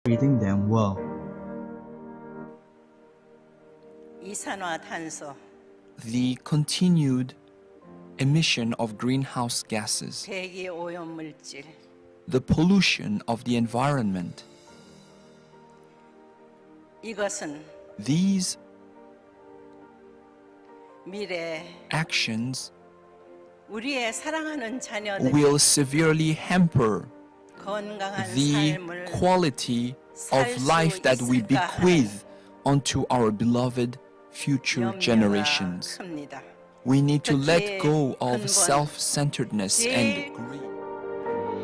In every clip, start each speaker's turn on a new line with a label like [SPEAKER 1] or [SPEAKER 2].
[SPEAKER 1] treating them well.
[SPEAKER 2] 이산화탄소,
[SPEAKER 3] The continued emission of greenhouse gases,
[SPEAKER 2] 대기 오염물질,
[SPEAKER 3] the pollution of the environment.
[SPEAKER 2] 이것은
[SPEAKER 3] These
[SPEAKER 2] 미래
[SPEAKER 3] actions
[SPEAKER 2] 우리의 사랑하는 자녀들이
[SPEAKER 3] will severely hamper
[SPEAKER 2] 건강한
[SPEAKER 3] the
[SPEAKER 2] 삶을
[SPEAKER 3] quality of life that we bequeath onto our beloved future generations.
[SPEAKER 2] 큽니다.
[SPEAKER 3] We need to let
[SPEAKER 2] 특히
[SPEAKER 3] go of
[SPEAKER 2] 근본,
[SPEAKER 3] self-centeredness and greed.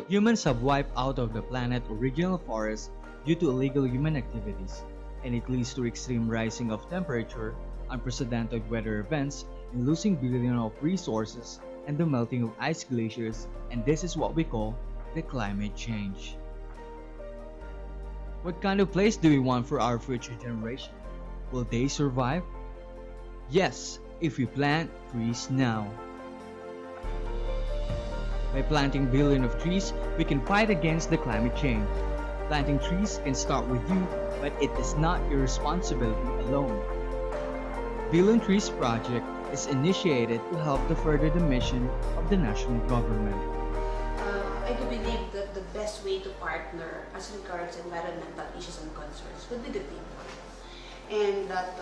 [SPEAKER 1] Humans have wiped out of the planet original forests due to illegal human activities, and it leads to extreme rising of temperature, unprecedented weather events, and losing billions of resources, and the melting of ice glaciers, and this is what we call the climate change. What kind of place do we want for our future generation? Will they survive? Yes, if we plant trees now. By planting billions of trees, we can fight against the climate change. Planting trees can start with you, but it is not your responsibility alone. Billion Trees Project is initiated to help to further the mission of the national government.
[SPEAKER 4] I do believe that the best way to partner as regards environmental issues and concerns would be the people. And that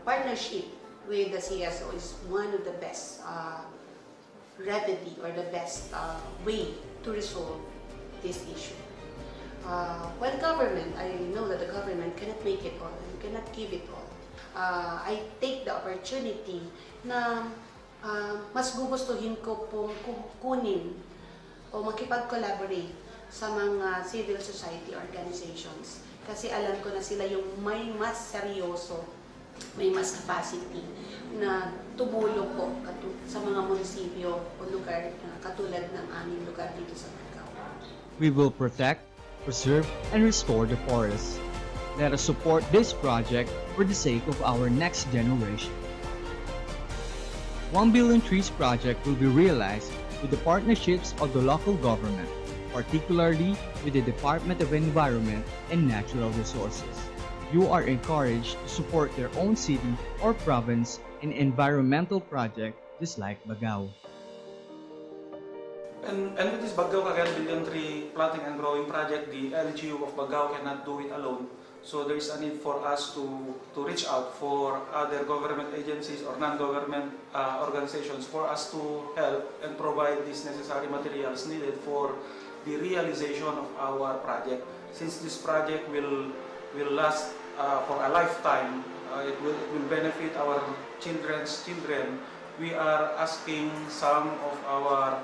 [SPEAKER 4] partnership with the CSO is one of the best remedy or the best way to resolve this issue. While government, I know that the government cannot make it all and cannot give it all. I take the opportunity na mas gugustuhin ko pong kunin o makipag-collaborate sa mga civil society organizations kasi alam ko na sila yung may mas seryoso, may mas capacity na tumulong po sa mga munisipyo o lugar katulad ng aming lugar dito sa Bagao.
[SPEAKER 1] We will protect, preserve, and restore the forests. Let us support this project for the sake of our next generation. 1 Billion Trees Project will be realized with the partnerships of the local government, particularly with the Department of Environment and Natural Resources. You are encouraged to support their own city or province in environmental project just like Bagao.
[SPEAKER 5] And with this Bagao Cagayan Billion Tree Planting and Growing Project, the LGU of Bagao cannot do it alone. So there is a need for us to reach out for other government agencies or non-government organizations for us to help and provide these necessary materials needed for the realization of our project. Since this project will last for a lifetime, it will benefit our children's children. We are asking some of our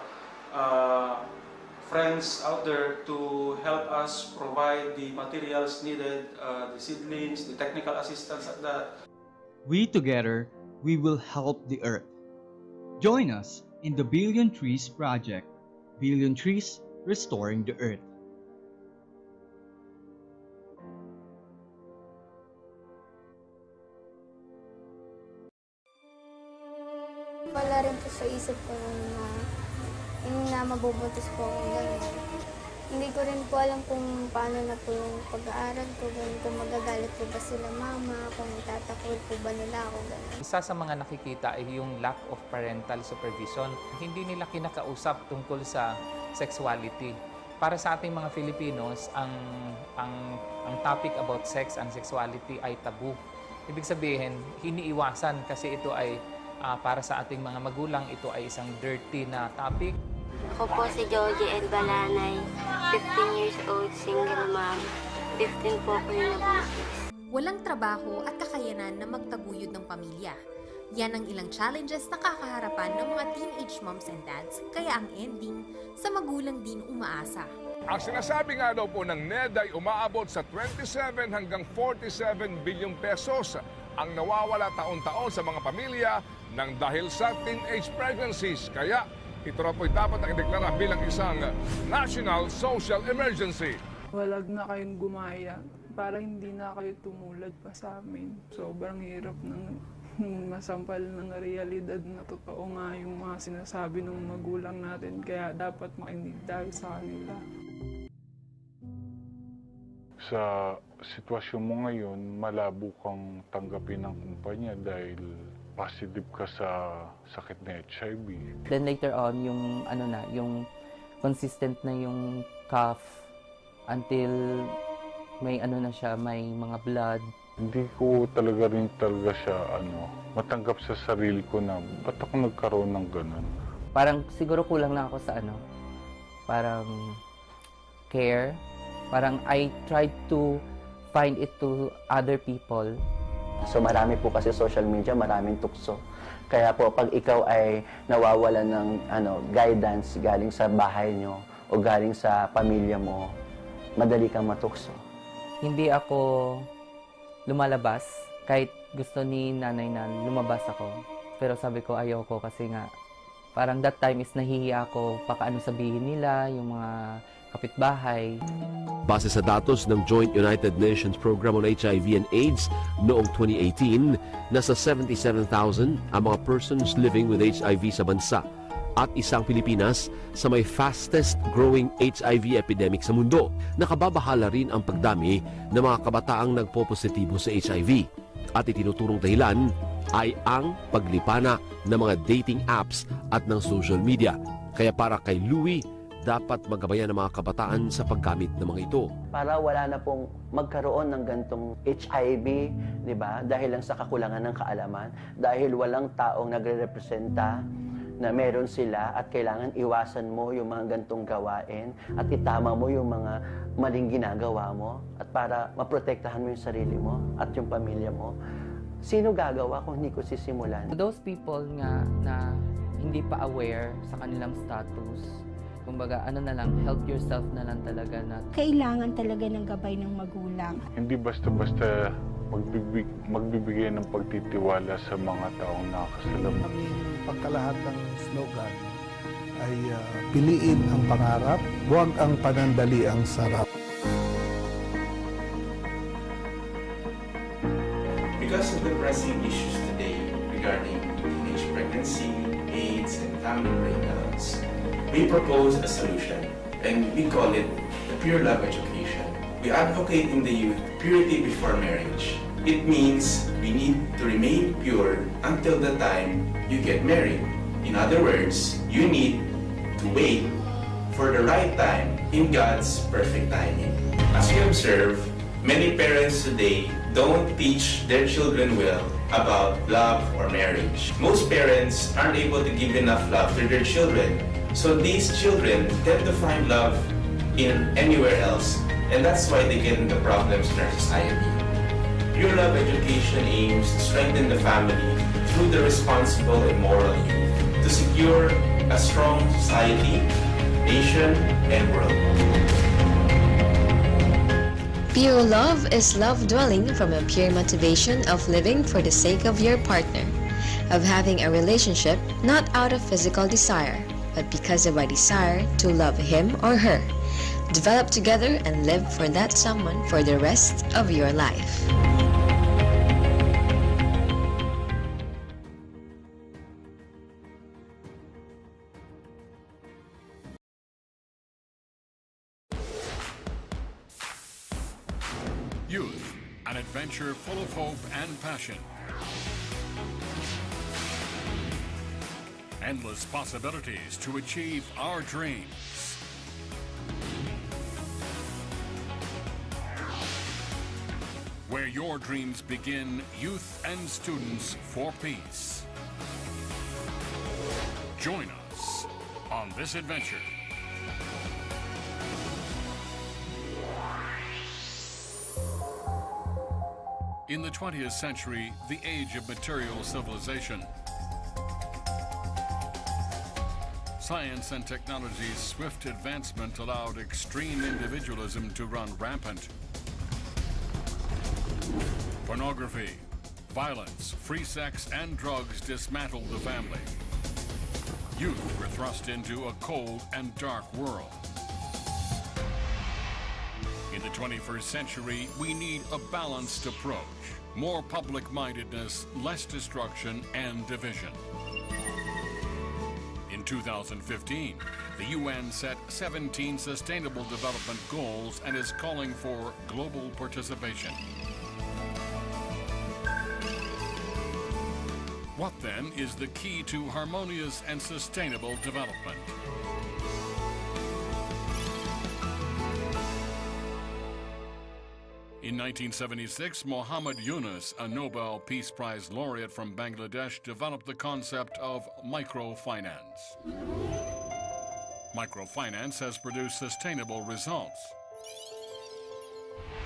[SPEAKER 5] friends out there to help us provide the materials needed, the seedlings, the technical assistance at that.
[SPEAKER 1] We together, we will help the earth. Join us in the Billion Trees Project. Billion Trees, restoring the earth.
[SPEAKER 6] Wala rin po sa isip ko na mabubuntis po akong gano'n. Hindi ko rin po alam kung paano na po yung pag-aaral ko, gano'n, kung magagalit po ba sila mama, kung itatakot po ba nila ako, gano'n.
[SPEAKER 7] Isa sa mga nakikita ay yung lack of parental supervision. Hindi nila kinakausap tungkol sa sexuality. Para sa ating mga Filipinos, ang topic about sex and sexuality ay tabu. Ibig sabihin, hiniiwasan kasi ito ay para sa ating mga magulang, ito ay isang dirty na topic.
[SPEAKER 8] Ako po si Joji Ed Balanay, 15 years old, single mom. 15 po ako yung nabuntis.
[SPEAKER 9] Walang trabaho at kakayanan na magtaguyod ng pamilya. Yan ang ilang challenges na kakaharapan ng mga teenage moms and dads, kaya ang ending, sa magulang din umaasa.
[SPEAKER 10] Ang sinasabi nga daw po ng NED ay umaabot sa 27 hanggang 47 bilyong pesos ang nawawala taon-taon sa mga pamilya ng dahil sa teenage pregnancies. Kaya ito na po'y dapat na ideklara bilang isang national social emergency.
[SPEAKER 11] Walag na kayong gumaya para hindi na kayo tumulad pa sa amin. Sobrang hirap ng masampal ng realidad na totoo nga yung mga sinasabi ng magulang natin. Kaya dapat makinig tayo sa kanila.
[SPEAKER 12] Sa sitwasyon mo ngayon, malabo kang tanggapin ng kumpanya dahil positive ka sa sakit na HIV.
[SPEAKER 13] Then later on, yung consistent na yung cough until may na siya, may mga blood.
[SPEAKER 12] Hindi ko talaga siya matanggap sa sarili ko na ba't ako nagkaroon ng ganun.
[SPEAKER 13] Parang siguro kulang na ako sa parang care. Parang I tried to find it to other people.
[SPEAKER 14] So marami po kasi social media, maraming tukso. Kaya po pag ikaw ay nawawalan ng guidance galing sa bahay nyo o galing sa pamilya mo, madali kang matukso.
[SPEAKER 13] Hindi ako lumalabas kahit gusto ni nanay na lumabas ako. Pero sabi ko ayoko kasi nga parang that time is nahihiya ako baka sabihin nila yung mga kapitbahay.
[SPEAKER 15] Base sa datos ng Joint United Nations Program on HIV and AIDS noong 2018, nasa 77,000 ang mga persons living with HIV sa bansa at isang Pilipinas sa may fastest growing HIV epidemic sa mundo. Nakababahala rin ang pagdami ng mga kabataang nagpopositibo sa HIV at itinuturong dahilan ay ang paglipana ng mga dating apps at ng social media. Kaya para kay Louie, dapat magabayan ng mga kabataan sa paggamit ng mga ito.
[SPEAKER 14] Para wala na pong magkaroon ng gantong HIV, di ba? Dahil lang sa kakulangan ng kaalaman, dahil walang taong nagre-representa na meron sila at kailangan iwasan mo yung mga gantong gawain at itama mo yung mga maling ginagawa mo at para maprotektahan mo yung sarili mo at yung pamilya mo. Sino gagawa kung hindi ko sisimulan?
[SPEAKER 13] Those people nga na hindi pa aware sa kanilang status, kumbaga na lang, help yourself na lang talaga na.
[SPEAKER 16] Kailangan talaga ng gabay ng magulang.
[SPEAKER 12] Hindi basta-basta magbibigay ng pagtitiwala sa mga taong nakakasalamuha.
[SPEAKER 17] Aming pagkalahat ng slogan ay piliin ang pangarap, huwag ang panandali ang sarap.
[SPEAKER 18] Because of the pressing issues today regarding teenage pregnancy, AIDS, and family breakdowns, we propose a solution, and we call it the Pure Love Education. We advocate in the youth purity before marriage. It means we need to remain pure until the time you get married. In other words, you need to wait for the right time in God's perfect timing. As we observe, many parents today don't teach their children well about love or marriage. Most parents aren't able to give enough love to their children. So these children tend to find love in anywhere else, and that's why they get into problems in our society. Pure Love Education aims to strengthen the family through the responsible and moral youth to secure a strong society, nation, and world.
[SPEAKER 19] Pure love is love dwelling from a pure motivation of living for the sake of your partner, of having a relationship not out of physical desire, but because of a desire to love him or her. Develop together and live for that someone for the rest of your life.
[SPEAKER 20] Youth, an adventure full of hope and passion. Endless possibilities to achieve our dreams. Where your dreams begin, youth and students for peace. Join us on this adventure. In the 20th century, the age of material civilization, science and technology's swift advancement allowed extreme individualism to run rampant. Pornography, violence, free sex, and drugs dismantled the family. Youth were thrust into a cold and dark world. In the 21st century, we need a balanced approach. More public-mindedness, less destruction and division. In In 2015, the UN set 17 Sustainable Development Goals and is calling for global participation. What then is the key to harmonious and sustainable development? In 1976, Muhammad Yunus, a Nobel Peace Prize laureate from Bangladesh, developed the concept of microfinance. Microfinance has produced sustainable results.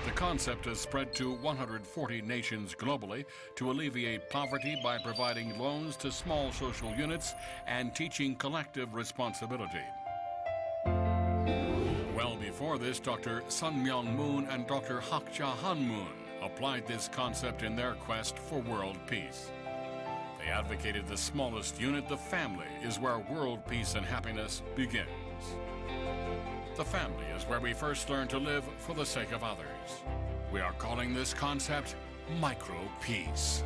[SPEAKER 20] The concept has spread to 140 nations globally to alleviate poverty by providing loans to small social units and teaching collective responsibility. Well before this, Dr. Sun Myung Moon and Dr. Hak Ja Han Moon applied this concept in their quest for world peace. They advocated the smallest unit, the family, is where world peace and happiness begins. The family is where we first learn to live for the sake of others. We are calling this concept micro-peace.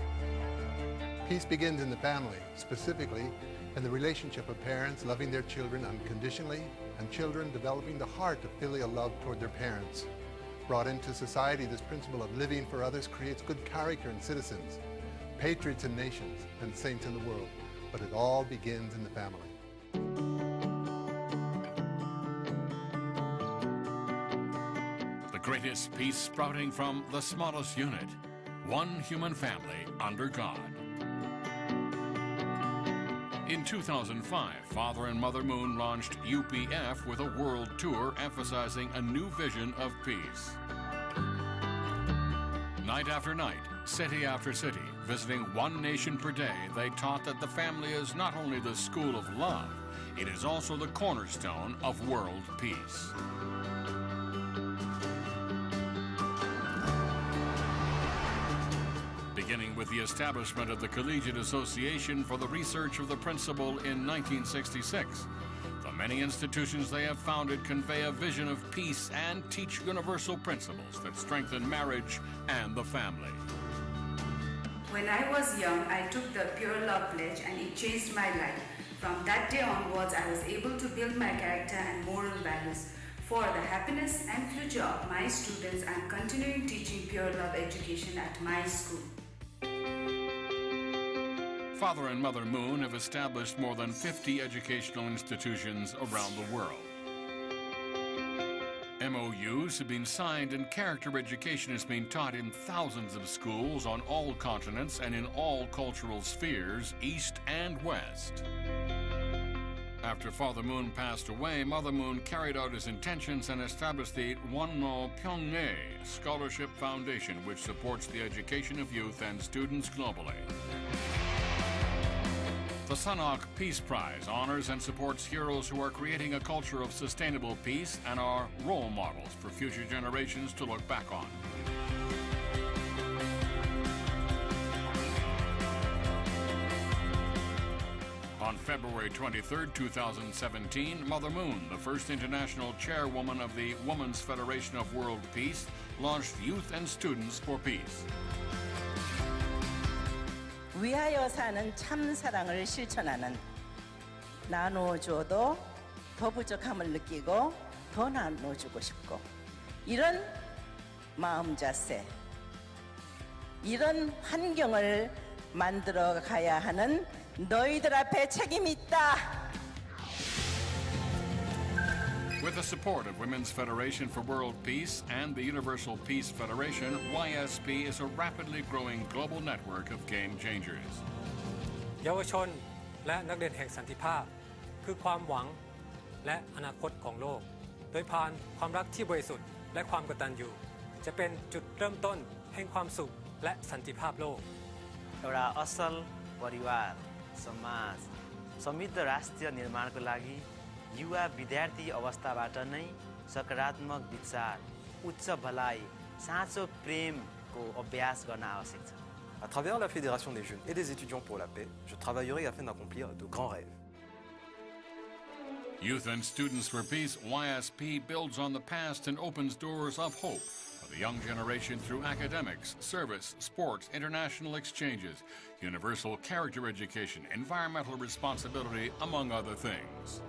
[SPEAKER 21] Peace begins in the family, specifically in the relationship of parents loving their children unconditionally and children developing the heart of filial love toward their parents. Brought into society, this principle of living for others creates good character in citizens, patriots in nations, and saints in the world. But it all begins in the family.
[SPEAKER 20] Greatest peace sprouting from the smallest unit, one human family under God. In 2005, Father and Mother Moon launched UPF with a world tour emphasizing a new vision of peace. Night after night, city after city, visiting one nation per day, they taught that the family is not only the school of love, it is also the cornerstone of world peace. Beginning with the establishment of the Collegiate Association for the Research of the Principle in 1966. The many institutions they have founded convey a vision of peace and teach universal principles that strengthen marriage and the family.
[SPEAKER 22] When I was young, I took the Pure Love Pledge and it changed my life. From that day onwards, I was able to build my character and moral values. For the happiness and future of my students, I am continuing teaching Pure Love education at my school.
[SPEAKER 20] Father and Mother Moon have established more than 50 educational institutions around the world. MOUs have been signed and character education is being taught in thousands of schools on all continents and in all cultural spheres, East and West. After Father Moon passed away, Mother Moon carried out his intentions and established the Wonno Pyongne Scholarship Foundation, which supports the education of youth and students globally. The Sanok Peace Prize honors and supports heroes who are creating a culture of sustainable peace and are role models for future generations to look back on. On February 23, 2017, Mother Moon, the first international chairwoman of the Women's Federation of World Peace, launched Youth and Students for Peace.
[SPEAKER 2] 위하여 사는 참 사랑을 실천하는 나눠줘도 더 부족함을 느끼고 더 나눠주고 싶고 이런 마음 자세, 이런 환경을 만들어 가야 하는 너희들 앞에 책임이 있다.
[SPEAKER 20] With the support of Women's Federation for World Peace and the Universal Peace Federation, YSP is a rapidly growing global network of game changers.
[SPEAKER 23] เยาวชนและนักเรียนแห่งสันติภาพคือความหวังและอนาคตของโลกโดยผ่านความรักที่บริสุทธิ์และความกตัญญูจะเป็นจุดเริ่มต้นแห่งความสุขและสันติภาพโลก
[SPEAKER 24] एउटा असल परिवार समाज समृद्ध राष्ट्र निर्माणको लागि युवा विद्यार्थी अवस्थाबाट नै सकारात्मक विचार उच्च भलाइ साँचो प्रेमको अभ्यास गर्न आवश्यक छ
[SPEAKER 25] À travers la Fédération des jeunes et des étudiants pour la paix, je travaillerai afin d'accomplir de grands rêves.
[SPEAKER 20] Youth and Students for Peace, YSP, builds on the past and opens doors of hope for the young generation through academics, service, sports, international exchanges, universal character education, environmental responsibility, among other things.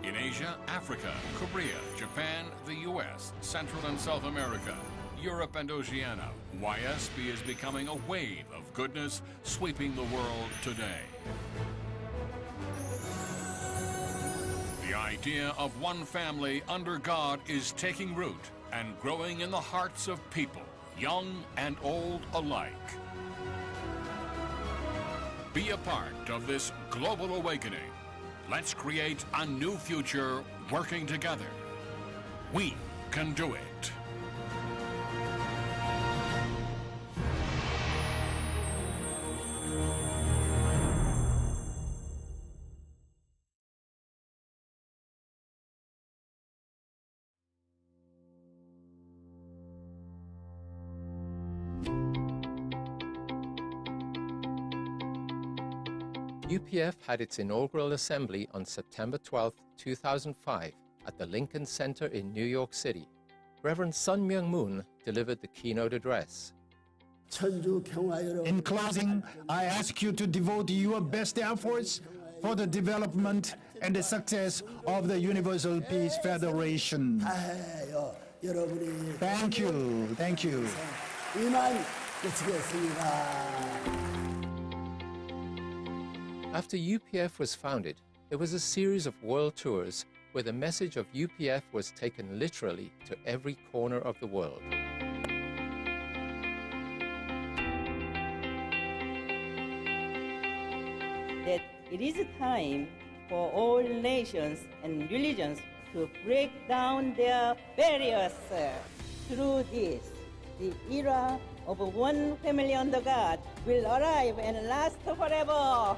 [SPEAKER 20] In Asia, Africa, Korea, Japan, the US, Central and South America, Europe and Oceania, YSB is becoming a wave of goodness sweeping the world today. The idea of one family under God is taking root and growing in the hearts of people, young and old alike. Be a part of this global awakening. Let's create a new future working together. We can do it.
[SPEAKER 1] UPF had its inaugural assembly on September 12, 2005, at the Lincoln Center in New York City. Reverend Sun Myung Moon delivered the keynote address.
[SPEAKER 3] In closing, I ask you to devote your best efforts for the development and the success of the Universal Peace Federation. Thank you. Thank you.
[SPEAKER 1] After UPF was founded, there was a series of world tours where the message of UPF was taken literally to every corner of the world.
[SPEAKER 2] That it is time for all nations and religions to break down their barriers. Through this, the era of one family under God will arrive and last forever.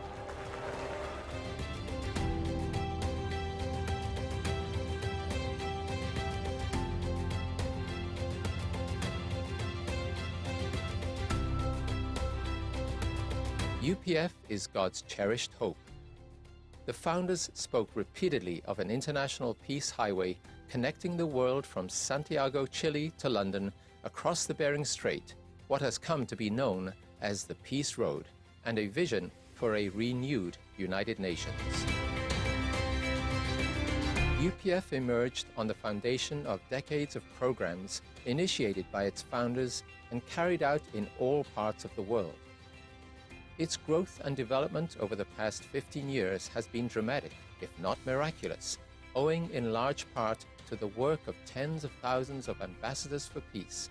[SPEAKER 1] UPF is God's cherished hope. The founders spoke repeatedly of an international peace highway connecting the world from Santiago, Chile to London, across the Bering Strait, what has come to be known as the Peace Road, and a vision for a renewed United Nations. UPF emerged on the foundation of decades of programs initiated by its founders and carried out in all parts of the world. Its growth and development over the past 15 years has been dramatic, if not miraculous, owing in large part to the work of tens of thousands of ambassadors for peace,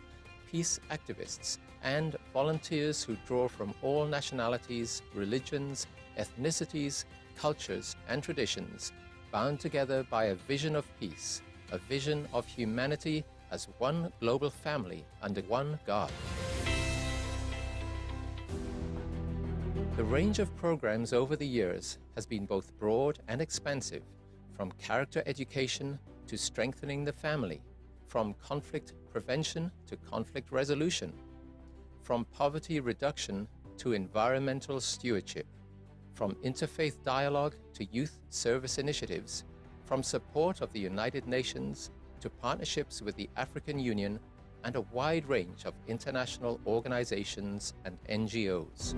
[SPEAKER 1] peace activists, and volunteers who draw from all nationalities, religions, ethnicities, cultures, and traditions, bound together by a vision of peace, a vision of humanity as one global family under one God. The range of programs over the years has been both broad and expansive, from character education to strengthening the family, from conflict prevention to conflict resolution, from poverty reduction to environmental stewardship, from interfaith dialogue to youth service initiatives, from support of the United Nations to partnerships with the African Union, and a wide range of international organizations and NGOs.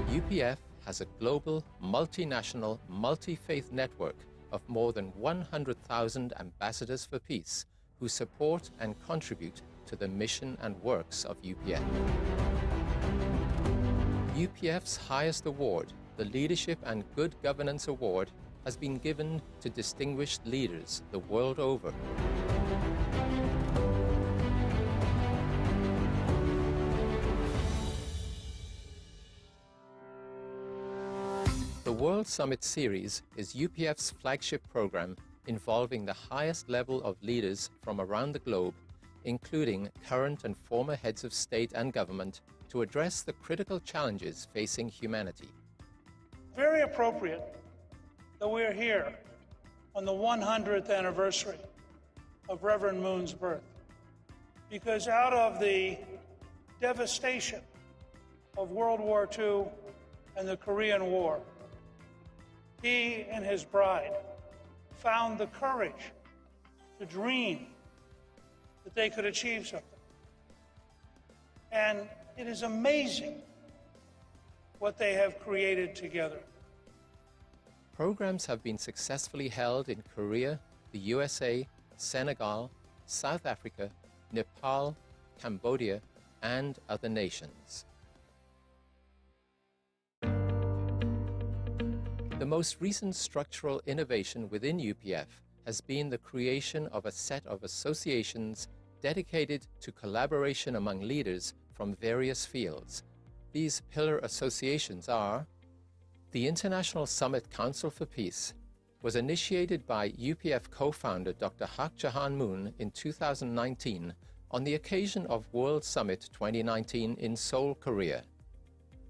[SPEAKER 1] UPF has a global, multinational, multi-faith network of more than 100,000 ambassadors for peace who support and contribute to the mission and works of UPF. UPF's highest award, the Leadership and Good Governance Award, has been given to distinguished leaders the world over. The World Summit Series is UPF's flagship program involving the highest level of leaders from around the globe, including current and former heads of state and government, to address the critical challenges facing humanity.
[SPEAKER 4] Very appropriate that we are here on the 100th anniversary of Reverend Moon's birth, because out of the devastation of World War II and the Korean War, he and his bride found the courage to dream that they could achieve something. And it is amazing what they have created together.
[SPEAKER 1] Programs have been successfully held in Korea, the USA, Senegal, South Africa, Nepal, Cambodia, and other nations. The most recent structural innovation within UPF has been the creation of a set of associations dedicated to collaboration among leaders from various fields. These pillar associations are: the International Summit Council for Peace was initiated by UPF co-founder Dr. Hak Jahan Moon in 2019 on the occasion of World Summit 2019 in Seoul, Korea.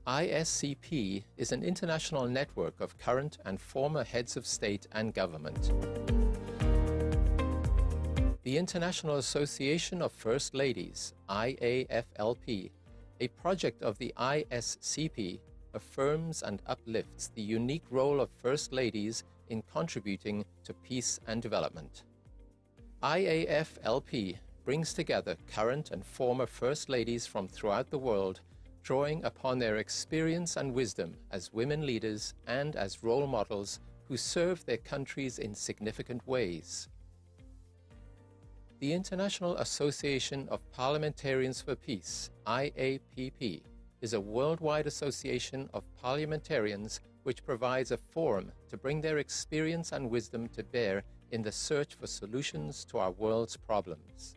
[SPEAKER 1] ISCP is an international network of current and former heads of state and government. The International Association of First Ladies, IAFLP, a project of the ISCP, affirms and uplifts the unique role of First Ladies in contributing to peace and development. IAFLP brings together current and former First Ladies from throughout the world, drawing upon their experience and wisdom as women leaders and as role models who serve their countries in significant ways. The International Association of Parliamentarians for Peace, IAPP, is a worldwide association of parliamentarians which provides a forum to bring their experience and wisdom to bear in the search for solutions to our world's problems.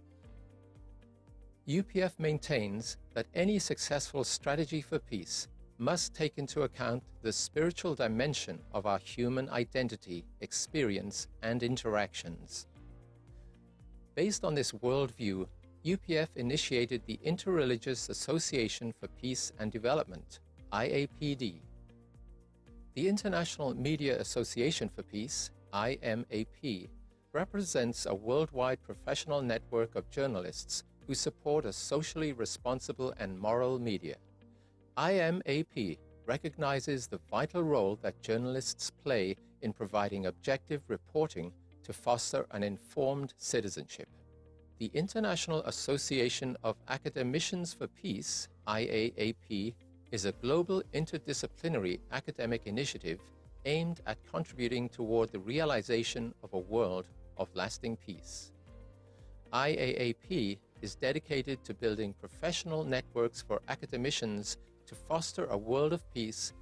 [SPEAKER 1] UPF maintains that any successful strategy for peace must take into account the spiritual dimension of our human identity, experience, and interactions. Based on this worldview, UPF initiated the Interreligious Association for Peace and Development, IAPD. The International Media Association for Peace, IMAP, represents a worldwide professional network of journalists who support a socially responsible and moral media. IMAP recognizes the vital role that journalists play in providing objective reporting to foster an informed citizenship. The International Association of Academicians for Peace, IAAP, is a global interdisciplinary academic initiative aimed at contributing toward the realization of a world of lasting peace. IAAP is dedicated to building professional networks for academicians to foster a world of peace.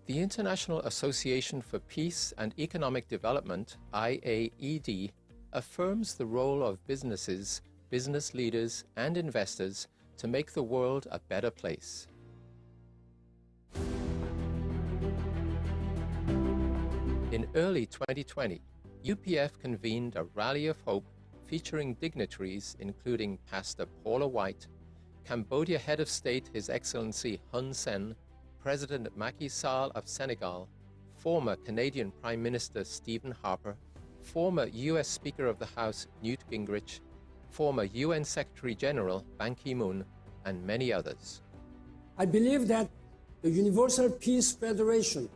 [SPEAKER 1] The International Association for Peace and Economic Development, IAED, affirms the role of businesses, business leaders, and investors to make the world a better place. In early 2020, UPF convened a Rally of Hope featuring dignitaries including Pastor Paula White, Cambodia Head of State His Excellency Hun Sen, President Macky Sall of Senegal, former Canadian Prime Minister Stephen Harper, former U.S. Speaker of the House Newt Gingrich, former UN Secretary General Ban Ki-moon, and many others.
[SPEAKER 5] I believe that the Universal Peace Federation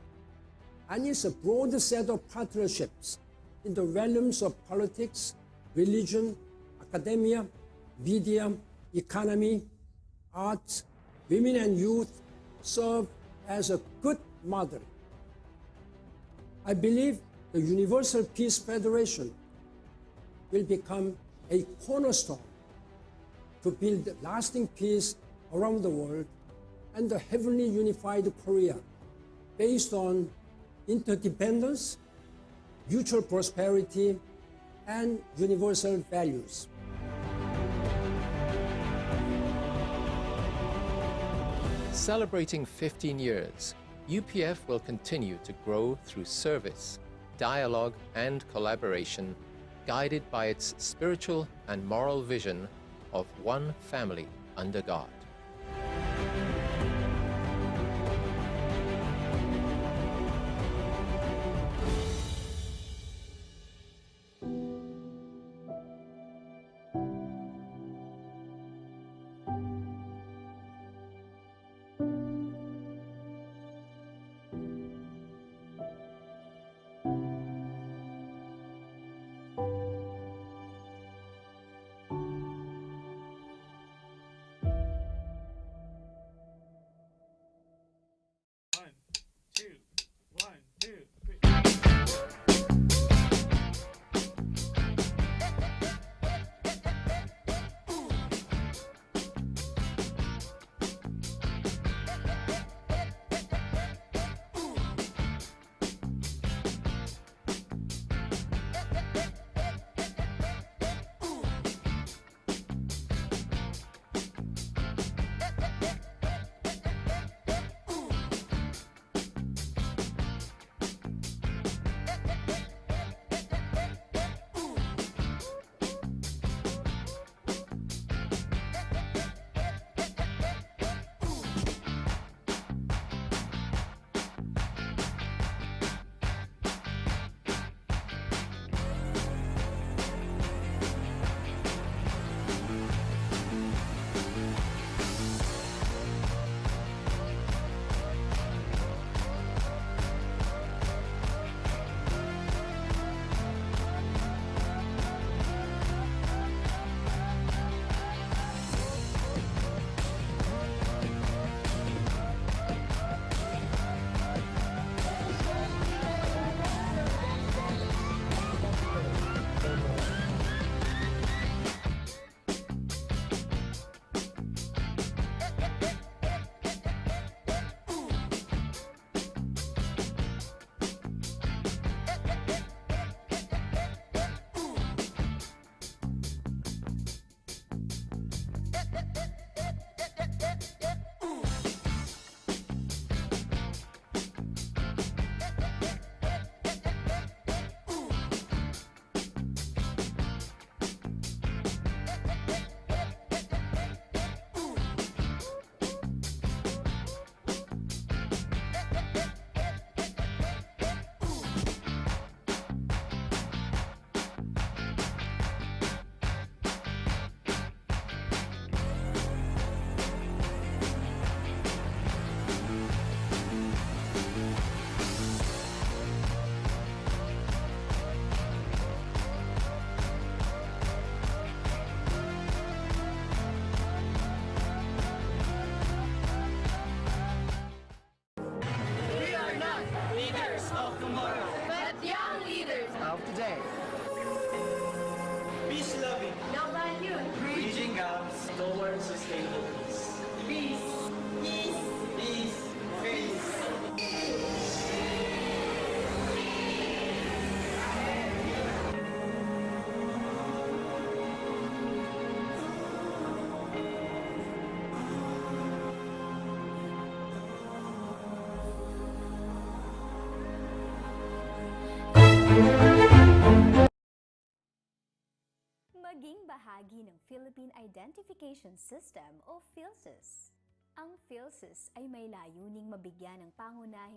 [SPEAKER 5] and its broad set of partnerships in the realms of politics, religion, academia, media, economy, arts, women and youth serve as a good model. I believe the Universal Peace Federation will become a cornerstone to build lasting peace around the world and a heavenly unified Korea based on interdependence, mutual prosperity, and universal values.
[SPEAKER 1] Celebrating 15 years, UPF will continue to grow through service, dialogue, and collaboration, guided by its spiritual and moral vision of one family under God.
[SPEAKER 6] maging bahagi ng Philippine Identification System o PhilSys. Ang PhilSys ay may layuning mabigyan ng pangunahing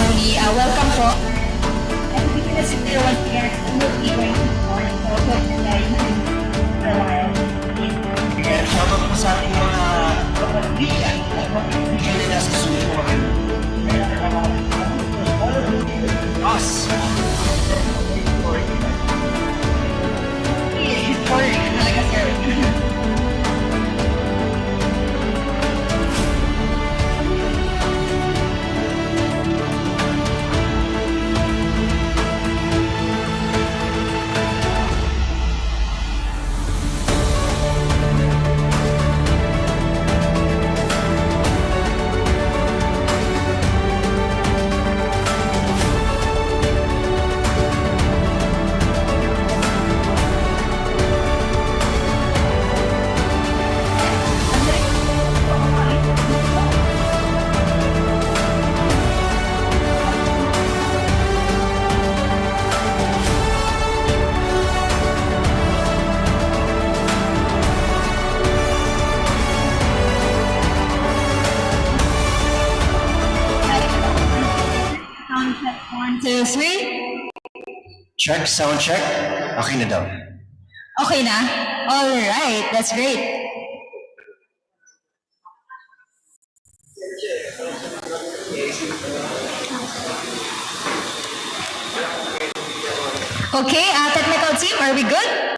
[SPEAKER 7] ceremony. Welcome po. And we can sit there once again. We will be going to support also in the for a while.
[SPEAKER 8] Shoutout po sa ating mga kapatid at magbibigay nila sa sunuran. Us!
[SPEAKER 7] Sorry, talaga sir. Two, three.
[SPEAKER 8] Check, sound check. Okay na daw.
[SPEAKER 7] Okay na? All right, that's great. Okay, technical team, are we good?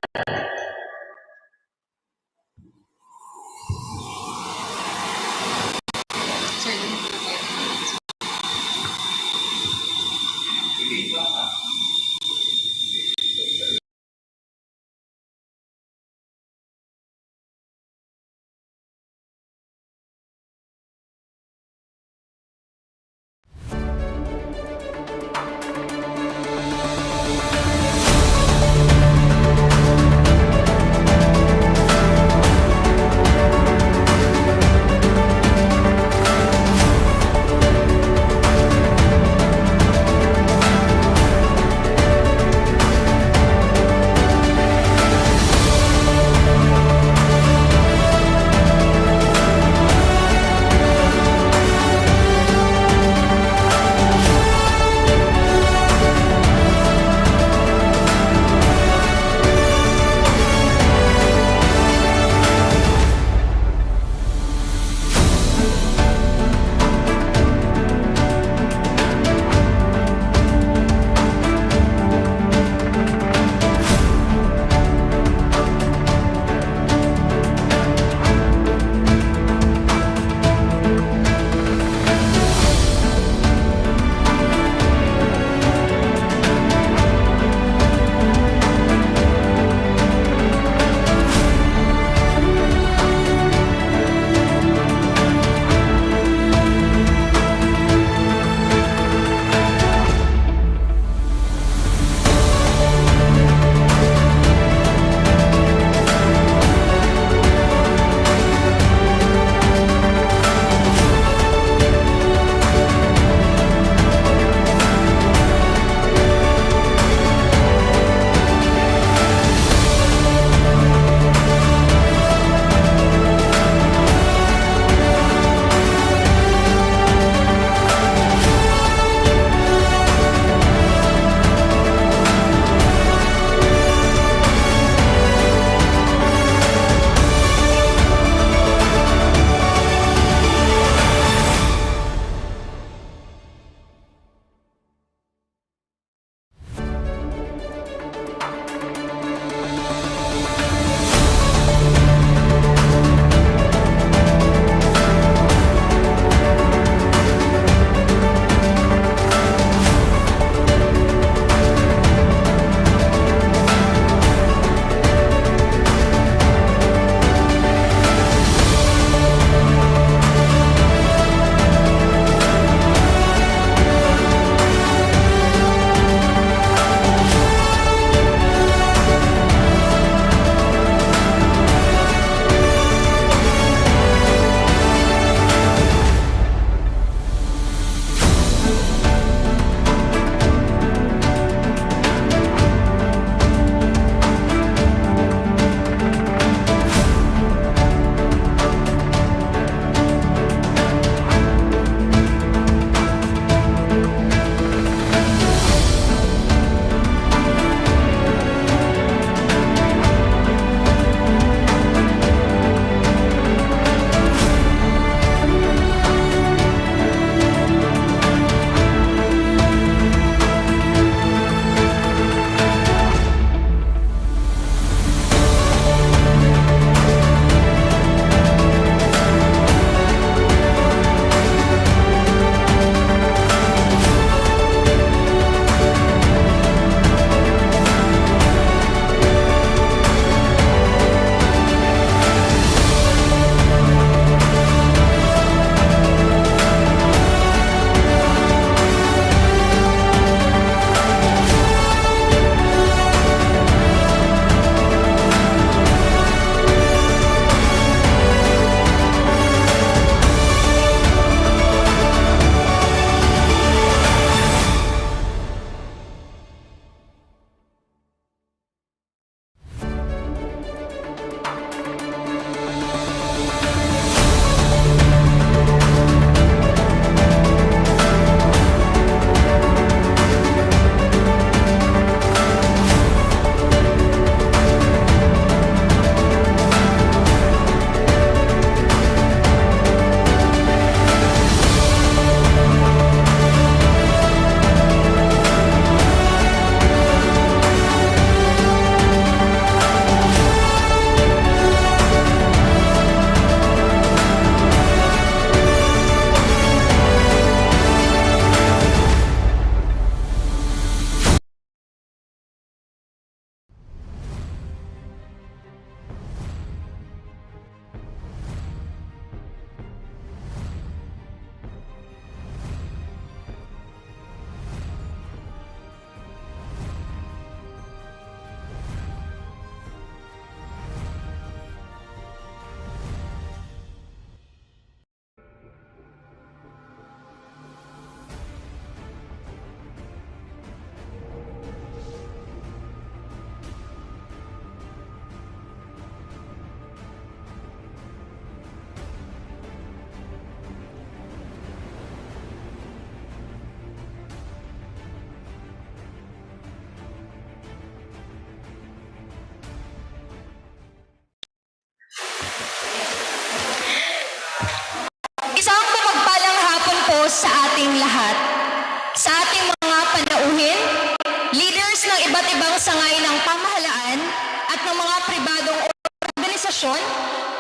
[SPEAKER 9] session,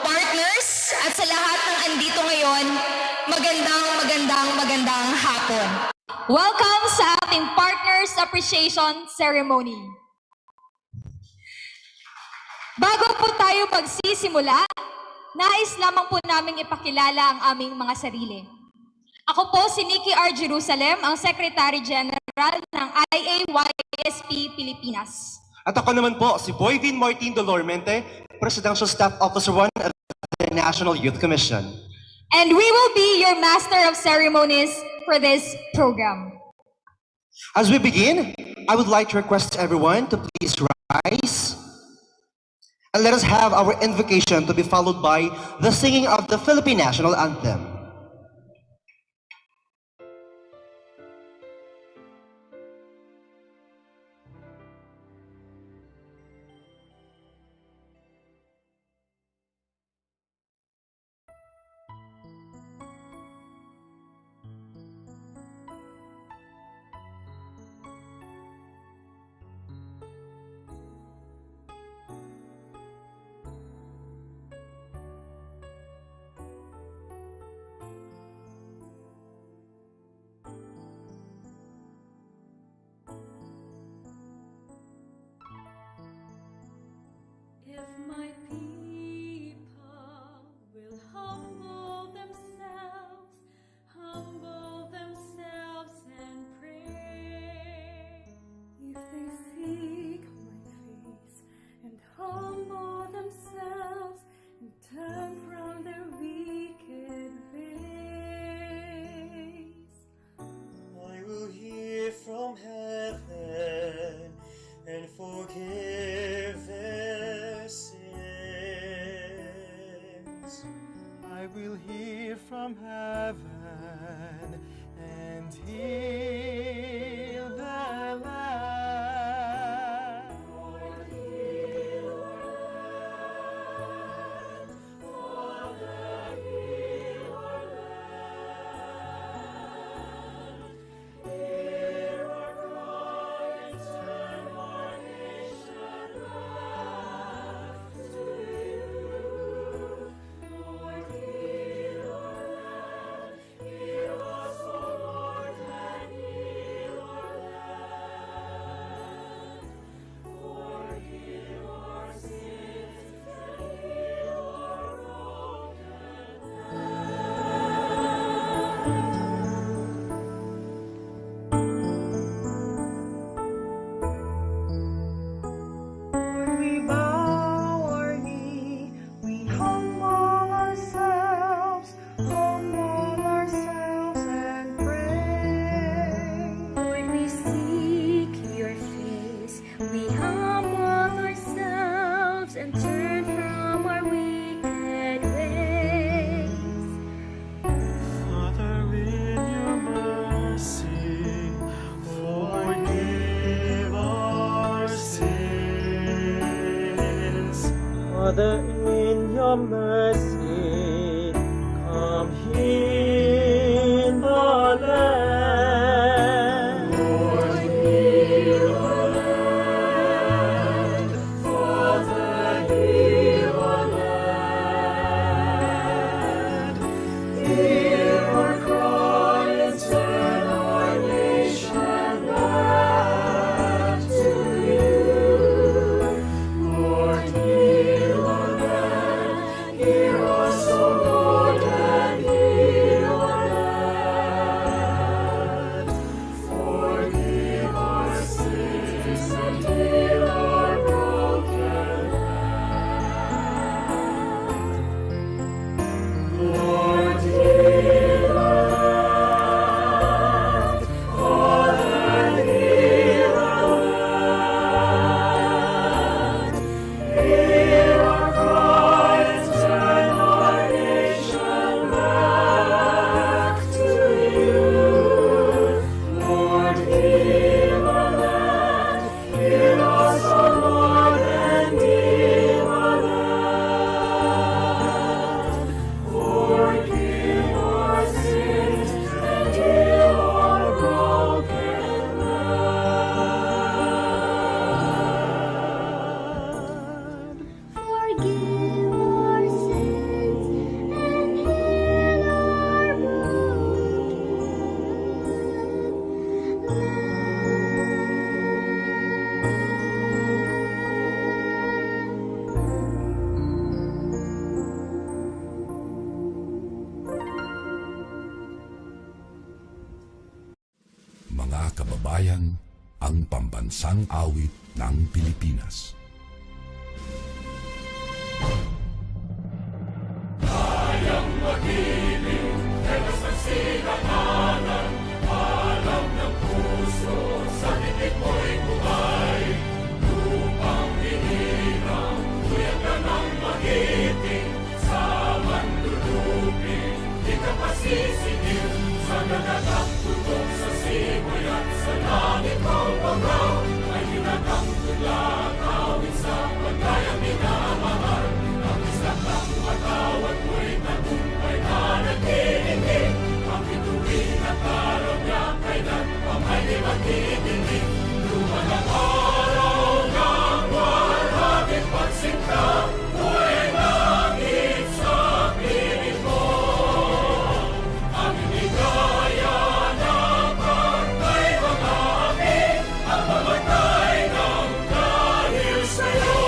[SPEAKER 9] partners, at sa lahat ng andito ngayon, magandang hapon. Welcome sa ating Partners Appreciation Ceremony. Bago po tayo magsisimula, nais lamang po naming ipakilala ang aming mga sarili. Ako po si Nikki R. Jerusalem, ang Secretary General ng IAYSP Pilipinas.
[SPEAKER 10] At ako naman po si Boyvin Martin Dolormente, Presidential Staff Officer 1 of the National Youth Commission.
[SPEAKER 9] And we will be your Master of Ceremonies for this program.
[SPEAKER 10] As we begin, I would like to request everyone to please rise and let us have our invocation to be followed by the singing of the Philippine National Anthem.
[SPEAKER 11] If my people will humble themselves and pray, if they seek my face and humble themselves and turn from their wicked ways,
[SPEAKER 14] I will hear from heaven and forgive their sins.
[SPEAKER 15] I will hear from heaven and heal the land.
[SPEAKER 11] Lord, heal our land. Father, heal our land. Hear our cry and turn our nation back to you. Lord, heal our land. Hear us, O Lord, and heal our land. Forgive our sins and heal our
[SPEAKER 14] Lord, we bow our knee, we humble ourselves and pray.
[SPEAKER 11] Lord, we seek your face. We humble ourselves and turn from our wicked ways.
[SPEAKER 15] Father, in your mercy, forgive our sins.
[SPEAKER 14] Father, in your mercy, come heal the land.
[SPEAKER 11] Lord, heal our land. Father, heal our land. Hear our cry and turn our nation back to you. Lord, heal our land. Hear us, O Lord, and heal our
[SPEAKER 12] Pambansang Awit ng Pilipinas.
[SPEAKER 11] Kayang mag-ibig, telos ng sinakanan, alam ng puso, sa titik mo'y buhay. Lupang hinirang, tuyag ka ng magiting, sa manlulupin, di ka pasisingil, sa nagagang tutok sa simoy at sa langit mong pagaw, ay hinagang tulad, awit sa pagkayang minamahal, ang isang ng matawad mo'y tagumpay na nag-iingin, ang bituin at araw niya kailan pa may di magdidinig, luman ang araw ng walhagit pagsinta, mo'y langit sa piling mo. Ang inigaya ng pagkay mga amin, ang mamatay ng dahil sa'yo.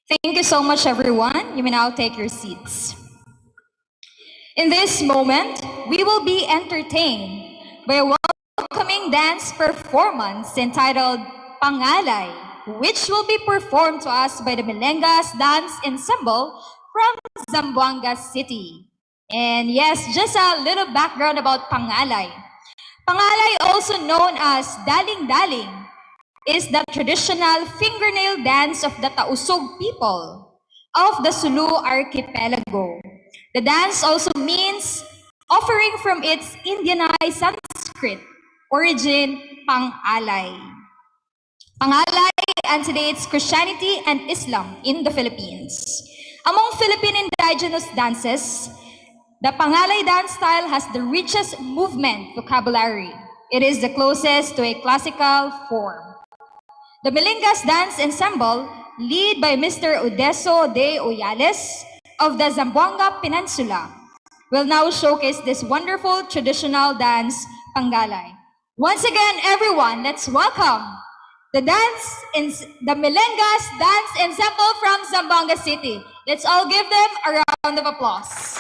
[SPEAKER 9] Thank you so much, everyone. You may now take your seats. In this moment, we will be entertained by a welcoming dance performance entitled Pangalay, which will be performed to us by the Melengas Dance Ensemble from Zamboanga City. And yes, just a little background about Pangalay. Pangalay, also known as Daling-Daling, is the traditional fingernail dance of the Tausug people of the Sulu archipelago. The dance also means offering from its Indianized Sanskrit origin, Pangalay. Pangalay antedates Christianity and Islam in the Philippines. Among Philippine indigenous dances, the Pangalay dance style has the richest movement vocabulary. It is the closest to a classical form. The Melengas Dance Ensemble, led by Mr. Odeso de Oyales of the Zamboanga Peninsula, will now showcase this wonderful traditional dance, Pangalay. Once again, everyone, let's welcome the Melengas Dance Ensemble from Zamboanga City. Let's all give them a round of applause.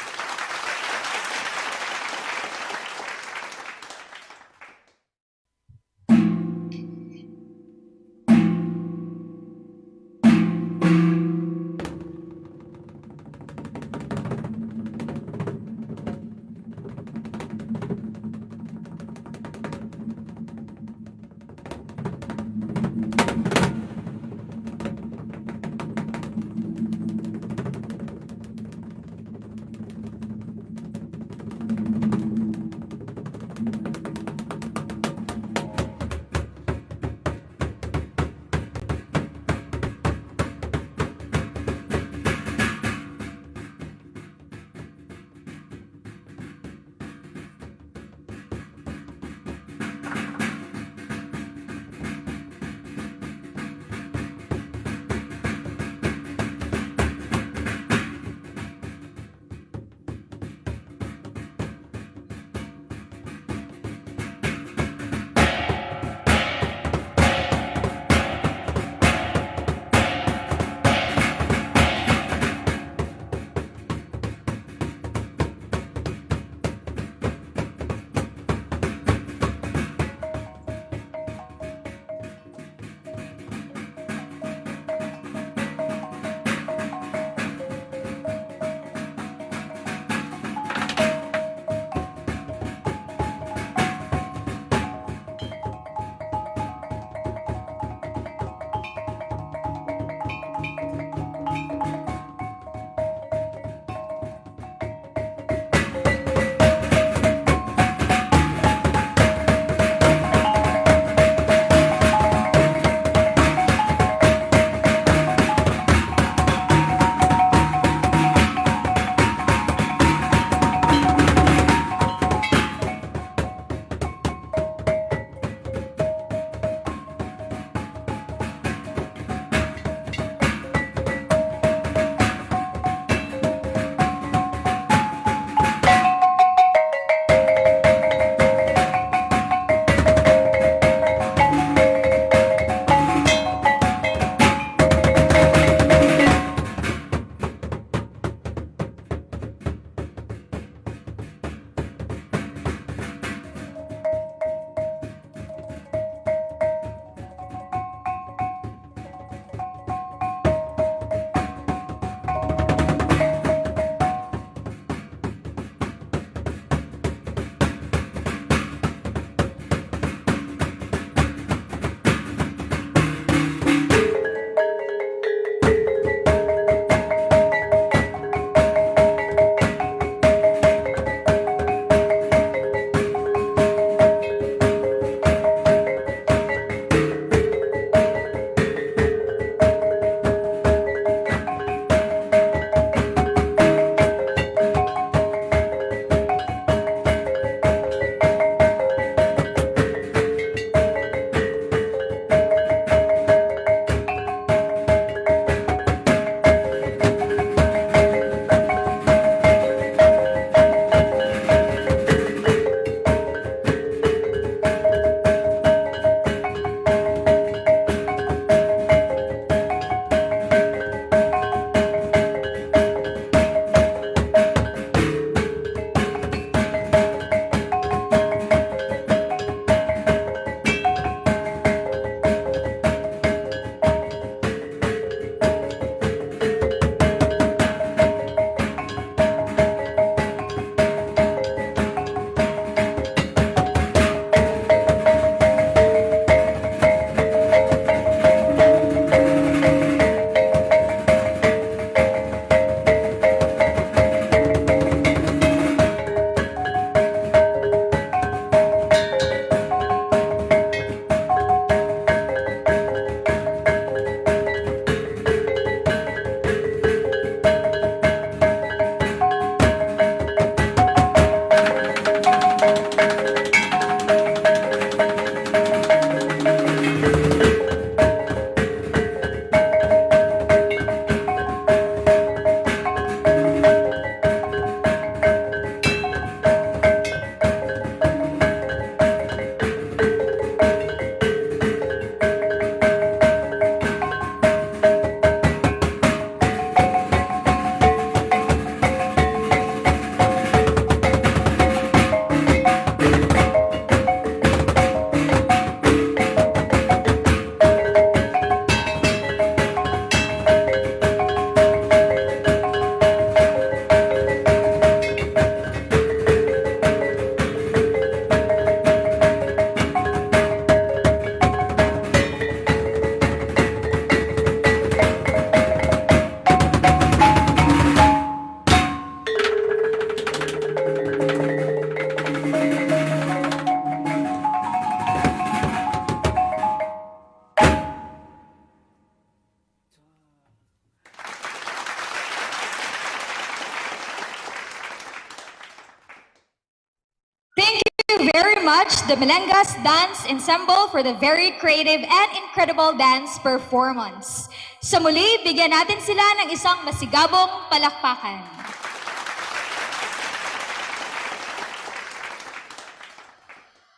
[SPEAKER 9] much, the Melengas Dance Ensemble, for the very creative and incredible dance performance. Sa muli, bigyan natin sila ng isang masigabong palakpakan.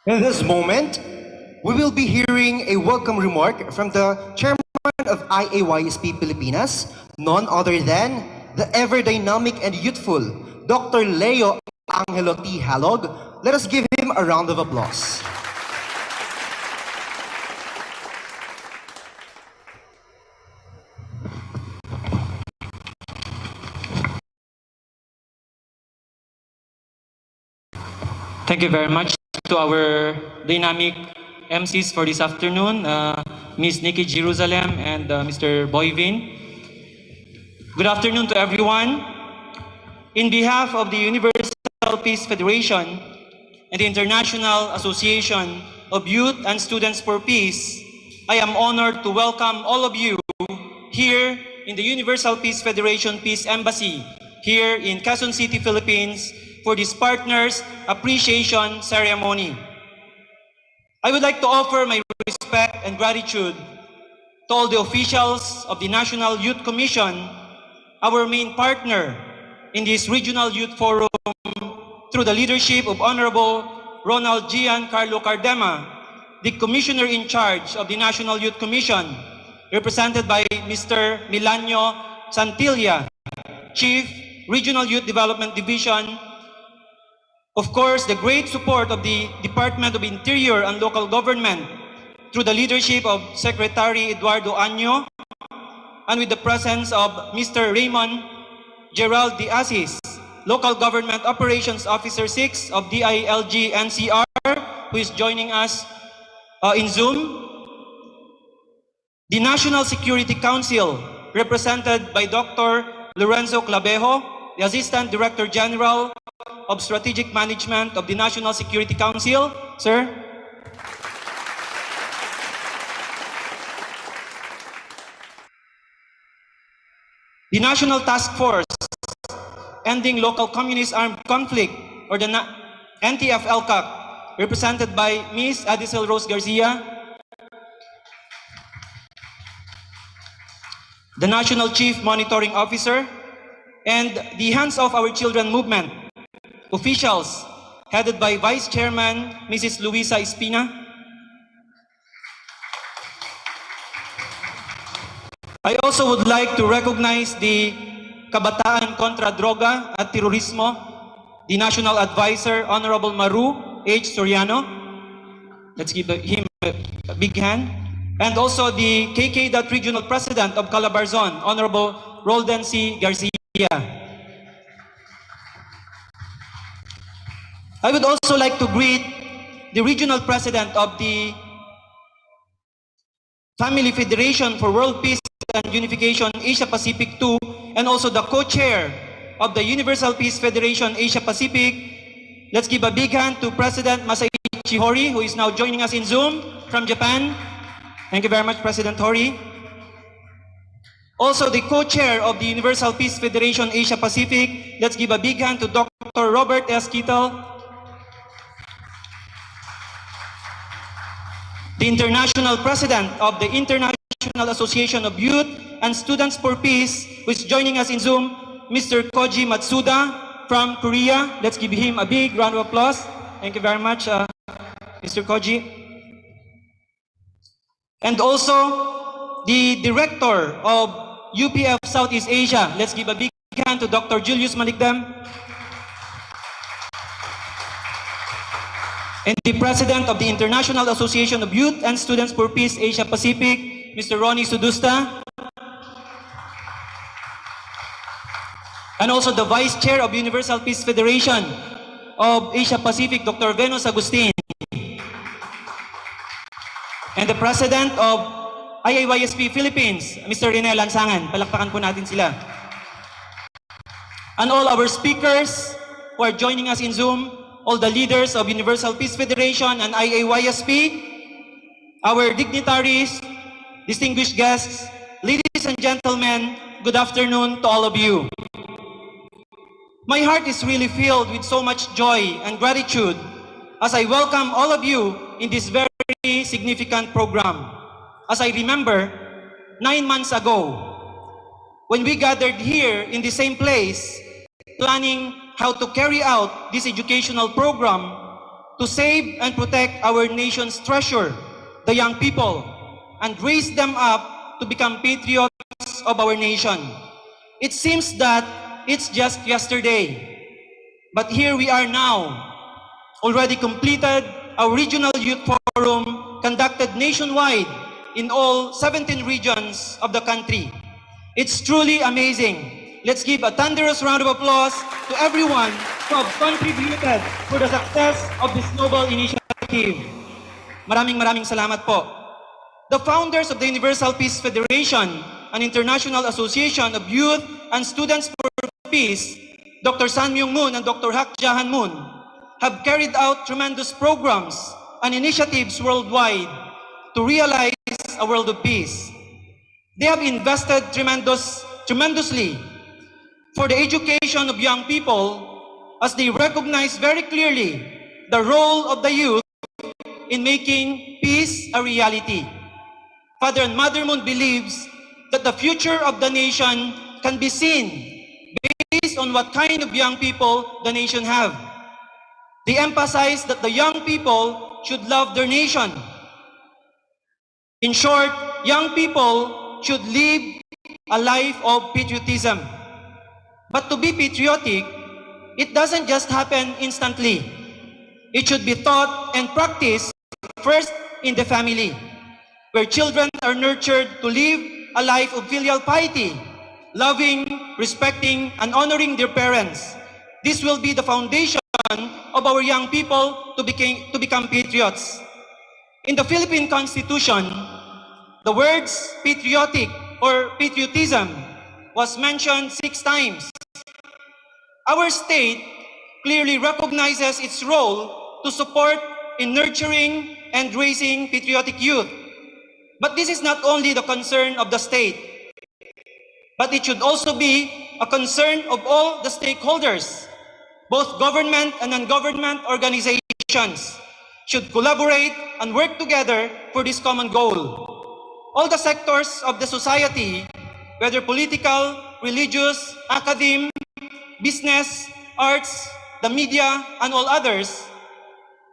[SPEAKER 10] In this moment, we will be hearing a welcome remark from the chairman of IAYSP Pilipinas, none other than the ever-dynamic and youthful Dr. Leo Angelo T. Halog. Let us give him a round of applause.
[SPEAKER 13] Thank you very much to our dynamic MCs for this afternoon, Ms. Nikki Jerusalem and Mr. Boyvin. Good afternoon to everyone. In behalf of the Universal Peace Federation and the International Association of Youth and Students for Peace, I am honored to welcome all of you here in the Universal Peace Federation Peace Embassy here in Quezon City, Philippines, for this Partners Appreciation Ceremony. I would like to offer my respect and gratitude to all the officials of the National Youth Commission, our main partner in this Regional Youth Forum, through the leadership of Honorable Ronald Gian Carlo Cardema, the Commissioner in charge of the National Youth Commission, represented by Mr. Milanio Santilla, Chief Regional Youth Development Division. Of course, the great support of the Department of Interior and Local Government through the leadership of Secretary Eduardo Año, and with the presence of Mr. Raymond Gerald De Asis, Local Government Operations Officer 6 of DILG NCR, who is joining us in Zoom. The National Security Council, represented by Dr. Lorenzo Clavejo, the Assistant Director General of Strategic Management of the National Security Council. Sir. The National Task Force Ending Local Communist Armed Conflict, or the NTF-LCAC, represented by Ms. Adisel Rose Garcia. The National Chief Monitoring Officer, and the Hands Off Our Children movement officials, headed by Vice Chairman Mrs. Luisa Espina. I also would like to recognize the Kabataan Kontra Droga at Terorismo, the National Advisor, Honorable Maru H. Soriano. Let's give him a big hand. And also the KK Regional President of Calabarzon, Honorable Roldan C. Garcia. I would also like to greet the Regional President of the Family Federation for World Peace and Unification Asia Pacific 2, and also the co-chair of the Universal Peace Federation Asia Pacific. Let's give a big hand to President Masaichi Hori, who is now joining us in Zoom from Japan. Thank you very much, President Hori. Also the co-chair of the Universal Peace Federation Asia Pacific. Let's give a big hand to Dr. Robert S. Kittel, the International President of the International Association of Youth and Students for Peace, who is joining us in Zoom, Mr. Koji Matsuda from Korea. Let's give him a big round of applause. Thank you very much, Mr. Koji. And also the Director of UPF Southeast Asia. Let's give a big hand to Dr. Julius Malikdem. And the President of the International Association of Youth and Students for Peace Asia Pacific, Mr. Ronnie Sudusta. And also the Vice Chair of Universal Peace Federation of Asia Pacific, Dr. Venus Agustin. And the President of IAYSP Philippines, Mr. Rene Lansangan. Palakpakan po natin sila. And all our speakers who are joining us in Zoom, all the leaders of Universal Peace Federation and IAYSP, our dignitaries, distinguished guests, ladies and gentlemen, good afternoon to all of you. My heart is really filled with so much joy and gratitude as I welcome all of you in this very significant program. As I remember, 9 months ago, when we gathered here in the same place, planning how to carry out this educational program to save and protect our nation's treasure, the young people, and raise them up to become patriots of our nation. It seems that it's just yesterday, but here we are now, already completed our regional youth forum conducted nationwide in all 17 regions of the country. It's truly amazing. Let's give a thunderous round of applause to everyone who have contributed for the success of this noble initiative. Maraming salamat po. The founders of the Universal Peace Federation, an international association of youth and students for peace, Dr. San Myung-moon and Dr. Hak Jahan-moon, have carried out tremendous programs and initiatives worldwide to realize a world of peace. They have invested tremendously for the education of young people, as they recognize very clearly the role of the youth in making peace a reality. Father and Mother Moon believes that the future of the nation can be seen based on what kind of young people the nation have. They emphasize that the young people should love their nation. In short, young people should live a life of patriotism. But to be patriotic, it doesn't just happen instantly. It should be taught and practiced first in the family, where children are nurtured to live a life of filial piety, loving, respecting, and honoring their parents. This will be the foundation of our young people to become patriots. In the Philippine Constitution, the words patriotic or patriotism was mentioned 6 times. Our state clearly recognizes its role to support in nurturing and raising patriotic youth. But this is not only the concern of the state, but it should also be a concern of all the stakeholders. Both government and non-government organizations should collaborate and work together for this common goal. All the sectors of the society, whether political, religious, academic, business, arts, the media, and all others,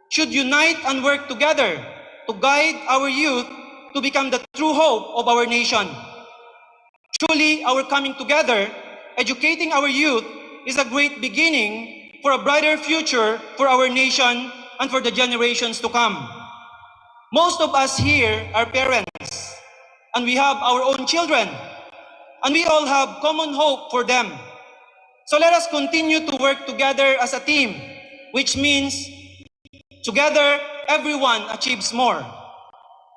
[SPEAKER 13] should unite and work together to guide our youth to become the true hope of our nation. Truly, our coming together, educating our youth, is a great beginning for a brighter future for our nation and for the generations to come. Most of us here are parents, and we have our own children, and we all have common hope for them. So let us continue to work together as a team, which means together everyone achieves more.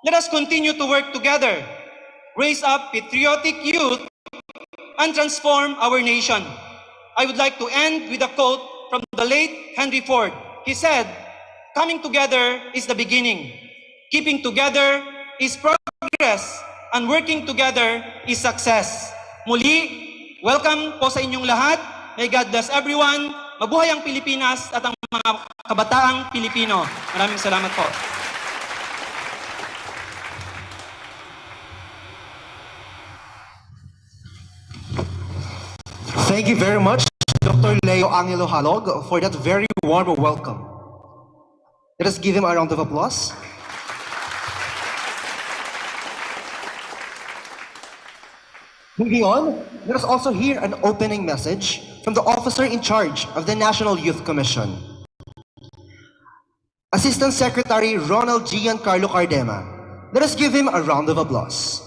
[SPEAKER 13] Let us continue to work together, raise up patriotic youth, and transform our nation. I would like to end with a quote from the late Henry Ford. He said, "Coming together is the beginning. Keeping together is progress. And working together is success." Muli, welcome po sa inyong lahat. May God bless everyone. Mabuhay ang Pilipinas at ang mga kabataang Pilipino. Maraming salamat po.
[SPEAKER 10] Thank you very much, Dr. Leo Angelo Halog, for that very warm welcome. Let us give him a round of applause. Moving on, let us also hear an opening message from the officer in charge of the National Youth Commission, Assistant Secretary Ronald Giancarlo Cardema. Let us give him a round of applause.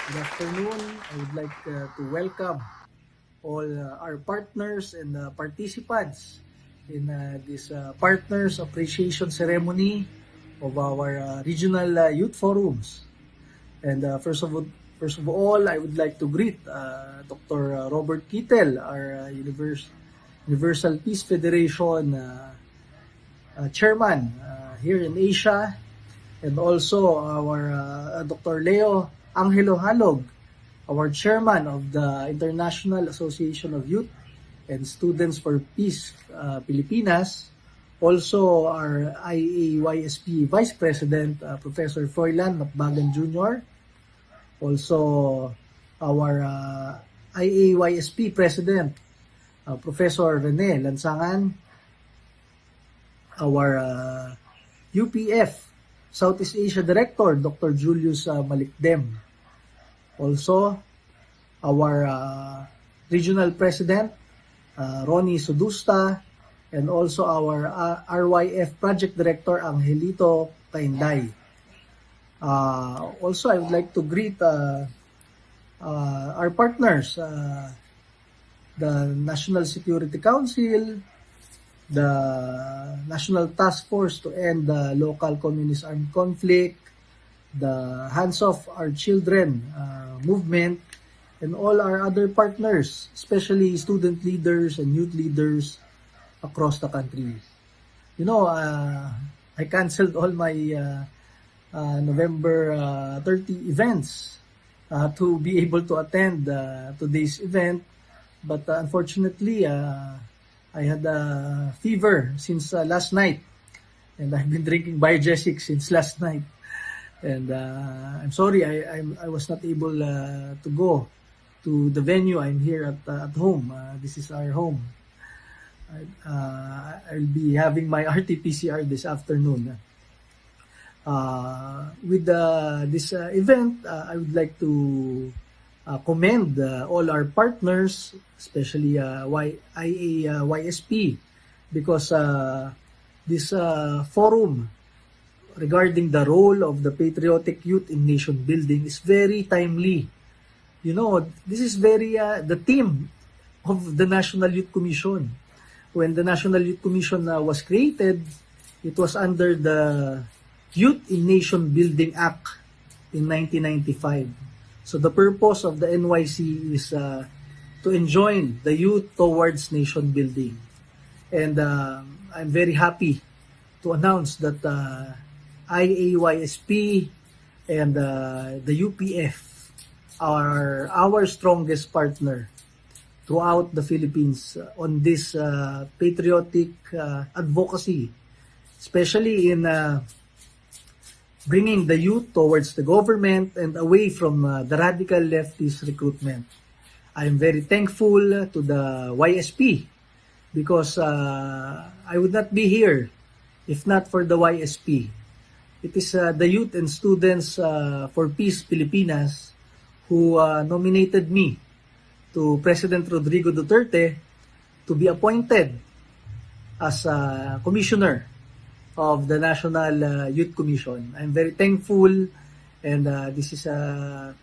[SPEAKER 16] Good afternoon. I would like to welcome all our partners and participants in this Partners Appreciation Ceremony of our regional youth forums. And first of all, I would like to greet Dr. Robert Kittel, our Universal Peace Federation chairman here in Asia, and also our Dr. Leo Angelo Halog, our chairman of the International Association of Youth and Students for Peace Pilipinas. Also, our IAYSP Vice President, Professor Froilan Macbagan Jr. Also, our IAYSP President, Professor Rene Lansangan. Our UPF Southeast Asia Director, Dr. Julius Malikdem. Also, our Regional President, Ronnie Sudusta, and also our RYF Project Director, Angelito Kainday. Also, I would like to greet our partners, the National Security Council, the National Task Force to End the Local Communist Armed Conflict, the Hands Off Our Children movement, and all our other partners, especially student leaders and youth leaders across the country. You know, I canceled all my November 30 events to be able to attend today's event, but unfortunately, I had a fever since last night, and I've been drinking Biogesic since last night. And I'm sorry, I was not able to go to the venue. I'm here at home. This is our home. I'll be having my RT-PCR this afternoon. With this event, I would like to commend all our partners, especially IAYSP, because this forum regarding the role of the patriotic youth in nation building is very timely. You know, this is very the theme of the National Youth Commission. When the National Youth Commission was created, it was under the Youth in Nation Building Act in 1995. So the purpose of the NYC is to enjoin the youth towards nation building. And I'm very happy to announce that IAYSP and the UPF are our strongest partner throughout the Philippines on this patriotic advocacy, especially in bringing the youth towards the government and away from the radical leftist recruitment. I am very thankful to the YSP because I would not be here if not for the YSP. It is the Youth and Students for Peace Pilipinas who nominated me to President Rodrigo Duterte to be appointed as a commissioner of the National Youth Commission. I'm very thankful, and this is a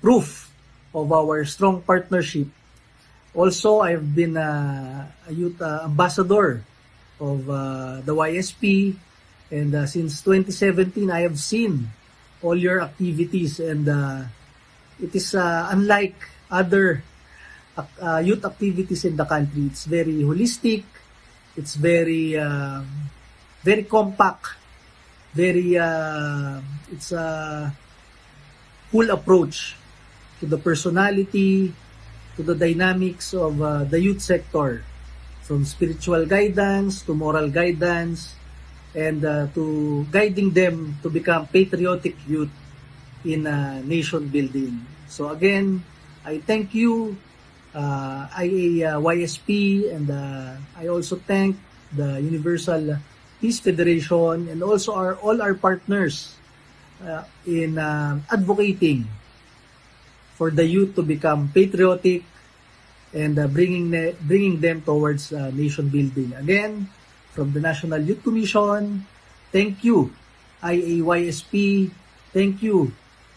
[SPEAKER 16] proof of our strong partnership. Also, I've been a youth ambassador of the YSP, and since 2017, I have seen all your activities, and it is unlike other youth activities in the country. It's very holistic. It's very very compact. Very it's a full approach to the personality, to the dynamics of the youth sector, from spiritual guidance to moral guidance, and to guiding them to become patriotic youth in nation building. So again, I thank you, IAYSP, and I also thank the Universal Peace Federation and also all our partners in advocating for the youth to become patriotic and bringing them towards nation building. Again, from the National Youth Commission, thank you, IAYSP, thank you,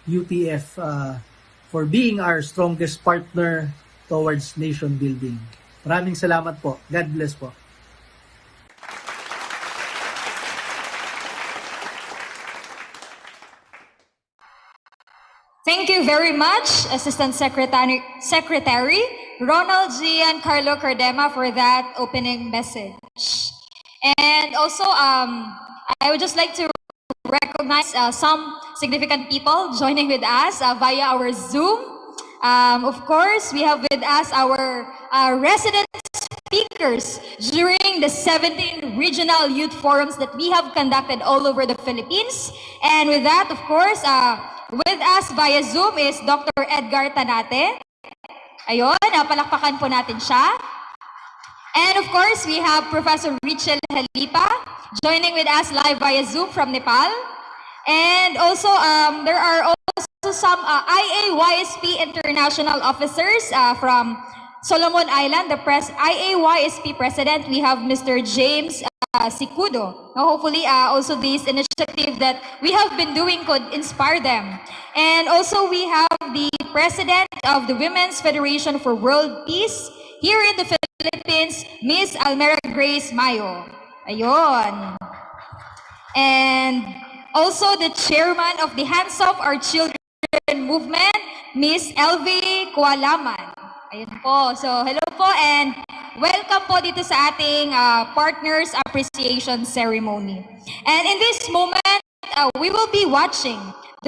[SPEAKER 16] UPF, for being our strongest partner towards nation building. Maraming salamat po. God bless po.
[SPEAKER 9] Thank you very much, Assistant Secretary Ronald Giancarlo Cardema, for that opening message. And also, I would just like to recognize some significant people joining with us via our Zoom. Of course, we have with us our resident speakers during the 17 regional youth forums that we have conducted all over the Philippines. And with that, of course, with us via Zoom is Dr. Edgar Tanate. Ayun, palakpakan po natin siya. And of course, we have Professor Richel Halipa joining with us live via Zoom from Nepal. And also, there are also some IAYSP international officers from Solomon Island, the IAYSP president. We have Mr. James Sikudo. Now, hopefully, also this initiative that we have been doing could inspire them. And also, we have the president of the Women's Federation for World Peace here in the Philippines, Miss Almera Grace Mayo. Ayun. And also the chairman of the Hands Off Our Children movement, Miss Elvie Kualaman. Ayun po. So, hello po and welcome po dito sa ating Partners Appreciation Ceremony. And in this moment, we will be watching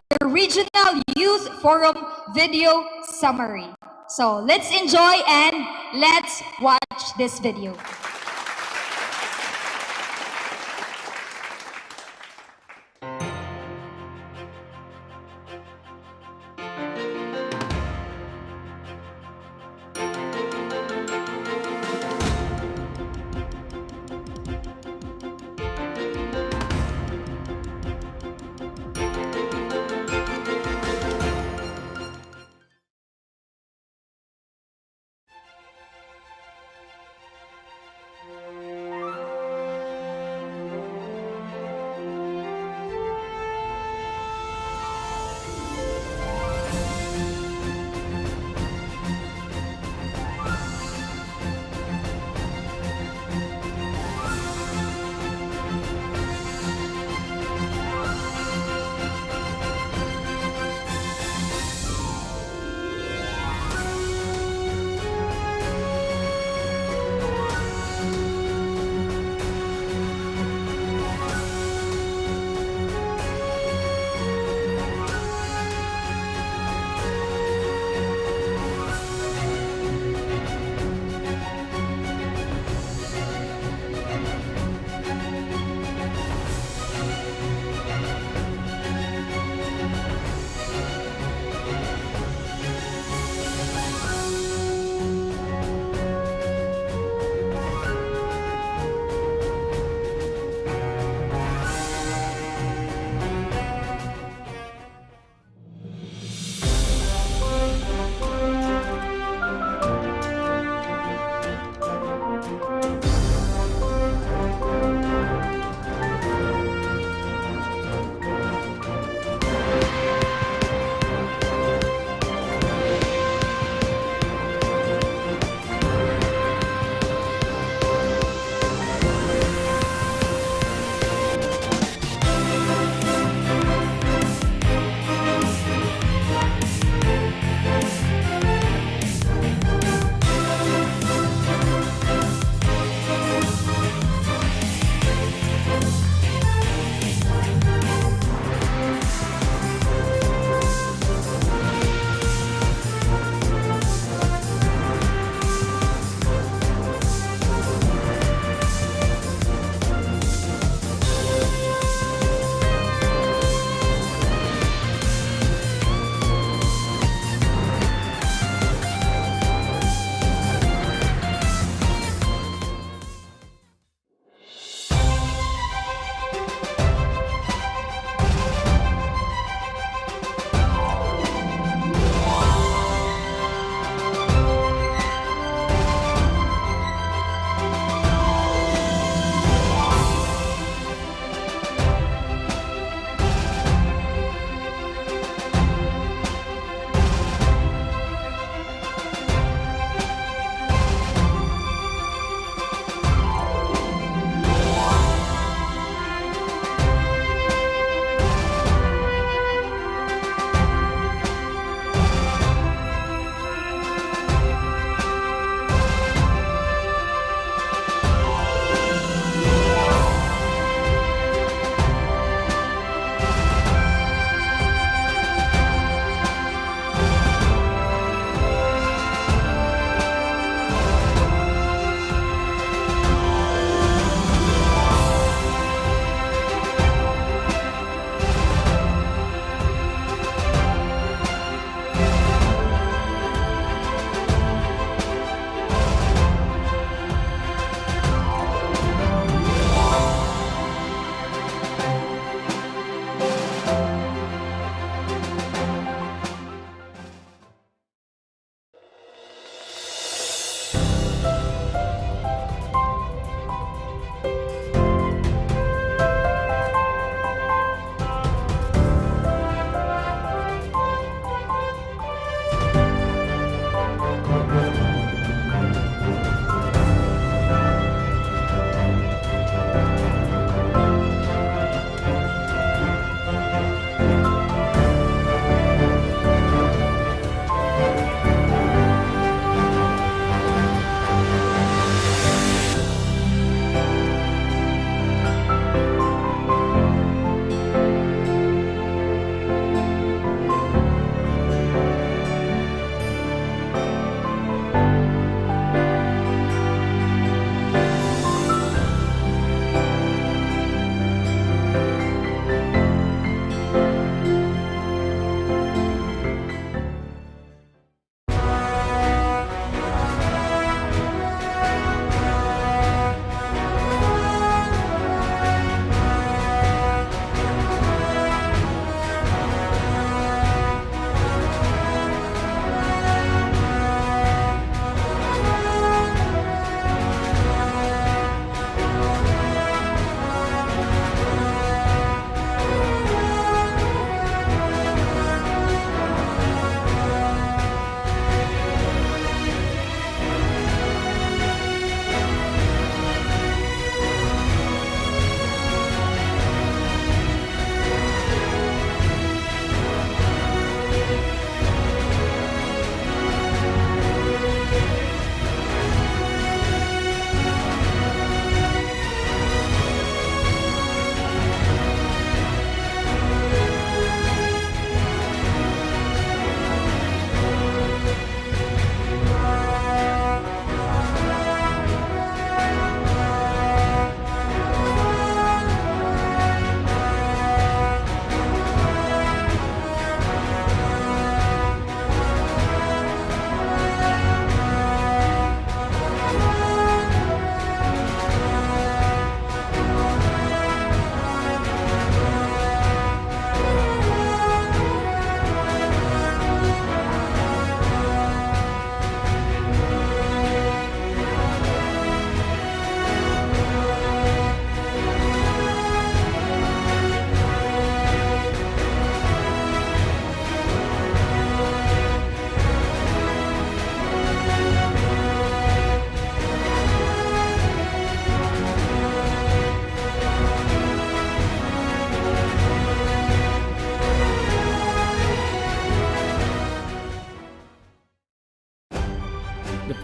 [SPEAKER 9] the Regional Youth Forum video summary. So, let's enjoy and let's watch this video.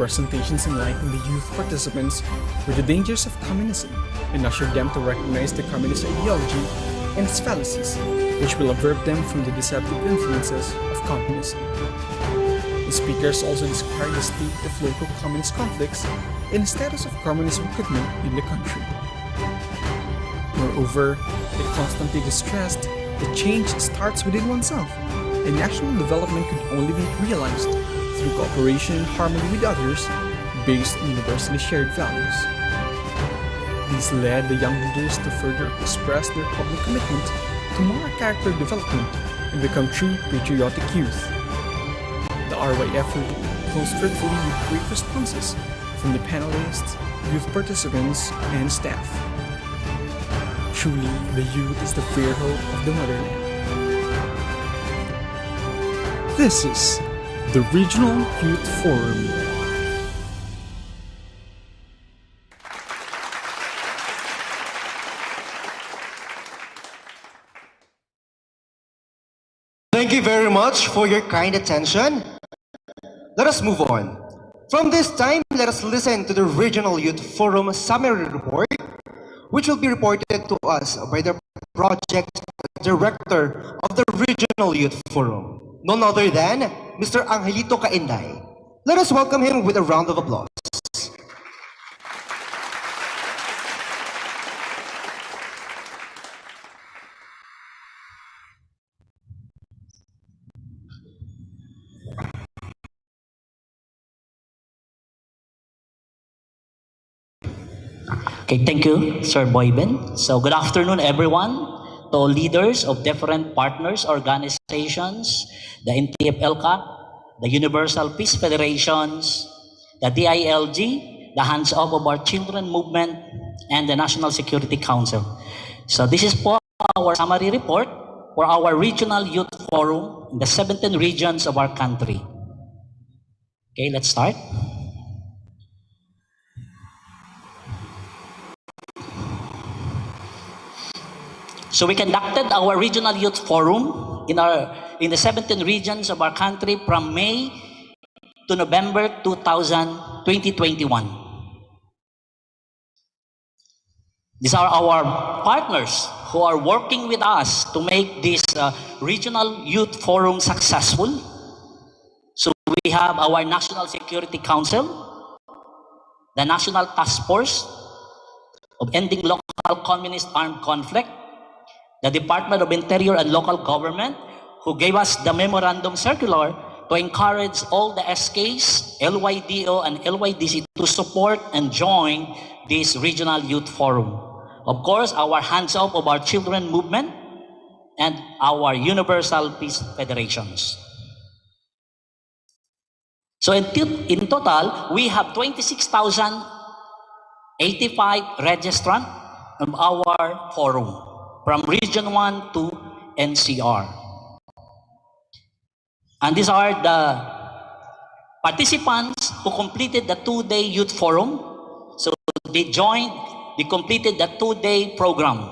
[SPEAKER 17] presentations enlightened the youth participants with the dangers of communism and ushered them to recognize the communist ideology and its fallacies, which will avert them from the deceptive influences of communism. The speakers also described the state of local communist conflicts and the status of communist recruitment in the country. Moreover, they constantly stressed that change starts within oneself, and national development could only be realized through cooperation and harmony with others based on universally shared values. These led the young leaders to further express their public commitment to moral character development and become true patriotic youth. The RYF will close fruitfully with great responses from the panelists, youth participants, and staff. Truly, the youth is the fair hope of the motherland. This is the Regional Youth Forum.
[SPEAKER 10] Thank you very much for your kind attention. Let us move on. From this time, let us listen to the Regional Youth Forum Summary Report, which will be reported to us by the Project Director of the Regional Youth Forum, none other than Mr. Angelito Cainday. Let us welcome him with a round of applause.
[SPEAKER 18] Okay, thank you, Sir Boyben. So good afternoon, everyone, to all leaders of different partners organizations, the NTF-LCAC, the Universal Peace Federations, the DILG, the Hands Off of Our Children Movement, and the National Security Council. So this is for our summary report for our Regional Youth Forum in the 17 regions of our country. Okay, let's start. So we conducted our Regional Youth Forum in the 17 regions of our country from May to November 2021. These are our partners who are working with us to make this Regional Youth Forum successful. So we have our National Security Council, the National Task Force of Ending Local Communist Armed Conflict, the Department of Interior and Local Government, who gave us the memorandum circular to encourage all the SKs, LYDO, and LYDC to support and join this Regional Youth Forum. Of course, our Hands Off of Our Children Movement and our Universal Peace Federations. So in total, we have 26,085 registrants of our forum, from Region 1 to NCR. And these are the participants who completed the 2-day youth forum. So they completed the 2-day program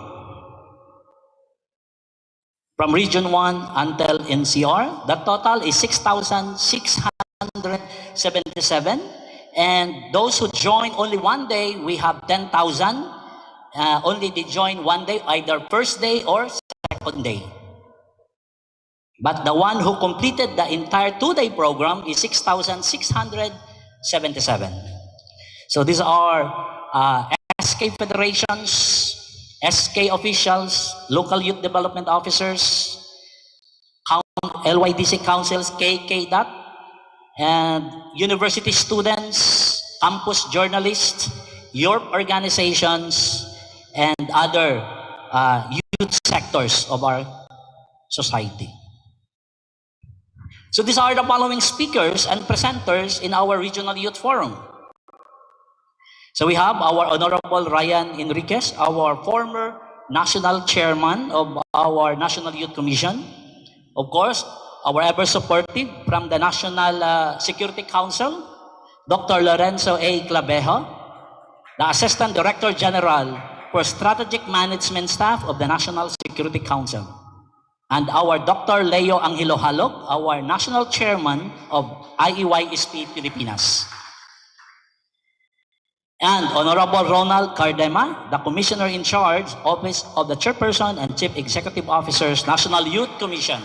[SPEAKER 18] from Region 1 until NCR. The total is 6,677. And those who joined only 1 day, we have 10,000. Only they join 1 day, either first day or second day. But the one who completed the entire 2-day program is 6,677. So these are SK federations, SK officials, local youth development officers, LYDC councils, KK, and university students, campus journalists, youth organizations, and other youth sectors of our society. So these are the following speakers and presenters in our Regional Youth Forum. So we have our Honorable Ryan Enriquez, our former National Chairman of our National Youth Commission. Of course, our ever supportive from the National Security Council, Dr. Lorenzo A. Clavejo, the Assistant Director General for Strategic Management Staff of the National Security Council, and our Dr. Leo Angelo Halog, our National Chairman of IEYSP Pilipinas. And Honorable Ronald Cardema, the Commissioner in Charge, Office of the Chairperson and Chief Executive Officers, National Youth Commission.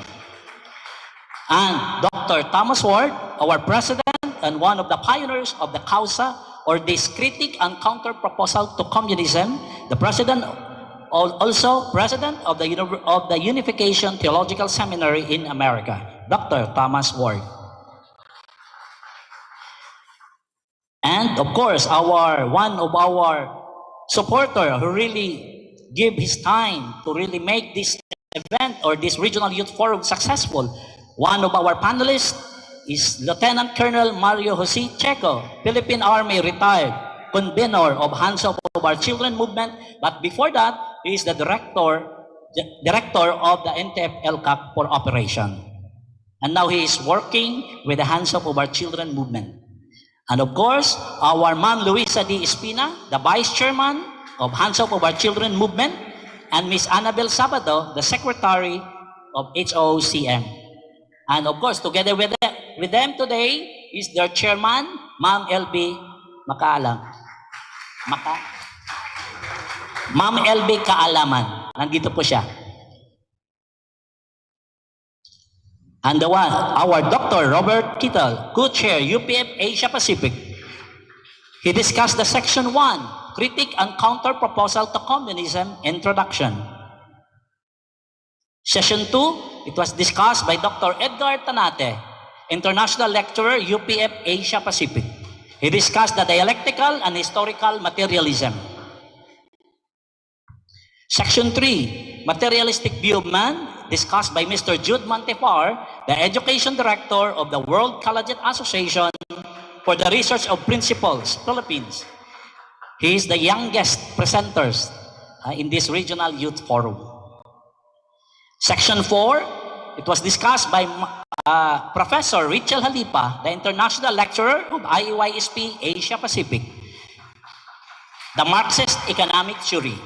[SPEAKER 18] And Dr. Thomas Ward, our President and one of the pioneers of the CAUSA, or this Critic and Counter Proposal to Communism, the President, also President of the Unification Theological Seminary in America, Dr. Thomas Ward. And of course, one of our supporter who really give his time to really make this event or this Regional Youth Forum successful. One of our panelists is Lieutenant Colonel Mario Jose Checo, Philippine Army retired, convener of Hands Up of Our Children movement. But before that, he is the director of the NTF LCAC for operation. And now he is working with the Hands Up of Our Children movement. And of course, our Ma'am Luisa D. Espina, the Vice Chairman of Hands Up of Our Children movement, and Miss Annabel Sabado, the Secretary of HOCM. And of course, together with them today is their Chairman, Ma'am LB Makaalam. Ma'am LB Kaalaman. Nandito po siya. And our Dr. Robert Kittle, co-chair UPF Asia Pacific. He discussed the Section 1, Critic and Counter Proposal to Communism, Introduction. Session 2, it was discussed by Dr. Edgar Tanate, International Lecturer, UPF Asia Pacific. He discussed the dialectical and historical materialism. Section 3, Materialistic View of Man, discussed by Mr. Jude Montefar, the Education Director of the World Collegiate Association for the Research of Principles, Philippines. He is the youngest presenters in this Regional Youth Forum. Section 4, it was discussed by Professor Richel Halipa, the International Lecturer of IEYSP Asia Pacific, the Marxist Economic Theory.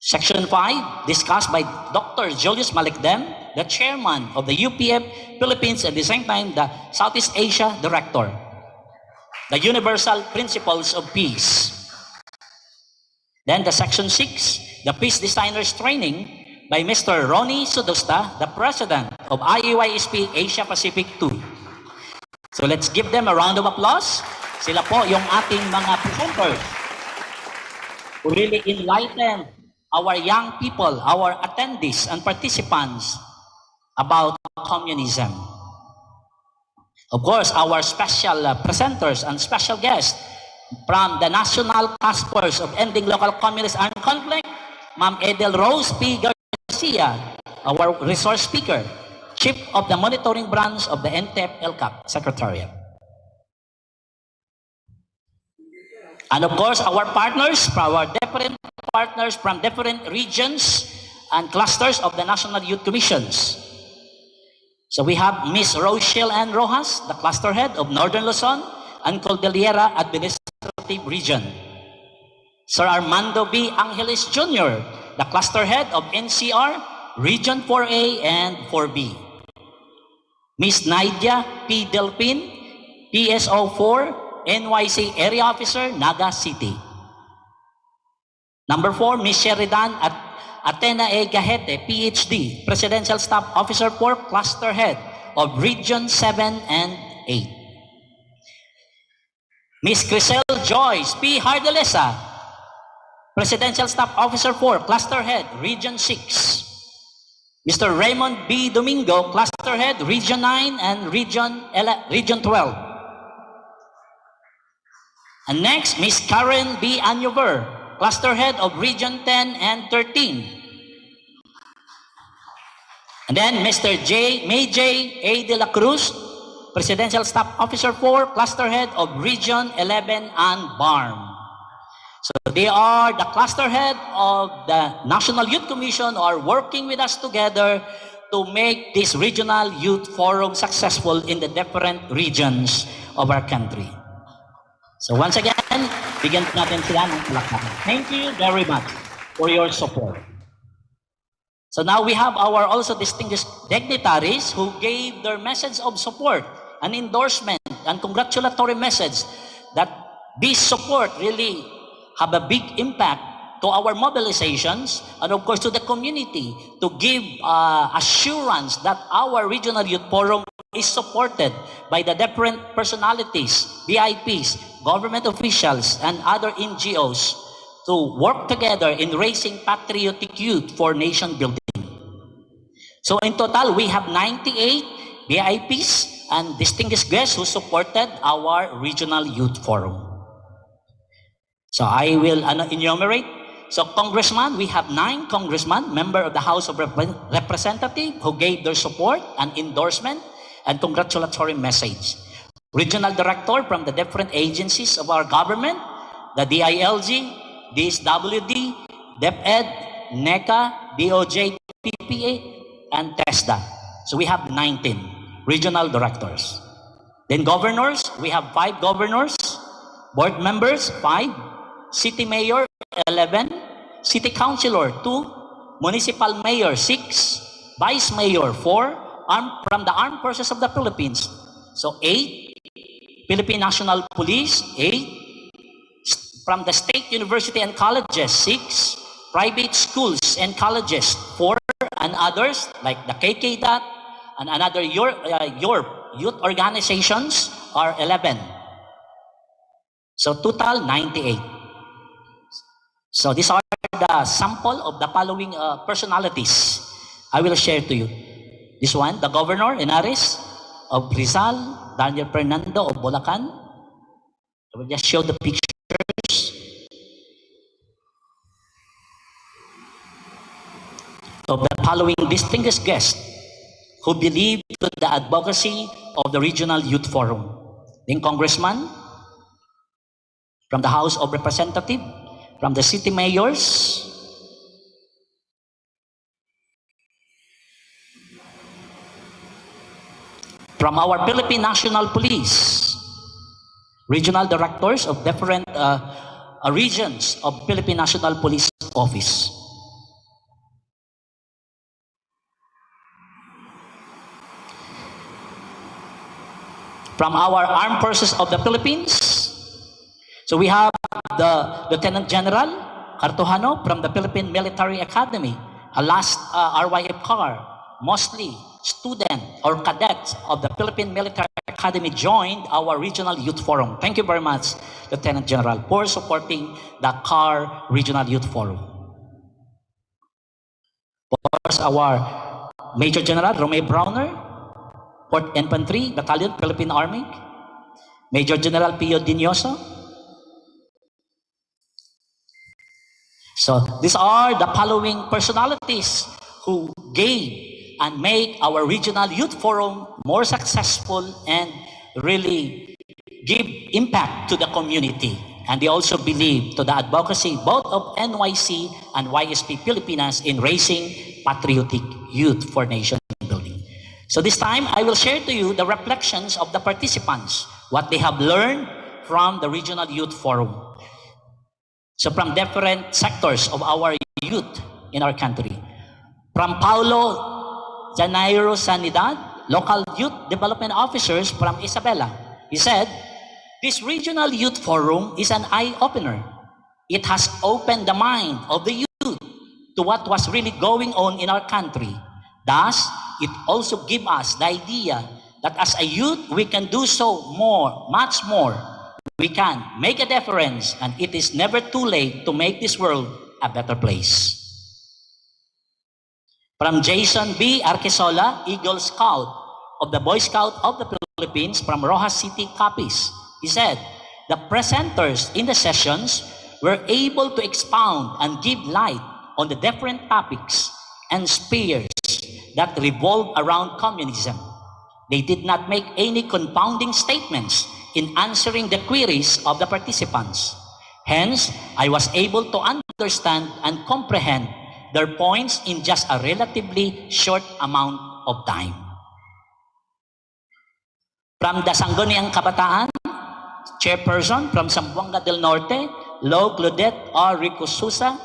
[SPEAKER 18] Section 5, discussed by Dr. Julius Malikdem, the Chairman of the UPF Philippines, at the same time the Southeast Asia Director, the Universal Principles of Peace. Then the Section 6, the Peace Designers Training by Mr. Ronnie Sudosta, the President of IEYSP Asia Pacific 2. So let's give them a round of applause. Sila po yung ating mga presenters who really enlighten our young people, our attendees and participants about communism. Of course, our special presenters and special guests from the National Task Force of Ending Local Communist Armed Conflict, Ma'am Edel Rose P. Garcia, our resource speaker, Chief of the Monitoring Branch of the NTF LCAC Secretariat. And of course, our partners, our different partners from different regions and clusters of the National Youth Commissions. So we have Ms. Rochelle Ann Rojas, the cluster head of Northern Luzon and Cordillera Administrative Region. Sir Armando B. Angeles Jr., the cluster head of NCR, Region 4A and 4B. Ms. Nadia P. Delpin, PSO 4, NYC Area Officer, Naga City. Number 4, Ms. Sheridan Atena A. Gahete, PhD, Presidential Staff Officer 4, Cluster Head of Region 7 and 8. Ms. Crisel Joyce P. Hardelesa, Presidential Staff Officer 4, Cluster Head, Region 6. Mr. Raymond B. Domingo, Cluster Head, Region 9 and Region 12. And next, Ms. Karen B. Anyover, Cluster Head of Region 10 and 13. And then Mr. May J. A. De La Cruz, Presidential Staff Officer 4, Cluster Head of Region 11 and BARM. So they are the cluster head of the National Youth Commission, are working with us together to make this Regional Youth Forum successful in the different regions of our country. So once again, bigyan natin sila ng palakpakan. Thank you very much for your support. So now we have our also distinguished dignitaries who gave their message of support, an endorsement, and congratulatory message that This support really have a big impact to our mobilizations and of course to the community to give assurance that our regional youth forum is supported by the different personalities, VIPs, government officials, and other NGOs to work together in raising patriotic youth for nation building. So in total, we have 98 VIPs and distinguished guests who supported our regional youth forum. So I will enumerate. So Congressman, we have 9 congressmen, member of the House of Representatives who gave their support and endorsement and congratulatory message. Regional director from the different agencies of our government, the DILG, DSWD, DepEd, NECA, DOJ, PPA, and TESDA. So we have 19 regional directors. Then governors, we have 5 governors, board members, 5, city mayor, 11, city councilor, 2, municipal mayor, 6, vice mayor, 4, from the Armed Forces of the Philippines, so 8, Philippine National Police, 8, from the state university and colleges, 6, private schools and colleges, 4, and others like the KKDAT and another your youth organizations are 11. So total 98. So these are the sample of the following personalities I will share to you. This one, the Governor Henares of Rizal, Daniel Fernando of Bulacan. I will just show the pictures of the following distinguished guests who believe to the advocacy of the Regional Youth Forum. Then Congressman from the House of Representatives, from the city mayors, from our Philippine National Police, regional directors of different regions of Philippine National Police Office. From our Armed Forces of the Philippines, so we have the Lieutenant General Cartojano from the Philippine Military Academy, a last RYF car, mostly student or cadets of the Philippine Military Academy joined our Regional Youth Forum. Thank you very much, Lieutenant General, for supporting the CAR Regional Youth Forum. Of course, our Major General Romeo Browner, 4th Infantry Battalion, Philippine Army, Major General Pio Dinyoso. So these are the following personalities who gave and make our Regional Youth Forum more successful and really give impact to the community. And they also believe to the advocacy both of NYC and YSP Pilipinas in raising patriotic youth for nation building. So this time, I will share to you the reflections of the participants, what they have learned from the Regional Youth Forum. So from different sectors of our youth in our country. From Paulo Janeiro Sanidad, local youth development officers from Isabela. He said, this Regional Youth Forum is an eye-opener. It has opened the mind of the youth to what was really going on in our country. Thus, it also gives us the idea that as a youth, we can do so more, much more. We can make a difference, and it is never too late to make this world a better place. From Jason B. Arquesola, Eagle Scout of the Boy Scout of the Philippines from Rojas City, Capiz. He said, the presenters in the sessions were able to expound and give light on the different topics and spheres that revolve around communism. They did not make any confounding statements in answering the queries of the participants. Hence, I was able to understand and comprehend their points in just a relatively short amount of time. From the Sangguniang Kabataan, chairperson from Zamboanga del Norte, Lo Claudette R. Rico Sousa,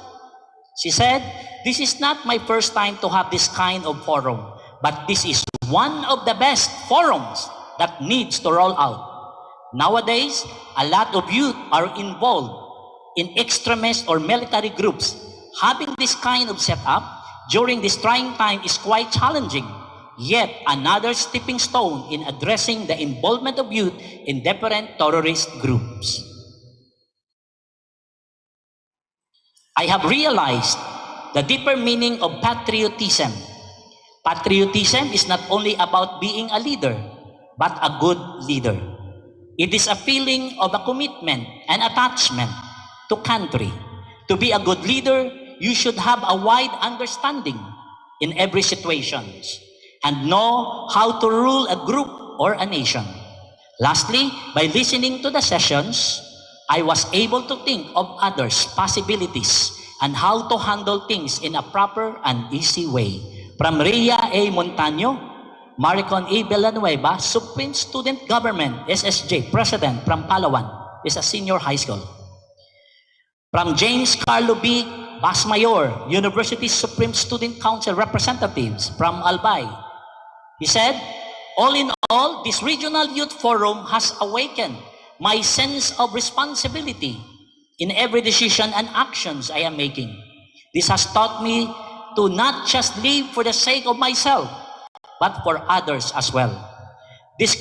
[SPEAKER 18] she said, this is not my first time to have this kind of forum, but this is one of the best forums that needs to roll out. Nowadays, a lot of youth are involved in extremist or military groups. Having this kind of setup during this trying time is quite challenging. Yet another stepping stone in addressing the involvement of youth in different terrorist groups. I have realized the deeper meaning of patriotism. Patriotism is not only about being a leader, but a good leader. It is a feeling of a commitment and attachment to country. To be a good leader, you should have a wide understanding in every situation and know how to rule a group or a nation. Lastly, by listening to the sessions, I was able to think of others' possibilities and how to handle things in a proper and easy way. From Rhea A. Montaño, Maricon E. Villanueva, Supreme Student Government, SSJ, President from Palawan, is a senior high school. From James Carlo B. Basmayor, University Supreme Student Council Representatives from Albay. He said, all in all, this regional youth forum has awakened my sense of responsibility in every decision and actions I am making. This has taught me to not just live for the sake of myself, but for others as well. This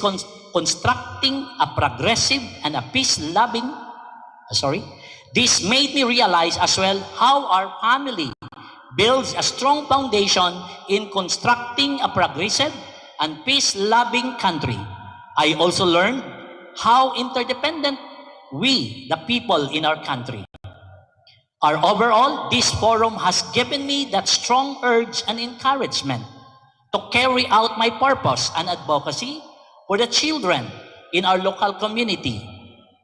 [SPEAKER 18] constructing a progressive and a peace-loving, this made me realize as well how our family builds a strong foundation in constructing a progressive and peace-loving country. I also learned how interdependent we, the people in our country, are. Overall, this forum has given me that strong urge and encouragement to carry out my purpose and advocacy for the children in our local community,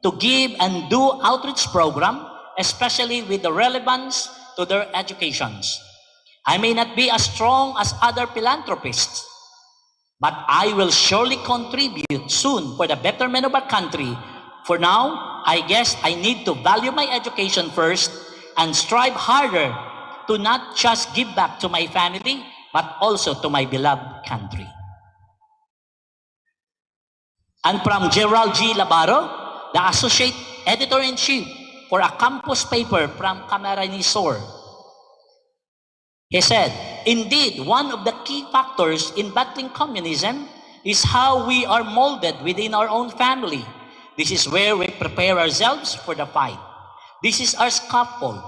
[SPEAKER 18] to give and do outreach program, especially with the relevance to their educations. I may not be as strong as other philanthropists, but I will surely contribute soon for the betterment of our country. For now, I guess I need to value my education first and strive harder to not just give back to my family, but also to my beloved country. And from Gerald G. Labaro, the Associate Editor-in-Chief for a campus paper from Camarines Sur. He said, indeed, one of the key factors in battling communism is how we are molded within our own family. This is where we prepare ourselves for the fight. This is our scaffold,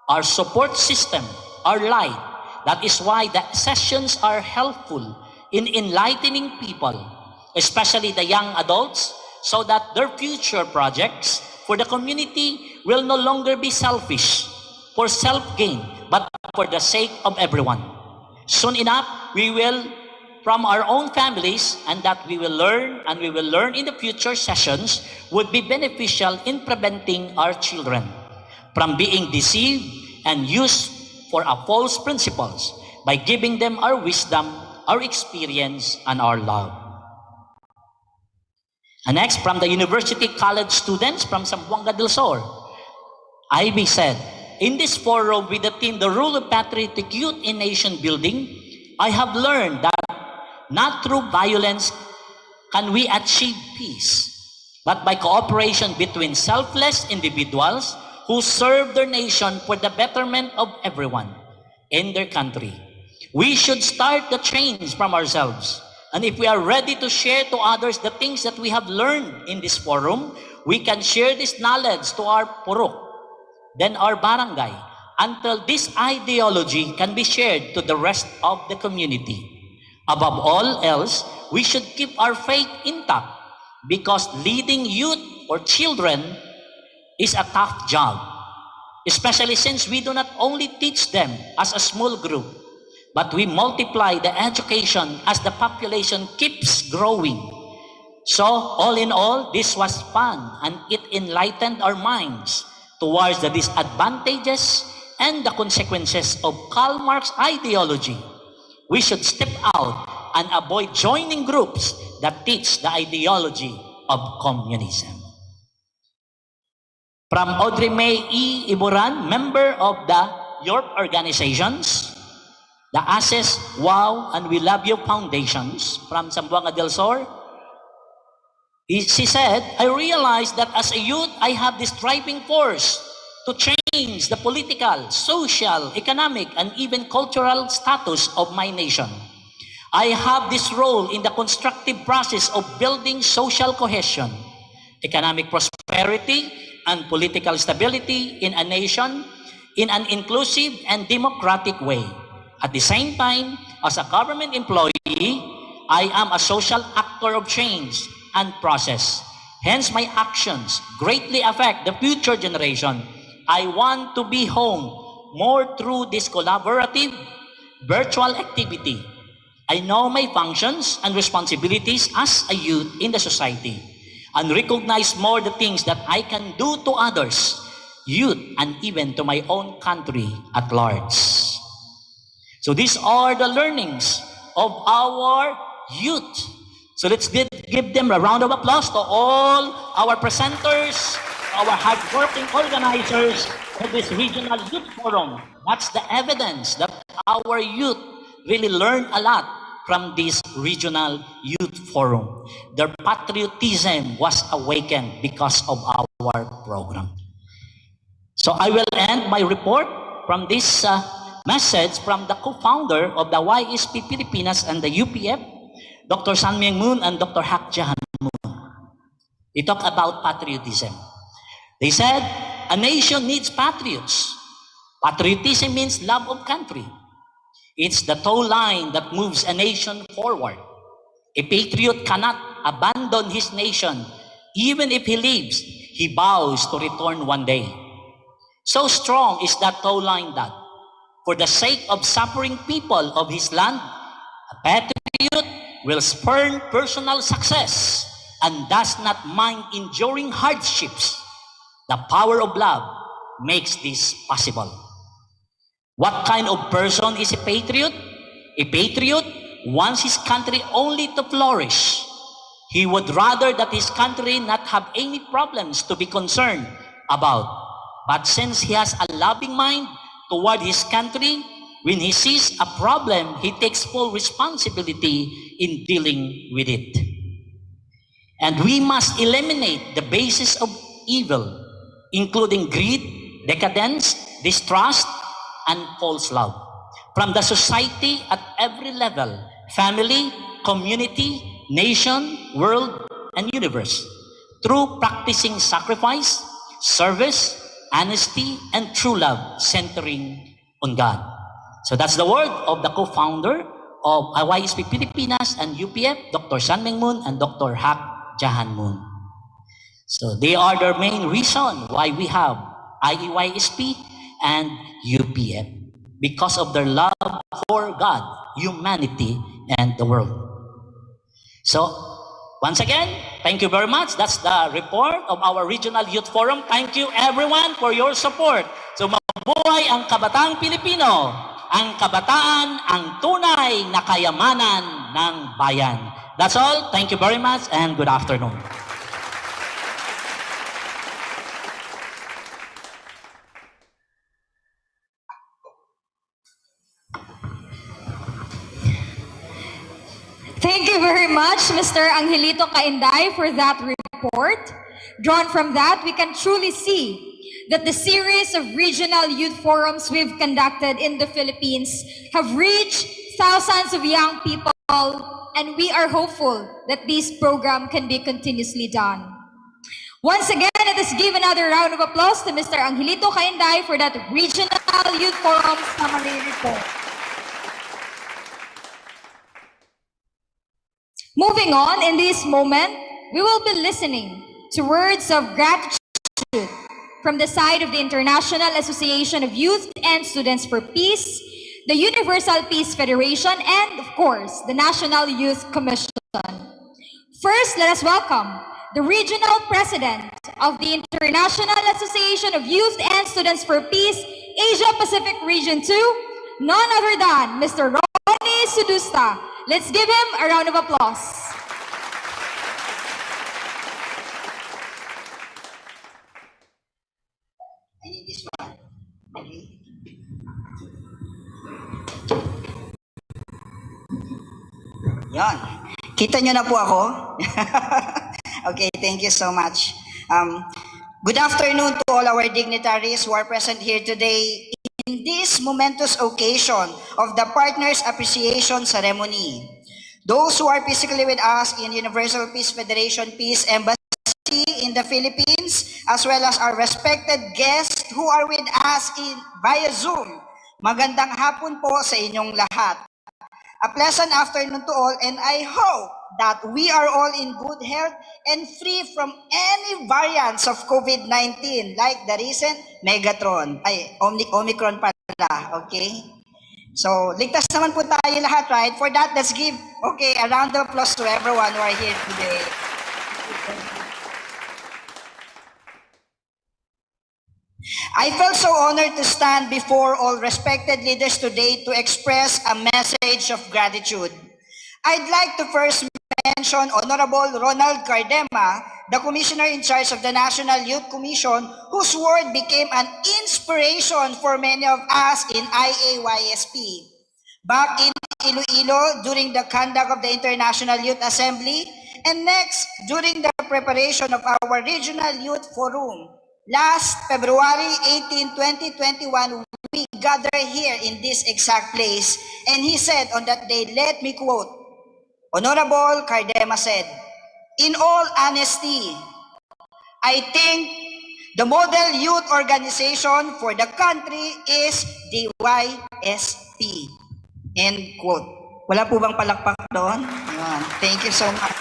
[SPEAKER 18] our support system, our light. That is why the sessions are helpful in enlightening people, especially the young adults, so that their future projects for the community will no longer be selfish, for self-gain, but for the sake of everyone. Soon enough, we will, from our own families, and that we will learn in the future sessions, would be beneficial in preventing our children from being deceived and used for false principles by giving them our wisdom, our experience, and our love. And next, from the University College students from Zamboanga del Sur, Ivy said, in this forum with the theme, The Role of Patriotic Youth in Nation Building, I have learned that not through violence can we achieve peace, but by cooperation between selfless individuals who serve their nation for the betterment of everyone in their country. We should start the change from ourselves. And if we are ready to share to others the things that we have learned in this forum, we can share this knowledge to our purok, then our barangay, until this ideology can be shared to the rest of the community. Above all else, we should keep our faith intact, because leading youth or children is a tough job, especially since we do not only teach them as a small group, but we multiply the education as the population keeps growing. So, all in all, this was fun, and it enlightened our minds towards the disadvantages and the consequences of Karl Marx's ideology. We should step out and avoid joining groups that teach the ideology of communism. From Audrey May E. Iburan, member of the RYF organizations, the ACES, WOW, and We Love You Foundations from Zamboanga del Sur, She said, I realized that as a youth, I have this driving force to change the political, social, economic, and even cultural status of my nation. I have this role in the constructive process of building social cohesion, economic prosperity, and political stability in a nation in an inclusive and democratic way. At the same time, as a government employee, I am a social actor of change and process. Hence, my actions greatly affect the future generation. I want to be home more through this collaborative virtual activity. I know my functions and responsibilities as a youth in the society and recognize more the things that I can do to others, youth, and even to my own country at large. So these are the learnings of our youth. So let's give them a round of applause to all our presenters, our hardworking organizers of this regional youth forum. That's the evidence that our youth really learned a lot from this regional youth forum. Their patriotism was awakened because of our program. So I will end my report from this message from the co-founder of the YSP Pilipinas and the UPF, Dr. San Myung Moon and Dr. Hak Ja Han Moon. They talk about patriotism. They said, a nation needs patriots. Patriotism means love of country. It's the tow line that moves a nation forward. A patriot cannot abandon his nation. Even if he leaves, he vows to return one day. So strong is that tow line that, for the sake of suffering people of his land, a patriot will spurn personal success and does not mind enduring hardships. The power of love makes this possible. What kind of person is a patriot? A patriot wants his country only to flourish. He would rather that his country not have any problems to be concerned about. But since he has a loving mind toward his country, when he sees a problem, he takes full responsibility in dealing with it. And we must eliminate the basis of evil, including greed, decadence, distrust, and false love from the society at every level: family, community, nation, world, and universe, through practicing sacrifice, service, honesty, and true love centering on God. So that's the word of the co-founder of YSP Pilipinas and UPF, Dr. San Myung Moon and Dr. Hak Ja Han Moon. So they are the main reason why we have IEYSP and UPF, because of their love for God, humanity, and the world. So, once again, thank you very much. That's the report of our Regional Youth Forum. Thank you everyone for your support. So, mabuhay ang kabataang Pilipino, ang kabataan, ang tunay na kayamanan ng bayan. That's all. Thank you very much and good afternoon.
[SPEAKER 9] Thank you very much, Mr. Angelito Cainday, for that report. Drawn from that, we can truly see that the series of regional youth forums we've conducted in the Philippines have reached thousands of young people, and we are hopeful that this program can be continuously done. Once again, let us give another round of applause to Mr. Angelito Cainday for that regional youth forum summary report. Moving on, in this moment, we will be listening to words of gratitude from the side of the International Association of Youth and Students for Peace, the Universal Peace Federation, and of course, the National Youth Commission. First, let us welcome the Regional President of the International Association of Youth and Students for Peace, Asia Pacific Region 2, none other than Mr. Ronnie Sudusta. Let's give him a round of applause.
[SPEAKER 19] Yan. Kita nyo na po ako.
[SPEAKER 7] Okay, thank you so much. Good afternoon to all our dignitaries who are present here today in this momentous occasion of the Partners Appreciation Ceremony. Those who are physically with us in Universal Peace Federation Peace Embassy in the Philippines, as well as our respected guests who are with us via Zoom. Magandang hapon po sa inyong lahat. A pleasant afternoon to all, and I hope that we are all in good health and free from any variants of COVID-19 like the recent Omicron pala, okay? So, ligtas naman po tayo lahat, right? For that, let's give, a round of applause to everyone who are here today. I felt so honored to stand before all respected leaders today to express a message of gratitude. I'd like to first mention Honorable Ronald Cardema, the Commissioner in charge of the National Youth Commission, whose word became an inspiration for many of us in IAYSP. Back in Iloilo during the conduct of the International Youth Assembly, and next during the preparation of our Regional Youth Forum. Last February 18, 2021, we gathered here in this exact place, and he said on that day, let me quote, Honorable Cardema said, in all honesty, I think the model youth organization for the country is the YSP. End quote. Wala po bang palakpak doon? Thank you so much.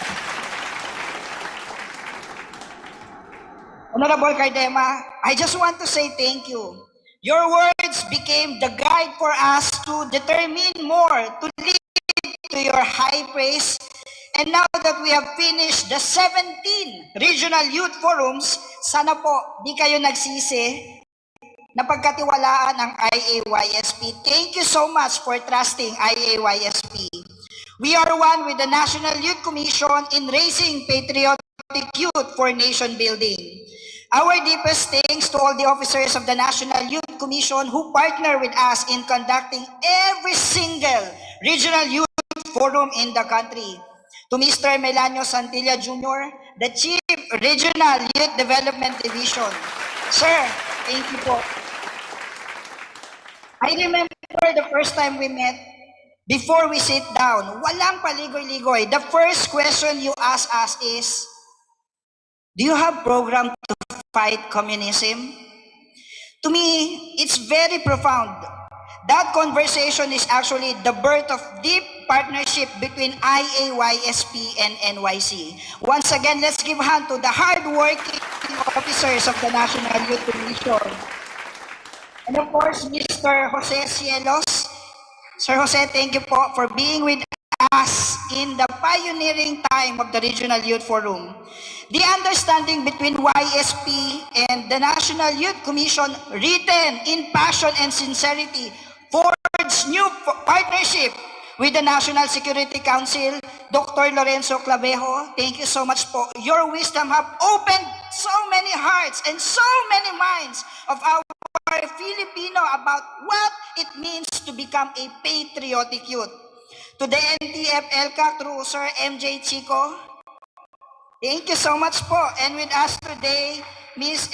[SPEAKER 7] Honorable Cardema, I just want to say thank you. Your words became the guide for us to determine more, to live to your high praise. And now that we have finished the 17 regional youth forums, sana po di kayo nagsisi na pagkatiwalaan ang IAYSP. Thank you so much for trusting IAYSP. We are one with the National Youth Commission in raising patriotic youth for nation building. Our deepest thanks to all the officers of the National Youth Commission who partner with us in conducting every single regional youth forum in the country. To Mr. Melanio Santilla Jr., the Chief Regional Youth Development Division. Sir, thank you po. I remember the first time we met, before we sit down, walang paligoy-ligoy. The first question you ask us is, do you have program to fight communism? To me, it's very profound. That conversation is actually the birth of deep partnership between IAYSP and NYC. Once again, let's give hand to the hard-working officers of the National Youth Commission. And of course, Mr. Jose Cielos. Sir Jose, thank you po for being with us in the pioneering time of the Regional Youth Forum. The understanding between YSP and the National Youth Commission, written in passion and sincerity, forged new partnership with the National Security Council. Dr. Lorenzo Clavejo, thank you so much po. Your wisdom have opened so many hearts and so many minds of our Filipino about what it means to become a patriotic youth. To the NTF-ELCA through Sir MJ Chico, thank you so much po. And with us today, Ms.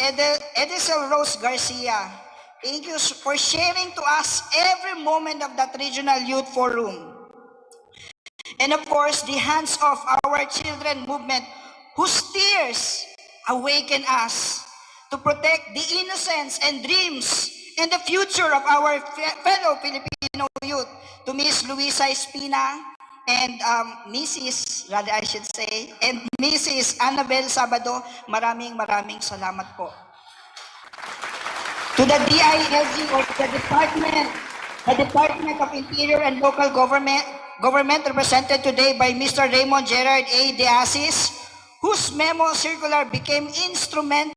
[SPEAKER 7] Edisel Rose Garcia. Thank you for sharing to us every moment of that Regional Youth Forum. And of course, the Hands Off Our Children movement, whose tears awaken us to protect the innocence and dreams and the future of our fellow Filipino youth. To Ms. Luisa Espina and Mrs. Annabel Sabado, maraming salamat po. To the DILG, or the Department of Interior and Local Government represented today by Mr. Raymond Gerard A. De Asis, whose memo circular became instrumental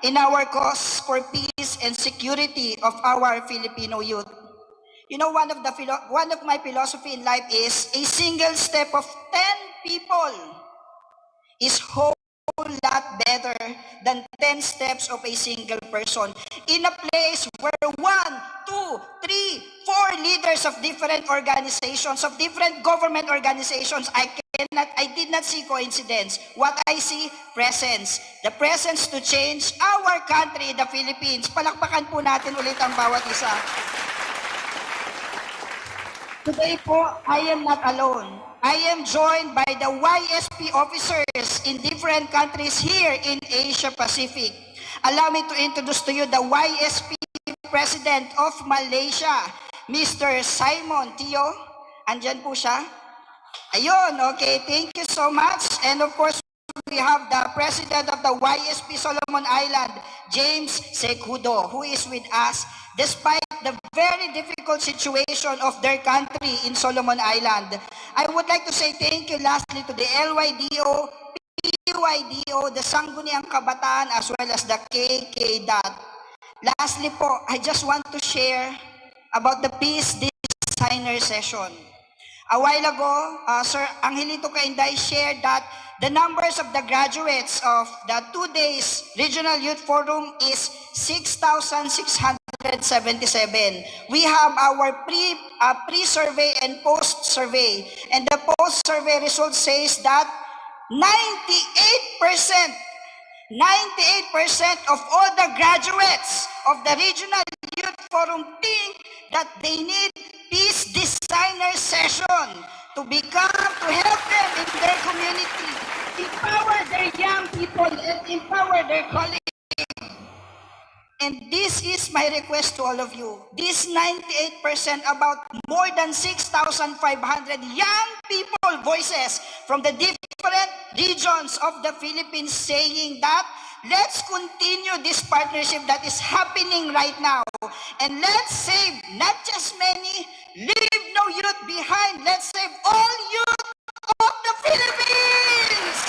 [SPEAKER 7] in our cause for peace and security of our Filipino youth. You know, one of my philosophy in life is a single step of 10 people is whole lot better than 10 steps of a single person. In a place where 1, 2, 3, 4 leaders of different organizations, of different government organizations, I I did not see coincidence. What I see, presence. The presence to change our country, the Philippines. Palakpakan po natin ulit ang bawat isa. Today po, I am not alone. I am joined by the YSP officers in different countries here in Asia Pacific. Allow me to introduce to you the YSP President of Malaysia, Mr. Simon Teo. Andyan po siya. Ayun, okay, thank you so much. And of course, we have the President of the YSP Solomon Island, James Sekudo, who is with us despite the very difficult situation of their country in Solomon Island. I would like to say thank you lastly to the LYDO, PYDO, the Sangguniang Kabataan, as well as the KKDAT. Lastly po, I just want to share about the Peace Designer Session. A while ago, Sir Angelito Kainday shared that the numbers of the graduates of the 2 days Regional Youth Forum is 6,677. We have our pre-survey and post-survey. And the post-survey result says that 98% of all the graduates of the Regional Youth Forum think that they need Peace Designer Session to help them in their community, empower their young people, and empower their colleagues. And this is my request to all of you. This 98%, about more than 6,500 young people voices from the different regions of the Philippines saying that let's continue this partnership that is happening right now. And let's save not just many, leave no youth behind. Let's save all youth of the Philippines.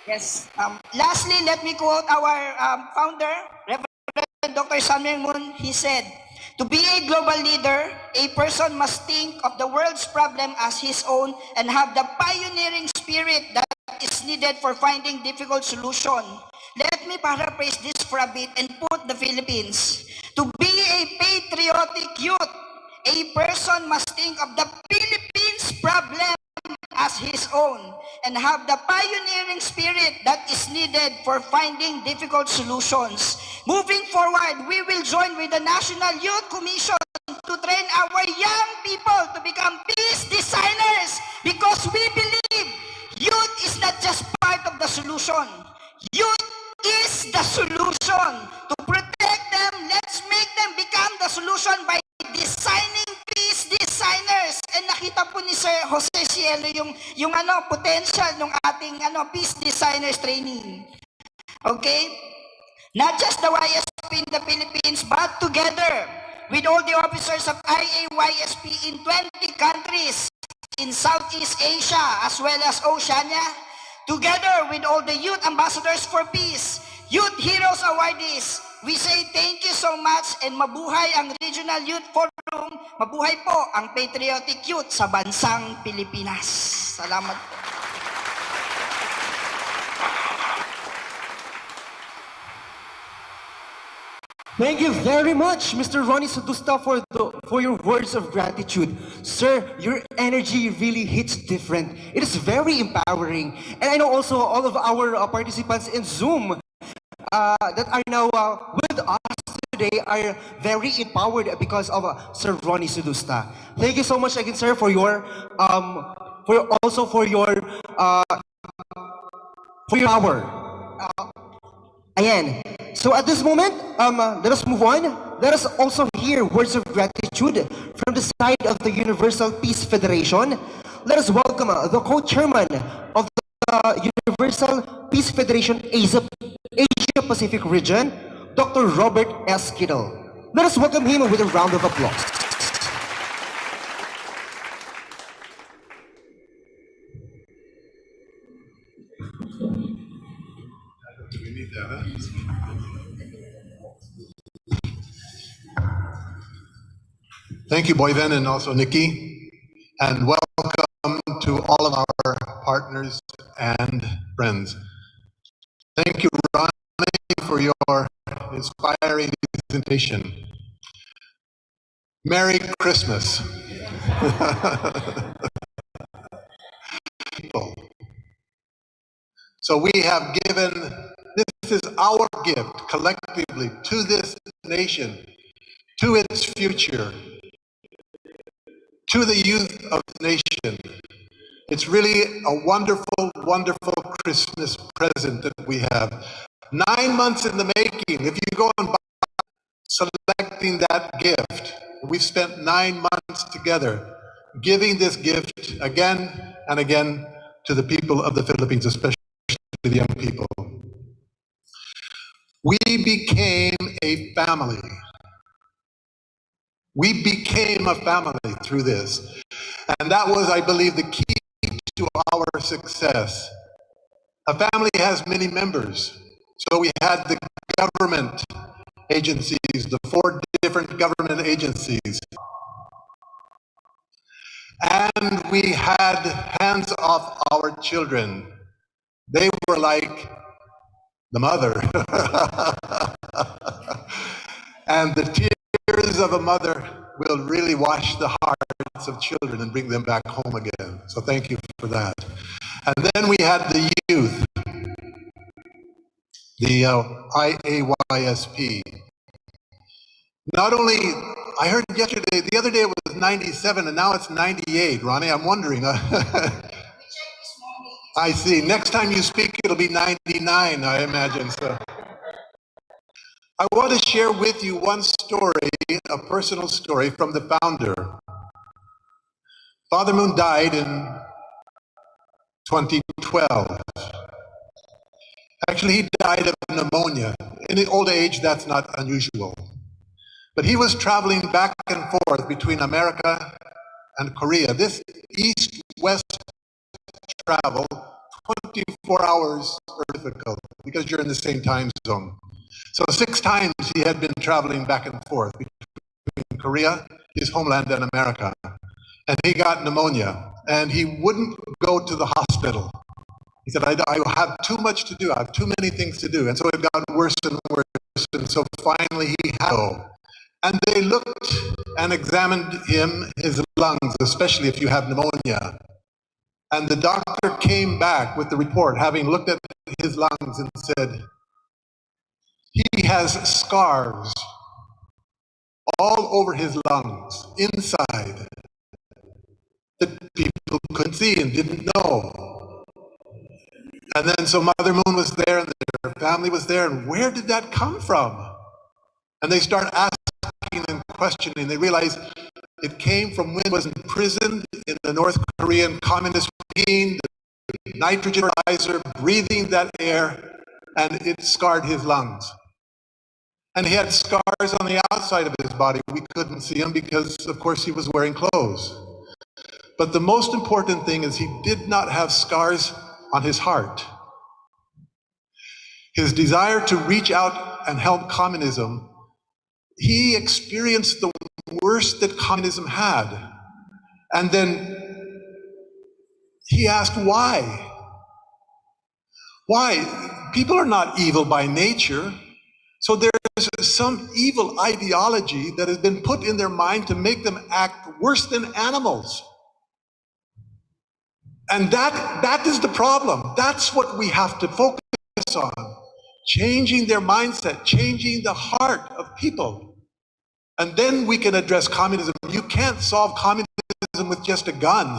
[SPEAKER 7] Yes. Lastly, let me quote our founder, Reverend Dr. Samuel Moon. He said, "To be a global leader, a person must think of the world's problem as his own and have the pioneering spirit that is needed for finding difficult solution." Let me paraphrase this for a bit and put the Philippines. To be a patriotic youth, a person must think of the Philippines' problem as his own and have the pioneering spirit that is needed for finding difficult solutions. Moving forward, we will join with the National Youth Commission to train our young people to become peace designers because we believe youth is not just part of the solution. Youth is the solution. To protect them, let's make them become the solution by designing peace designers. And nakita po ni Sir Jose Cielo yung potential ng ating peace designers training. Okay? Not just the YSP in the Philippines, but together with all the officers of RAYSP in 20 countries in Southeast Asia as well as Oceania, together with all the youth ambassadors for peace, Youth Heroes awardees, we say thank you so much and mabuhay ang Regional Youth Forum, mabuhay po ang patriotic youth sa bansang Pilipinas. Salamat po.
[SPEAKER 10] Thank you very much, Mr. Ronnie Sadusta, for your words of gratitude. Sir, your energy really hits different. It is very empowering. And I know also all of our participants in Zoom that are now with us today are very empowered because of Sir Ronnie Sadusta. Thank you so much again, sir, for your power. Ayan. So at this moment, let us move on. Let us also hear words of gratitude from the side of the Universal Peace Federation. Let us welcome the co-chairman of the Universal Peace Federation Asia Pacific region, Dr. Robert S. Kittle. Let us welcome him with a round of applause.
[SPEAKER 19] Thank you, Boyven, and also Nikki, and welcome to all of our partners and friends. Thank you, Ronnie, for your inspiring presentation. Merry Christmas. So we have given, this is our gift collectively to this nation, to its future, to the youth of the nation. It's really a wonderful, wonderful Christmas present that we have. 9 months in the making. If you go and buy selecting that gift, we've spent 9 months together giving this gift again and again to the people of the Philippines, especially the young people. We became a family. We became a family through this. And that was, I believe, the key to our success. A family has many members. So we had the government agencies, the 4 different government agencies. And we had hands off our children. They were like the mother. And the tears of a mother will really wash the hearts of children and bring them back home again. So thank you for that. And then we had the youth, the IAYSP. Not only, I heard yesterday, the other day it was 97 and now it's 98, Ronnie. I'm wondering. I see. Next time you speak, it'll be 99, I imagine. So I want to share with you one story, a personal story from the founder. Father Moon died in 2012. Actually, he died of pneumonia. In the old age, that's not unusual. But he was traveling back and forth between America and Korea. This east-west travel, 24 hours are difficult because you're in the same time zone. So 6 times he had been traveling back and forth between Korea, his homeland, and America. And he got pneumonia, and he wouldn't go to the hospital. He said, I have too much to do. I have too many things to do. And so it got worse and worse. And so finally he had to go. And they looked and examined him, his lungs, especially if you have pneumonia. And the doctor came back with the report, having looked at his lungs, and said, he has scars all over his lungs, inside, that people couldn't see and didn't know. And then so Mother Moon was there, and their family was there, and where did that come from? And they start asking and questioning. They realized it came from when he was imprisoned in the North Korean Communist regime, the nitrogen fertilizer, breathing that air, and it scarred his lungs. And he had scars on the outside of his body. We couldn't see him because, of course, he was wearing clothes. But the most important thing is he did not have scars on his heart. His desire to reach out and help communism, he experienced the worst that communism had. And then he asked why? Why? People are not evil by nature. So there's some evil ideology that has been put in their mind to make them act worse than animals. And that is the problem. That's what we have to focus on. Changing their mindset, changing the heart of people. And then we can address communism. You can't solve communism with just a gun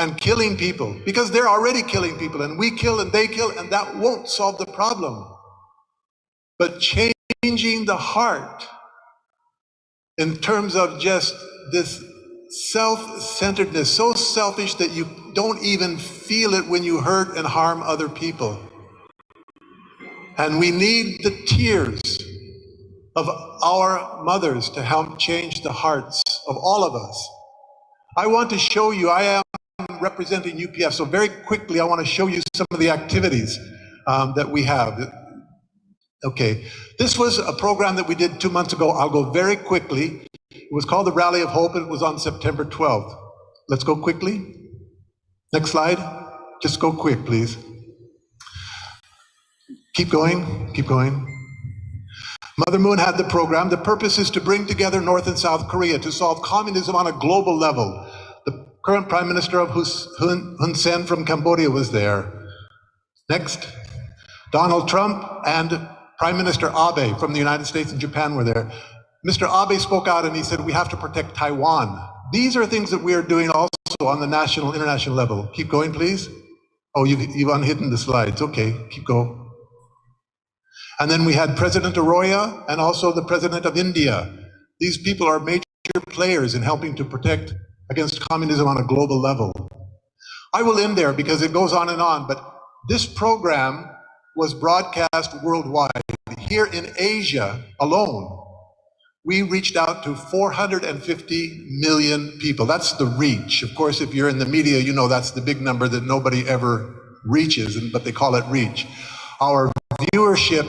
[SPEAKER 19] and killing people, because they're already killing people, and we kill and they kill, and that won't solve the problem. But changing the heart in terms of just this self-centeredness, so selfish that you don't even feel it when you hurt and harm other people. And we need the tears of our mothers to help change the hearts of all of us. I want to show you, I am representing UPF, so very quickly I want to show you some of the activities that we have. Okay, this was a program that we did 2 months ago. I'll go very quickly. It was called the Rally of Hope, and it was on September 12th. Let's go quickly. Next slide. Just go quick, please. Keep going, keep going. Mother Moon had the program. The purpose is to bring together North and South Korea to solve communism on a global level. The current Prime Minister of Hun Sen from Cambodia was there. Next. Donald Trump and Prime Minister Abe from the United States and Japan were there. Mr. Abe spoke out and he said, we have to protect Taiwan. These are things that we are doing also on the national, international level. Keep going, please. Oh, you've unhidden the slides. Okay, keep going. And then we had President Arroyo and also the President of India. These people are major players in helping to protect against communism on a global level. I will end there because it goes on, but this program was broadcast worldwide. Here in Asia alone, we reached out to 450 million people. That's the reach. Of course, if you're in the media, you know that's the big number that nobody ever reaches, but they call it reach. Our viewership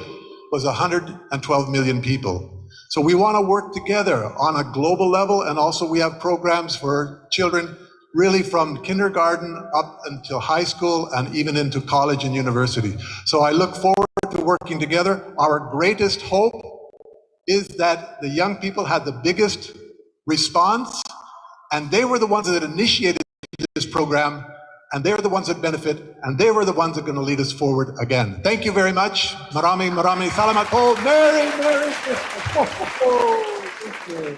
[SPEAKER 19] was 112 million people. So we want to work together on a global level, and also we have programs for children really from kindergarten up until high school and even into college and university. So I look forward to working together. Our greatest hope is that the young people had the biggest response, and they were the ones that initiated this program, and they're the ones that benefit, and they were the ones that are going to lead us forward again. Thank you very much. Maraming salamat po. Merry Christmas. Thank you.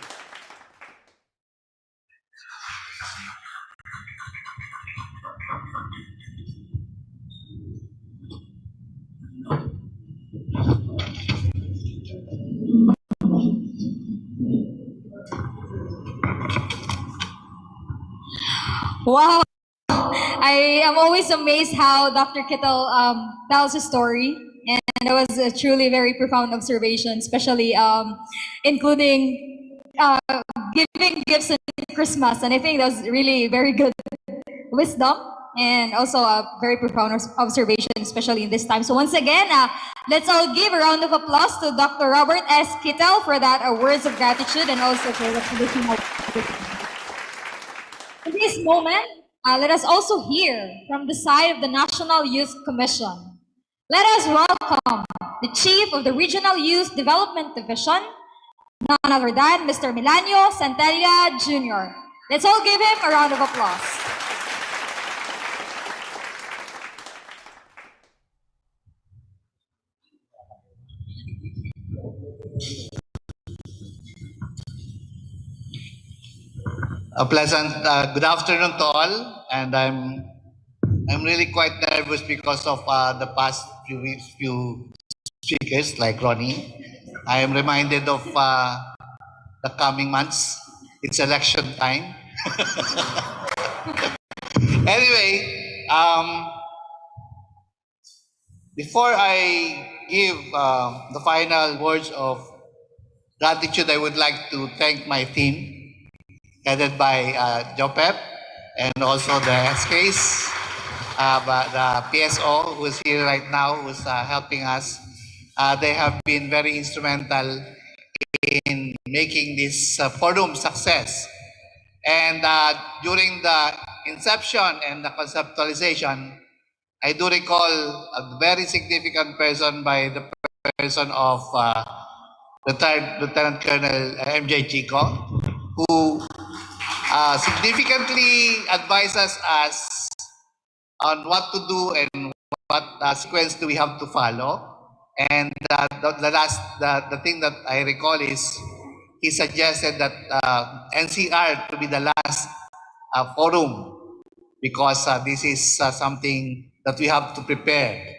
[SPEAKER 9] Wow. I am always amazed how Dr. Kittle tells his story. And it was a truly very profound observation, especially including giving gifts in Christmas. And I think that was really very good wisdom and also a very profound observation, especially in this time. So once again, let's all give a round of applause to Dr. Robert S. Kittle for that words of gratitude and also for the traditional. In this moment, let us also hear from the side of the National Youth Commission. Let us welcome the Chief of the Regional Youth Development Division, none other than Mr. Milanio Santella Jr. Let's all give him a round of applause.
[SPEAKER 21] A pleasant good afternoon to all, and I'm really quite nervous because of the past few speakers like Ronnie. I am reminded of the coming months. It's election time. Anyway, before I give the final words of gratitude, I would like to thank my team, headed by Jopep, and also the SKs, the PSO who is here right now, who's helping us. They have been very instrumental in making this forum success. And during the inception and the conceptualization, I do recall a very significant person by the person of retired Lieutenant Colonel MJ Chico, who significantly advises us on what to do and what sequence do we have to follow. And the thing that I recall is he suggested that NCR to be the last forum, because this is something that we have to prepare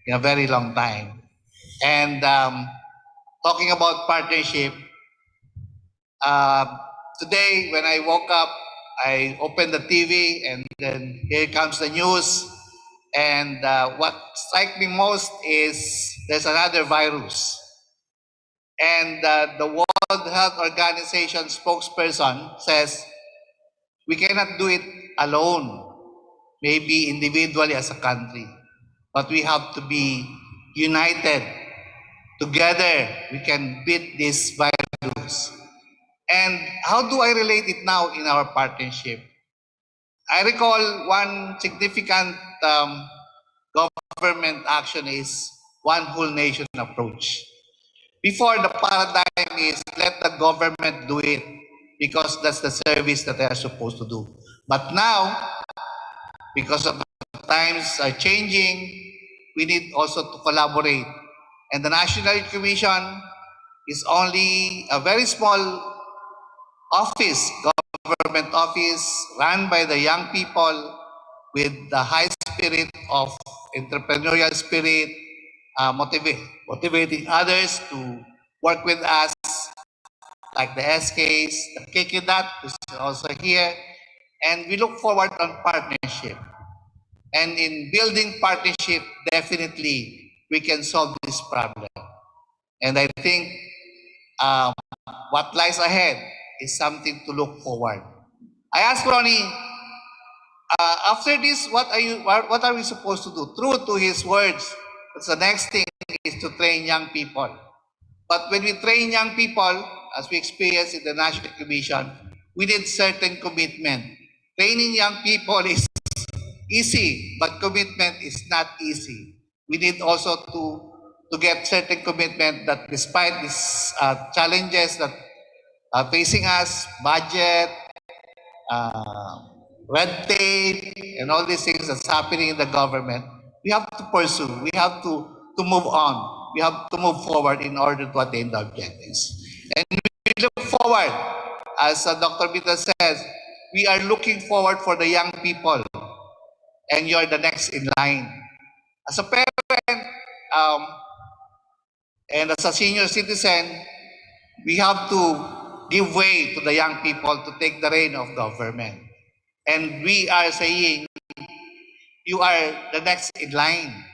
[SPEAKER 21] in a very long time. And talking about partnership, today when I woke up, I opened the TV and then here comes the news. And what struck me most is there's another virus. And the World Health Organization spokesperson says, we cannot do it alone, maybe individually as a country, but we have to be united. Together, we can beat this virus. And how do I relate it now in our partnership? I recall one significant government action is one whole nation approach. Before, the paradigm is let the government do it because that's the service that they are supposed to do. But now, because of the times are changing, we need also to collaborate. And the National Youth Commission is only a very small office, government office, run by the young people with the high spirit of entrepreneurial spirit, motivating others to work with us, like the SKs, the KKDAT, who's also here, and we look forward on partnership. And in building partnership, definitely we can solve this problem. And I think what lies ahead is something to look forward. I asked Ronnie, after this, what are we supposed to do? True to his words, the next thing is to train young people. But when we train young people, as we experience in the National Commission, we need certain commitment. Training young people is easy, but commitment is not easy. We need also to get certain commitment that despite these challenges that are facing us, budget, red tape, and all these things that's happening in the government, we have to pursue. We have to move on. We have to move forward in order to attain the objectives. And we look forward, as Dr. Vita says, we are looking forward for the young people, and you're the next in line. As a parent and as a senior citizen, we have to give way to the young people to take the reign of government. And we are saying, you are the next in line.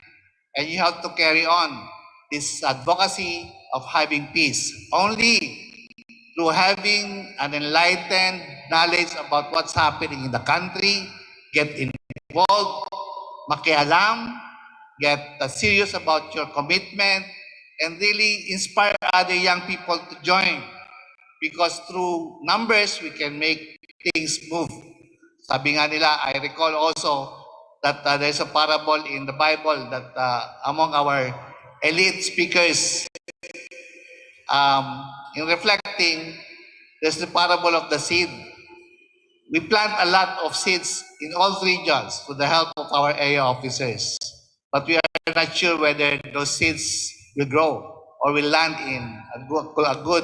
[SPEAKER 21] And you have to carry on this advocacy of having peace. Only through having an enlightened knowledge about what's happening in the country, get involved, makialam, get serious about your commitment, and really inspire other young people to join. Because through numbers, we can make things move. Sabi nga nila, I recall also that there's a parable in the Bible that among our elite speakers, in reflecting, there's the parable of the seed. We plant a lot of seeds in all regions with the help of our area officers. But we are not sure whether those seeds will grow or will land in a good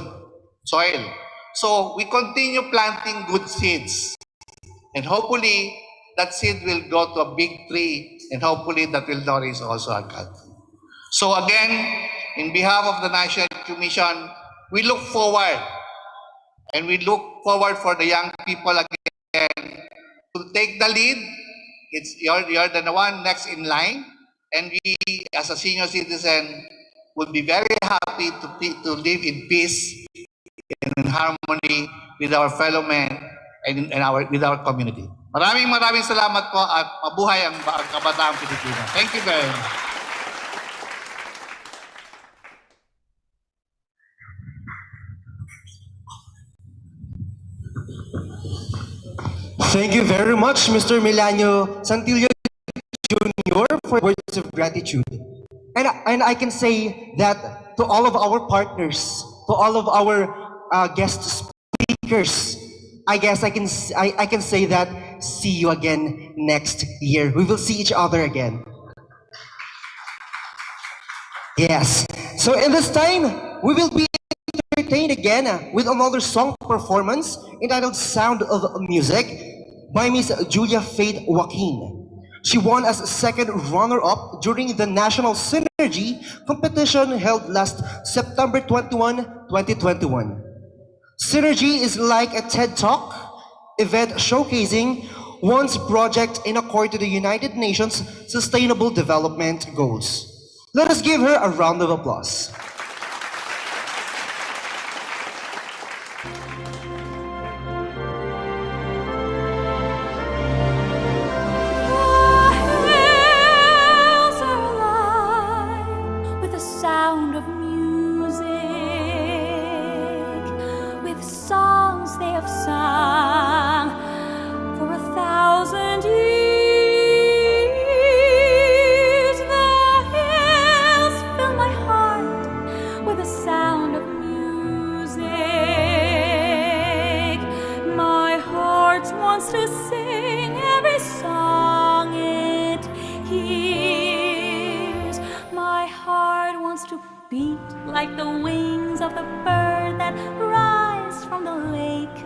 [SPEAKER 21] soil. So we continue planting good seeds. And hopefully, that seed will grow to a big tree, and hopefully that will nourish also our country. So again, in behalf of the National Commission, we look forward, and we look forward for the young people again to take the lead. You're the one next in line, and we, as a senior citizen, would be very happy to live in peace and in harmony with our fellow men and with our community. Maraming salamat po at mabuhay ang kabataang Pilipino. Thank you very much.
[SPEAKER 10] Thank you very much, Mr. Milanio Santillo Jr. for words of gratitude. And I can say that to all of our partners, to all of our guest speakers, I guess I can say that see you again next year. We will see each other again. Yes. So in this time, we will be entertained again with another song performance entitled Sound of Music by Miss Julia Faith Joaquin. She won as second runner-up during the National Synergy competition held last September 21, 2021. Synergy is like a TED Talk event showcasing one's project in accord to the United Nations Sustainable Development Goals. Let us give her a round of applause.
[SPEAKER 11] Sound of music, with songs they have sung for 1,000 years. The hills fill my heart with a sound like the wings of the bird that rise from the lake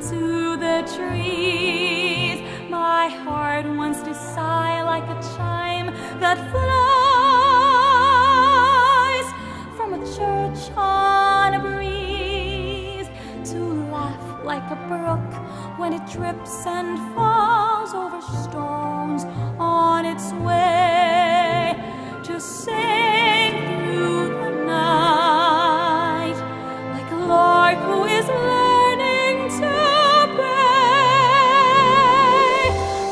[SPEAKER 11] to the trees. My heart wants to sigh like a chime that flies from a church on a breeze, to laugh like a brook when it trips and falls over stones on its way, to sing through the night like a lark who is learning to pray.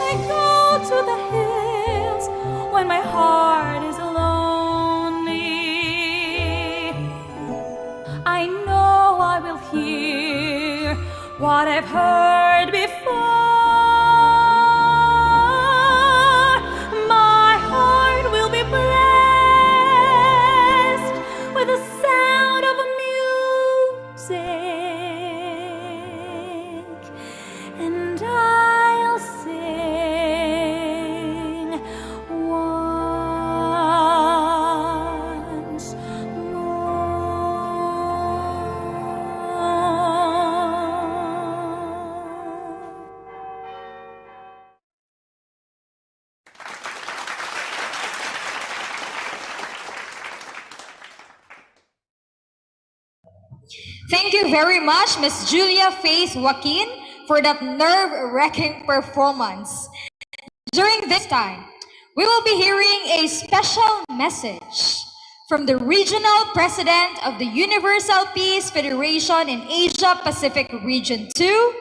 [SPEAKER 11] I go to the hills when my heart is lonely. I know I will hear what I've heard before. My heart will be blessed with the sound of music, and I'll sing once
[SPEAKER 9] Thank you very much, Miss Julia Faith Joaquin, for that nerve-wracking performance. During this time, we will be hearing a special message from the Regional President of the Universal Peace Federation in Asia Pacific Region 2,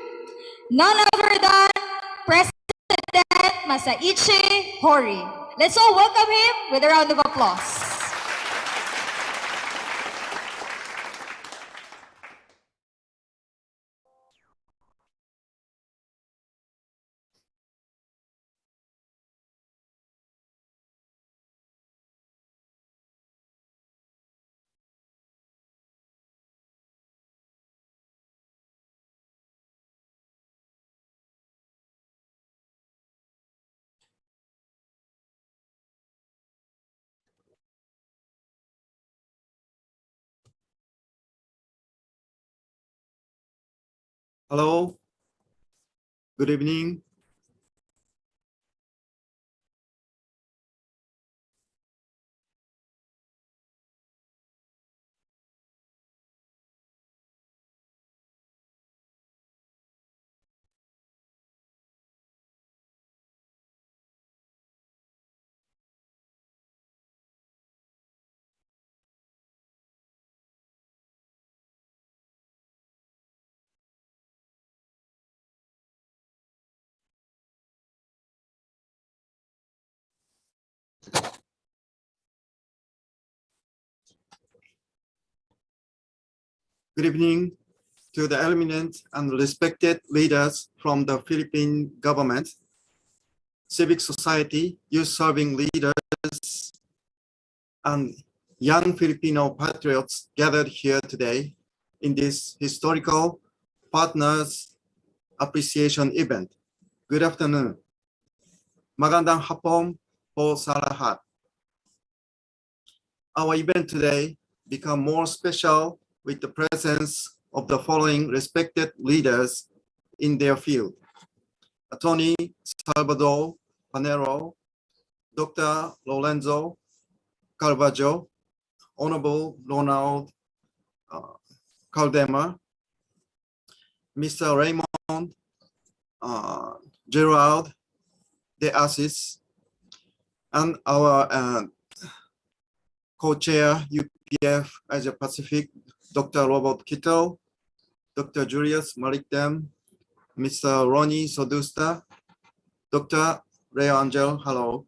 [SPEAKER 9] none other than President Masaichi Hori. Let's all welcome him with a round of applause.
[SPEAKER 20] Hello, good evening. Good evening to the eminent and respected leaders from the Philippine government, civic society, youth-serving leaders, and young Filipino patriots gathered here today in this historical Partners Appreciation event. Good afternoon. Magandang hapon po sa lahat. Our event today become more special with the presence of the following respected leaders in their field: Attorney Salvador Panero, Dr. Lorenzo Carvalho, Honorable Ronald Caldema, Mr. Raymond Gerald de Assis, and our co-chair UPF Asia Pacific, Dr. Robert Kittel, Dr. Julius Malikdem, Mr. Ronnie Sodusta, Dr. Ray Angel, hello.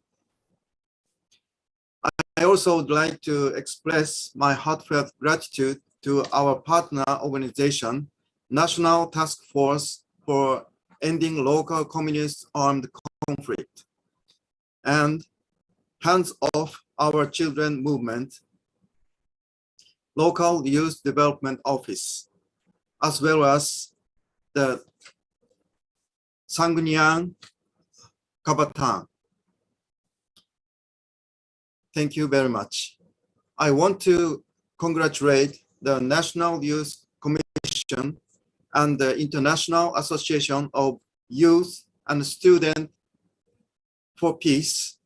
[SPEAKER 20] I also would like to express my heartfelt gratitude to our partner organization, National Task Force for Ending Local Communist Armed Conflict, and Hands Off Our Children Movement, Local Youth Development Office, as well as the Sangguniang Kabataan. Thank you very much. I want to congratulate the National Youth Commission and the International Association of Youth and Students for Peace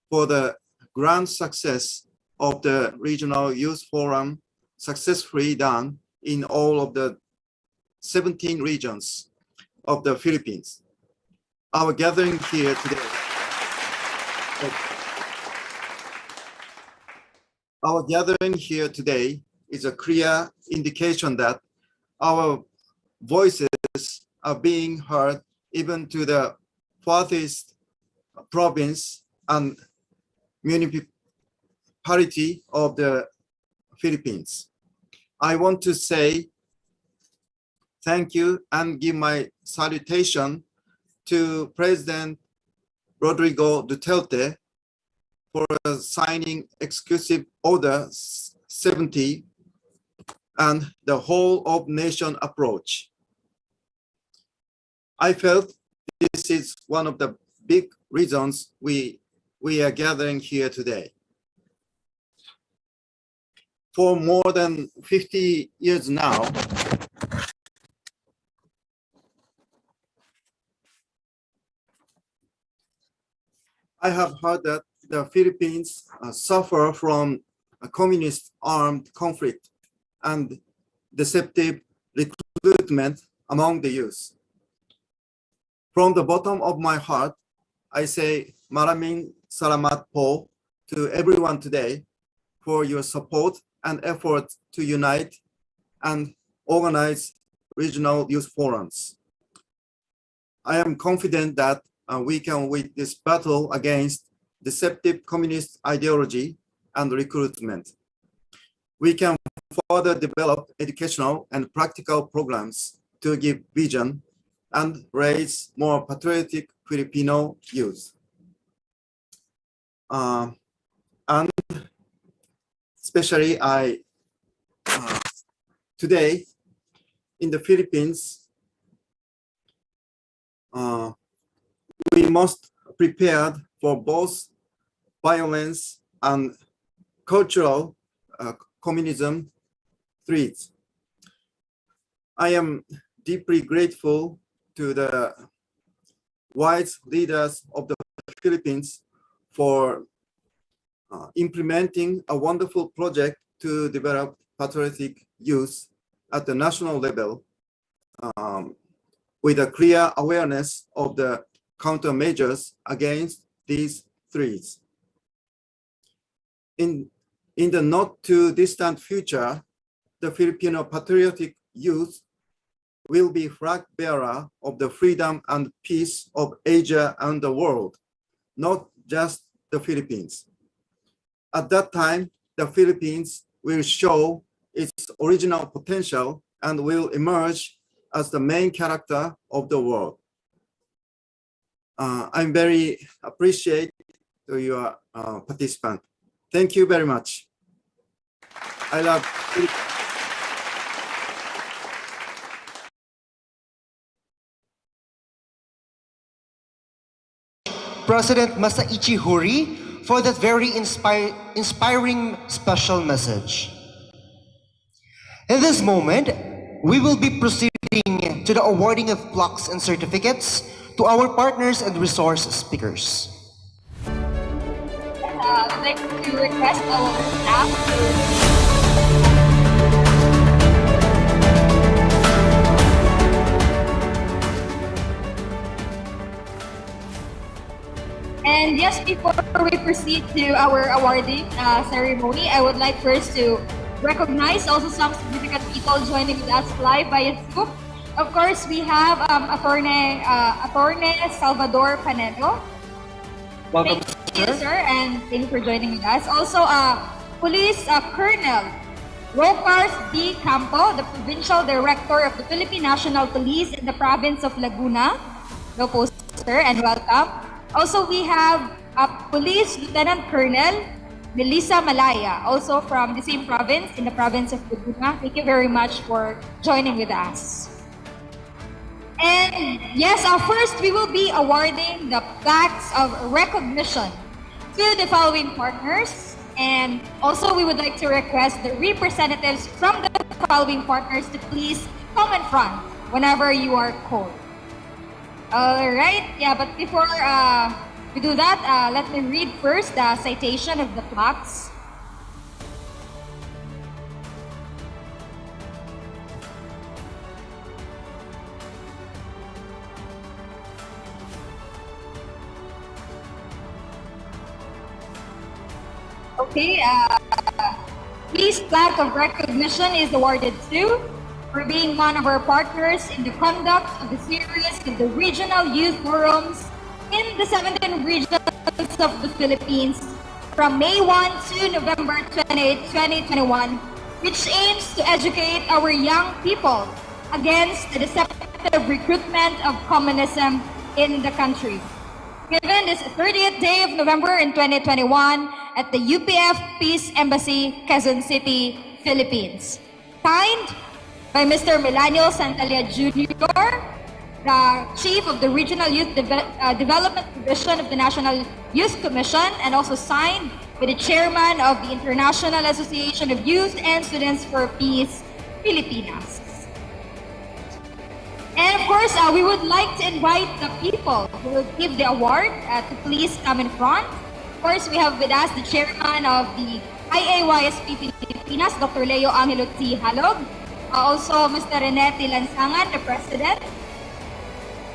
[SPEAKER 20] for the grand success of the Regional Youth Forum successfully done in all of the 17 regions of the Philippines. Our gathering here today, is a clear indication that our voices are being heard even to the farthest province and municipality of the Philippines. I want to say thank you and give my salutation to President Rodrigo Duterte for signing Executive Order 70 and the whole of nation approach. I felt this is one of the big reasons we are gathering here today. For more than 50 years now, I have heard that the Philippines suffer from a communist armed conflict and deceptive recruitment among the youth. From the bottom of my heart, I say maraming salamat po to everyone today for your support and effort to unite and organize regional youth forums. I am confident that we can win this battle against deceptive communist ideology and recruitment. We can further develop educational and practical programs to give vision and raise more patriotic Filipino youth. And especially today in the Philippines, we must prepare for both violence and cultural communism threats. I am deeply grateful to the wise leaders of the Philippines for implementing a wonderful project to develop patriotic youth at the national level with a clear awareness of the countermeasures against these threats. In the not too distant future, the Filipino patriotic youth will be flag bearer of the freedom and peace of Asia and the world, not just the Philippines. At that time, the Philippines will show its original potential and will emerge as the main character of the world. I'm very appreciate to your participant. Thank you very much. I love
[SPEAKER 10] President Masaichi Huri for that very inspiring special message. In this moment, we will be proceeding to the awarding of plaques and certificates to our partners and resource speakers.
[SPEAKER 9] I'd like to request our staff to And yes, before we proceed to our awarding ceremony, I would like first to recognize also some significant people joining with us live via Zoom. Of course, we have Attorney Salvador Panedo.
[SPEAKER 10] Welcome,
[SPEAKER 9] thank you, sir, and thank you for joining with us. Also, Police Colonel Rocars D. Campo, the Provincial Director of the Philippine National Police in the province of Laguna. Hello po, sir, and welcome. Also, we have Police Lieutenant Colonel Melissa Malaya, also from the same province, in the province of Laguna. Thank you very much for joining with us. And yes, first we will be awarding the plaques of recognition to the following partners. And also, we would like to request the representatives from the following partners to please come in front whenever you are called. All right. Yeah, but before we do that, let me read first the citation of the plaques. Okay, this plaque of recognition is awarded to for being one of our partners in the conduct of the series of the regional youth forums in the 17 regions of the Philippines from May 1 to November 28, 2021, which aims to educate our young people against the deceptive recruitment of communism in the country. Given this 30th day of November in 2021 at the UPF Peace Embassy, Quezon City, Philippines. Signed by Mr. Melanio Santalia Jr., the Chief of the Regional Youth Development Division of the National Youth Commission, and also signed by the Chairman of the International Association of Youth and Students for Peace, Filipinas. And of course, we would like to invite the people who will give the award to please come in front. Of course, we have with us the chairman of the IAYSP Filipinas, Dr. Leo Angelo T. Halog. Also, Mr. Rene T. Lansangan, the president.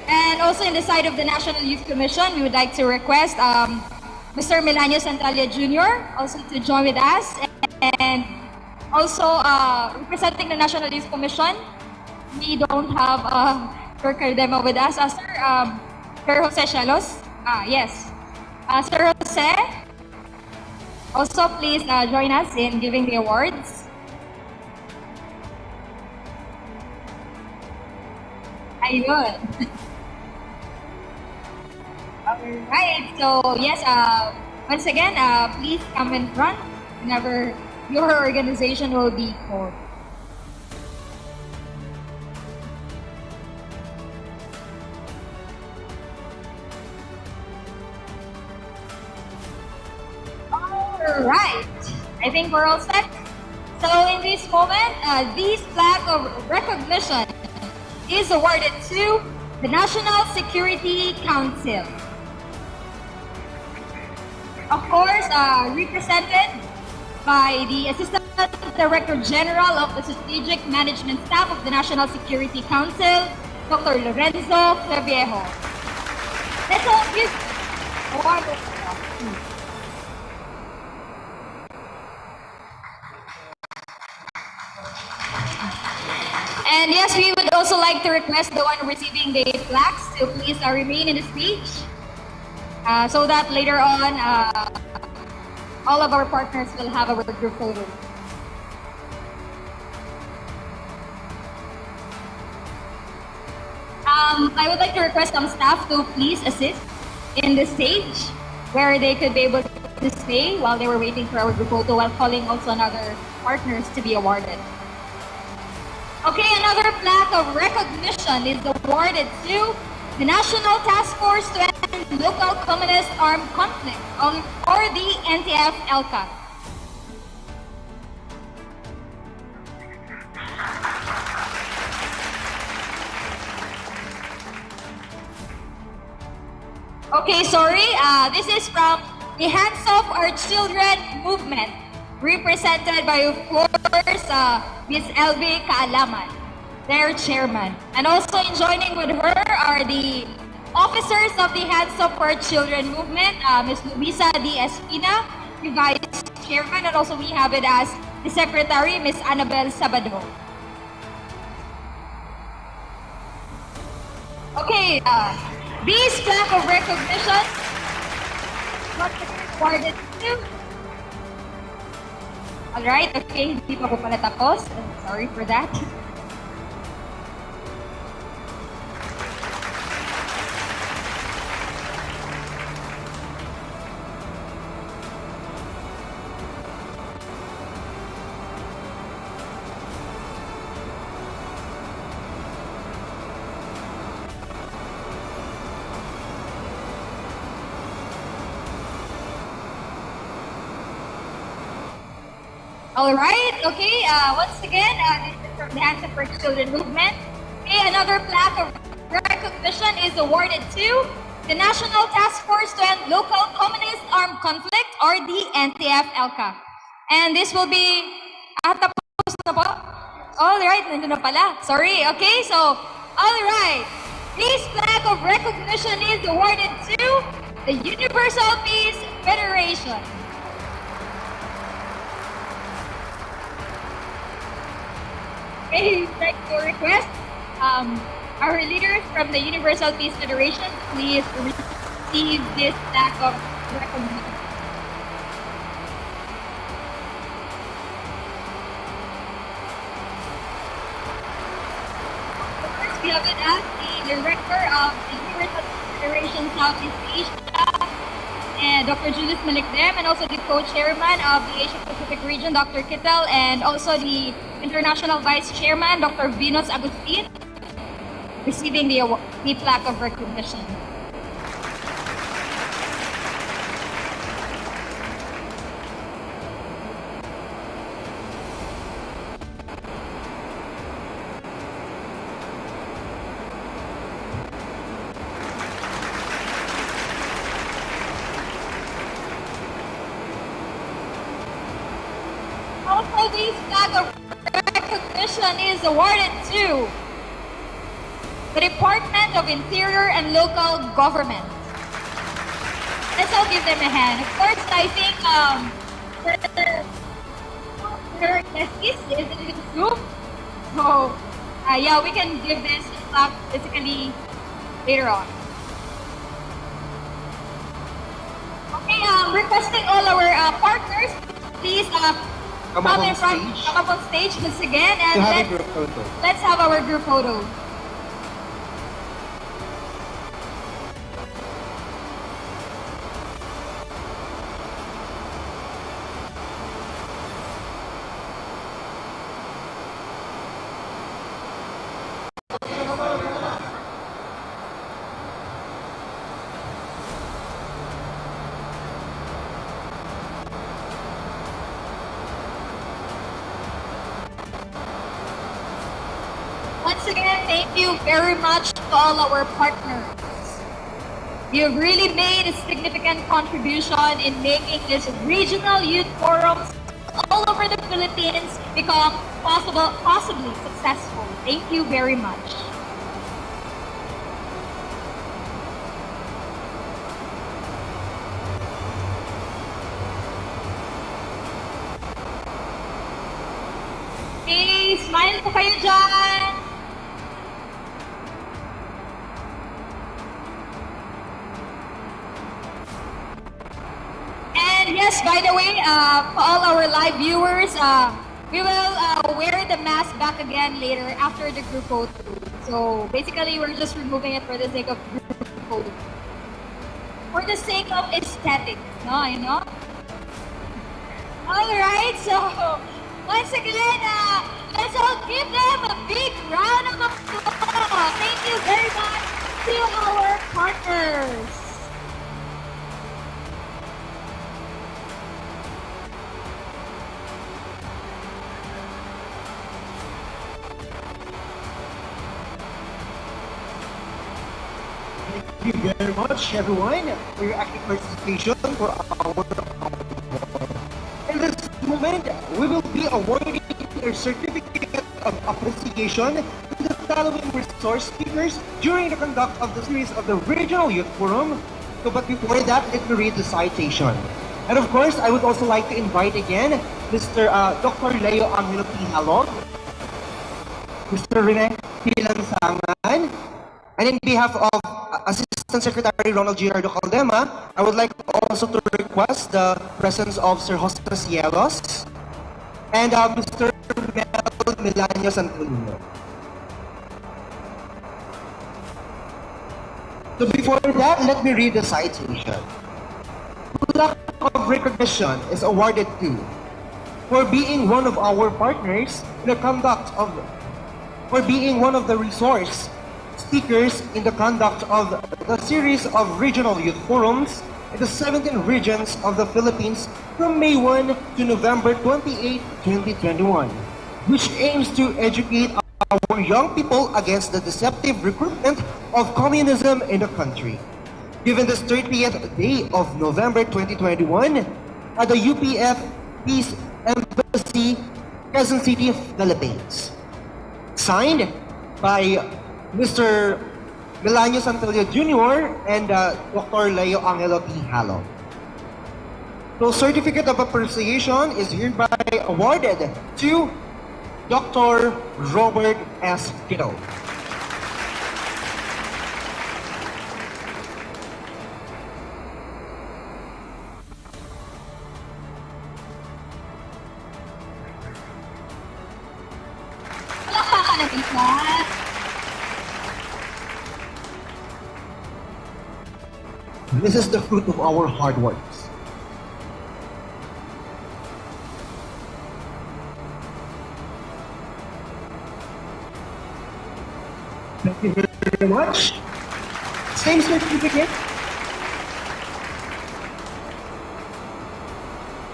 [SPEAKER 9] And also in the side of the National Youth Commission, we would like to request Mr. Melanio Santalia Jr. also to join with us. And also representing the National Youth Commission, we don't have Sir Cardema with us. Sir Jose Shalos. Yes. Sir Jose, also please join us in giving the awards. Ayun. Alright, so yes, once again, please come in front whenever your organization will be called. Alright, I think we're all set. So in this moment, this plaque of recognition is awarded to the National Security Council. Of course, represented by the Assistant Director General of the Strategic Management Staff of the National Security Council, Dr. Lorenzo Claviejo. Let's all give award. And yes, we would also like to request the one receiving the plaques to please remain in the speech so that later on all of our partners will have our group photo. I would like to request some staff to please assist in the stage where they could be able to stay while they were waiting for our group photo while calling also on other partners to be awarded. Okay, another plaque of recognition is awarded to the National Task Force to End Local Communist Armed Conflict, or the NTF-ELCA. Okay, sorry, this is from the Hands Off Our Children movement, represented by, of course, Ms. Elvie Kaalaman, their chairman. And also joining with her are the officers of the Hands Off Our Children movement, Ms. Luisa D. Espina, the vice chairman, and also we have it as the secretary, Ms. Annabel Sabado. Okay, this plaque of recognition was awarded to. Alright, okay, hindi pa po pala tapos. Sorry for that. All right, okay, once again, this is from the Anthem for Children movement. Okay, another plaque of recognition is awarded to the National Task Force to End Local Communist Armed Conflict, or the NTF-ELCA. And this will be, tapos na po? All right, nandun na pala. Sorry, okay, so, all right. This plaque of recognition is awarded to the Universal Peace Federation. Okay, like to request our leaders from the Universal Peace Federation, please receive this plaque of recognition. First, we have with us the Director of the Universal Peace Federation Southeast Asia, and Dr. Julius Malikdem, and also the co-chairman of the Asia Pacific region, Dr. Kittel, and also the International Vice Chairman, Dr. Venus Agustin, receiving the plaque of recognition. Also, this flag of recognition is awarded to the Department of Interior and Local Government. Let's all give them a hand. Of course, I think their is in this group. So, yeah, we can give this plaque physically later on. Okay, requesting all our partners, please come up on stage once again, and let's have our group photo. Once again, thank you very much to all our partners. You've really made a significant contribution in making this regional youth forums all over the Philippines become possibly successful. Thank you very much. Okay, smile po kayo dyan. And yes, by the way, for all our live viewers, we will wear the mask back again later after the group photo. So basically, we're just removing it for the sake of group photo. For the sake of aesthetics, no, you know? Alright, so once again, let's all give them a big round of applause. Thank you very much to our partners.
[SPEAKER 10] Thank you very much, everyone, for your active participation for our In this moment, we will be awarding a certificate of appreciation to the following resource speakers during the conduct of the series of the Regional Youth Forum. So, but before that, let me read the citation. And of course, I would also like to invite again Mr. Dr. Leo Angelo Pihalog, Mr. Rene Pilansangan, and in behalf of Assistant Secretary Ronald Girardo Caldema, I would like also to request the presence of Sir Jose Cielos and Mr. Mel Milanio Santolino. So before that, let me read the citation. Plaque of recognition is awarded to for being one of our partners in the conduct of, for being one of the resource speakers in the conduct of the series of regional youth forums in the 17 regions of the Philippines from May 1 to November 28, 2021, which aims to educate our young people against the deceptive recruitment of communism in the country. Given this 30th day of November 2021 at the UPF Peace Embassy, Quezon City, Philippines. Signed by Mr. Melanio Santillo Jr. and Dr. Leo Angelo P. Halo. So certificate of appreciation is hereby awarded to Dr. Robert S. Kiddo. This is the fruit of our hard works. Thank you very much. Same certificate.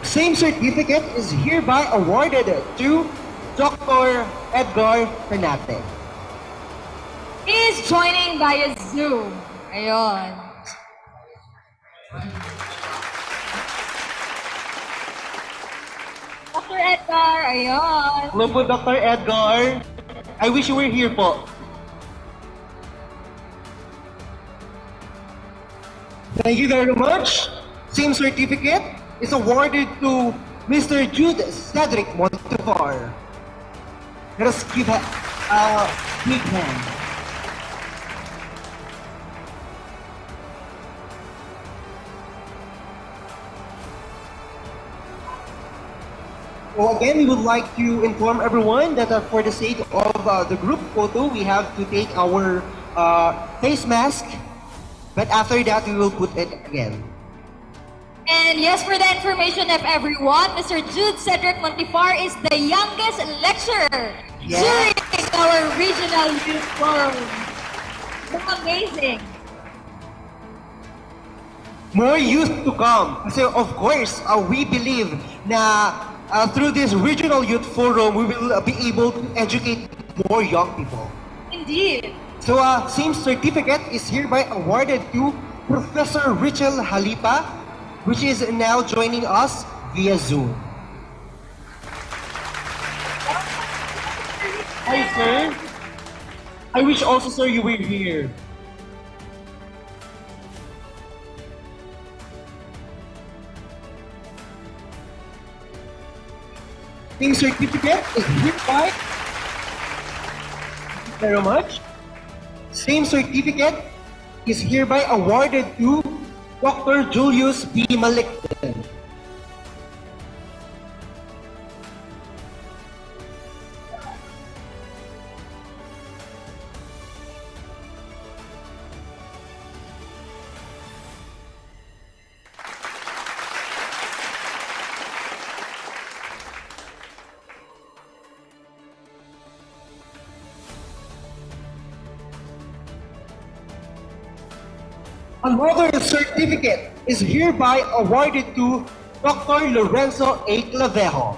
[SPEAKER 10] Same certificate is hereby awarded to Dr. Edgar Fernate.
[SPEAKER 9] He's joining via Zoom. Ayun. Dr. Edgar, ayun.
[SPEAKER 10] Hello po, Dr. Edgar. I wish you were here po. Thank you very much. Same certificate is awarded to Mr. Jude Cedric Montevar. Let us give a big hand. So again, we would like to inform everyone that for the sake of the group photo, we have to take our face mask, but after that, we will put it again.
[SPEAKER 9] And yes, for the information of everyone, Mr. Jude Cedric Montevar is the youngest lecturer during our regional youth forum. Amazing.
[SPEAKER 10] More youth to come. So of course, we believe na through this regional youth forum, we will be able to educate more young people.
[SPEAKER 9] Indeed.
[SPEAKER 10] So same certificate is hereby awarded to Professor Richel Halipa, which is now joining us via Zoom. Hi, sir. I wish also, sir, you were here. Same certificate is hereby. Thank you very much. Same certificate is hereby awarded to Dr. Julius B. Malikten. Another certificate is hereby awarded to Dr. Lorenzo A. Clavejo.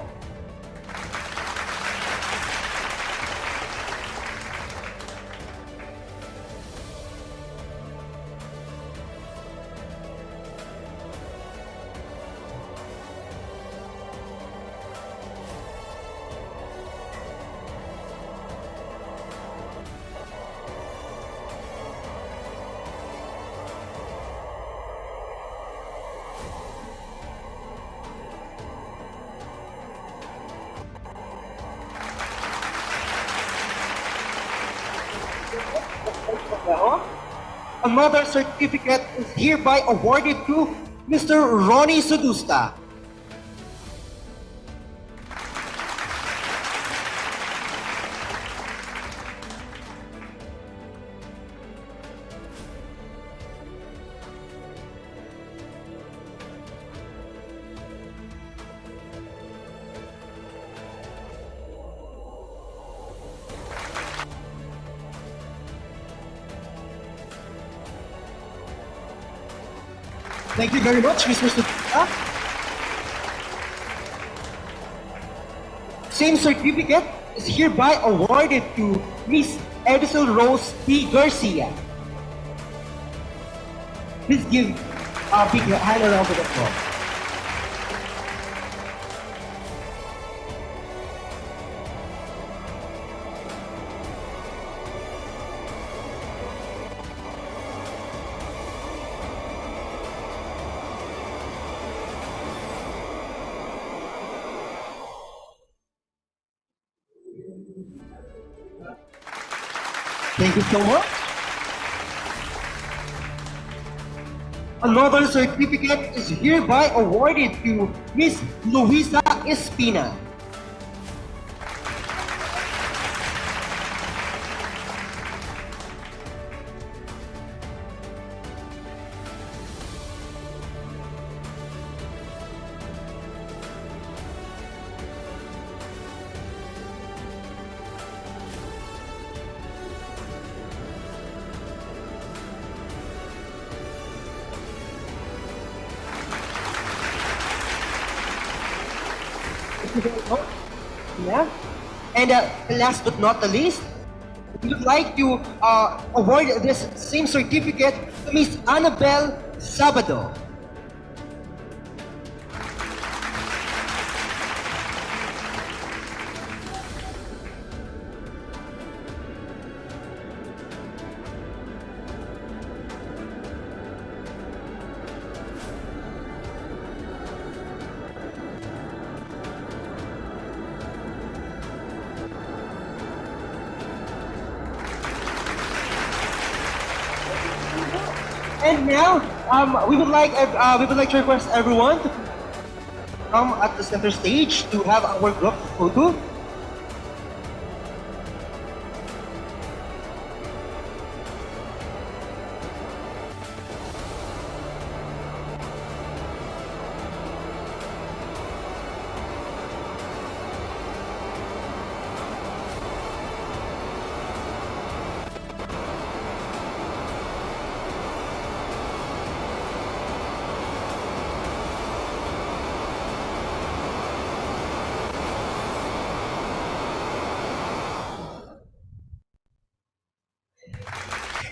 [SPEAKER 10] Another certificate is hereby awarded to Mr. Ronnie Sudusta. Thank you very much, Mr. Sutita. Same certificate is hereby awarded to Miss Edison Rose P. Garcia. Please give a big hand around to the floor. Thank you so much. Another certificate is hereby awarded to Miss Luisa Espina. Yeah. And last but not the least, we would like to award this same certificate to Miss Annabelle Sabado. And now, we would like to request everyone to come at the center stage to have our group photo.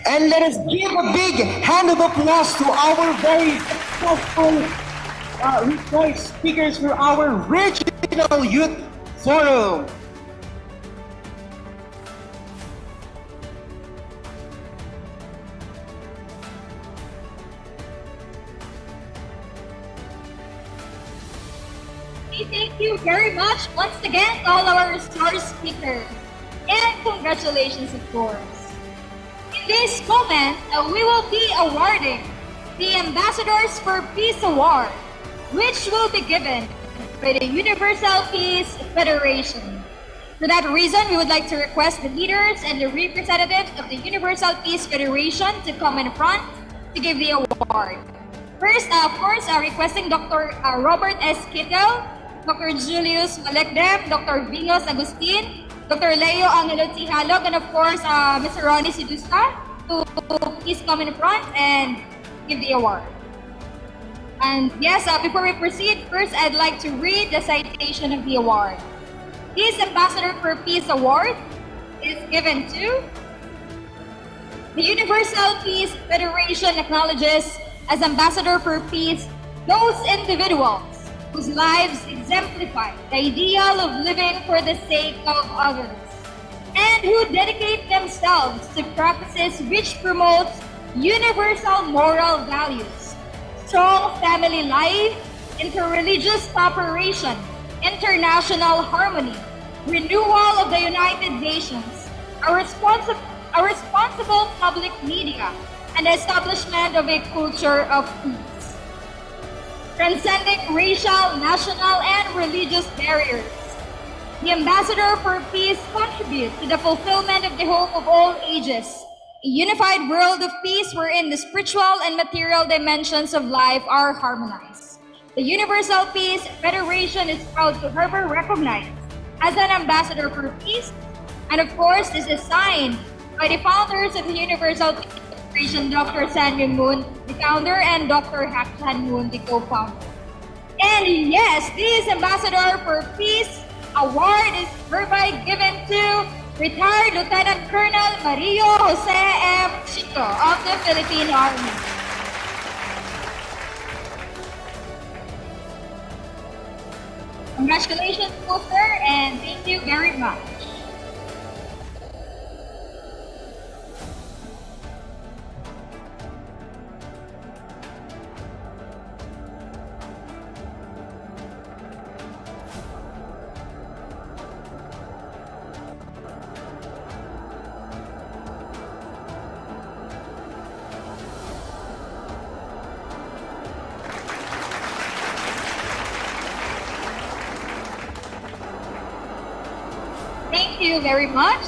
[SPEAKER 10] And let us give a big hand of applause to our very successful resource speakers for our Regional Youth Forum.
[SPEAKER 9] Thank you very much once again to all our resource speakers. And congratulations, of course. In this moment, we will be awarding the Ambassadors for Peace Award, which will be given by the Universal Peace Federation. For that reason, we would like to request the leaders and the representatives of the Universal Peace Federation to come in front to give the award. First, of course, requesting Dr. Robert S. Kittel, Dr. Julius Malecdem, Dr. Vinos Agustin, Dr. Leo Angelo Tihalog, and of course, Mr. Ronnie Sidusta to please come in front and give the award. And yes, before we proceed, first I'd like to read the citation of the award. This Ambassador for Peace Award is given to the Universal Peace Federation acknowledges as Ambassador for Peace those individuals whose lives exemplify the ideal of living for the sake of others, and who dedicate themselves to practices which promote universal moral values, strong family life, interreligious cooperation, international harmony, renewal of the United Nations, a responsible public media, and the establishment of a culture of peace. Transcending racial, national, and religious barriers. The Ambassador for Peace contributes to the fulfillment of the hope of all ages, a unified world of peace wherein the spiritual and material dimensions of life are harmonized. The Universal Peace Federation is proud to have her recognized as an Ambassador for Peace, and of course, this is signed by the founders of the Universal Dr. San Myung Moon, the founder, and Dr. Hak Chan Moon, the co-founder. And yes, this Ambassador for Peace Award is hereby given to retired Lieutenant Colonel Mario Jose M. Chico of the Philippine Army. Congratulations, sir, and thank you very much. Thank you very much.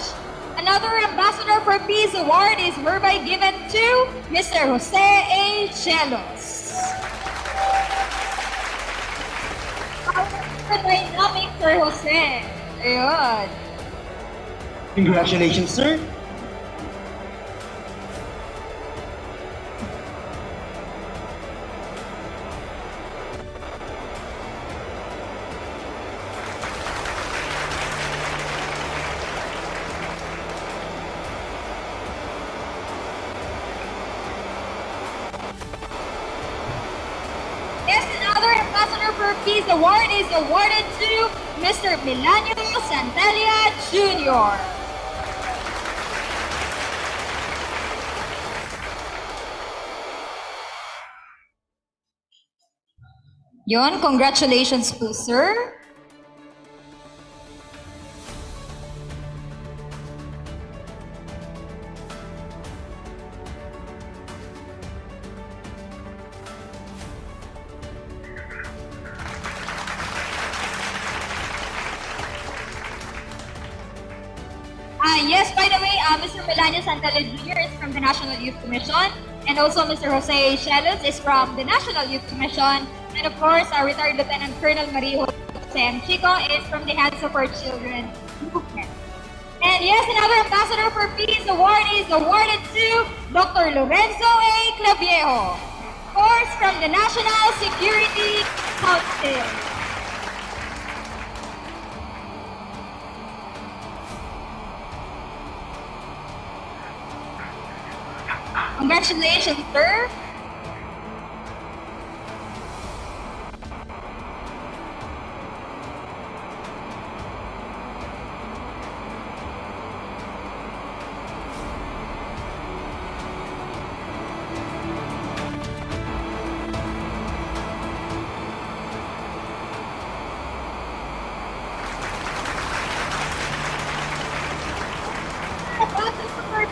[SPEAKER 9] Another Ambassador for Peace Award is hereby given to Mr. Jose A. Chelos. Our dynamic Sir Jose. Ayun.
[SPEAKER 8] Congratulations, sir.
[SPEAKER 9] Peace Award is awarded to Mr. Milanio Santelia Jr. Yon, congratulations po, sir. Yes, by the way, Mr. Milanio Santelia Jr. is from the National Youth Commission, and also Mr. Jose Chelos is from the National Youth Commission, and of course, our retired Lieutenant Colonel Mario Jose M. Chico is from the Hands of Our Children movement. And yes, another Ambassador for Peace Award is awarded to Dr. Lorenzo A. Claviejo, of course, from the National Security Council. Congratulations, sir.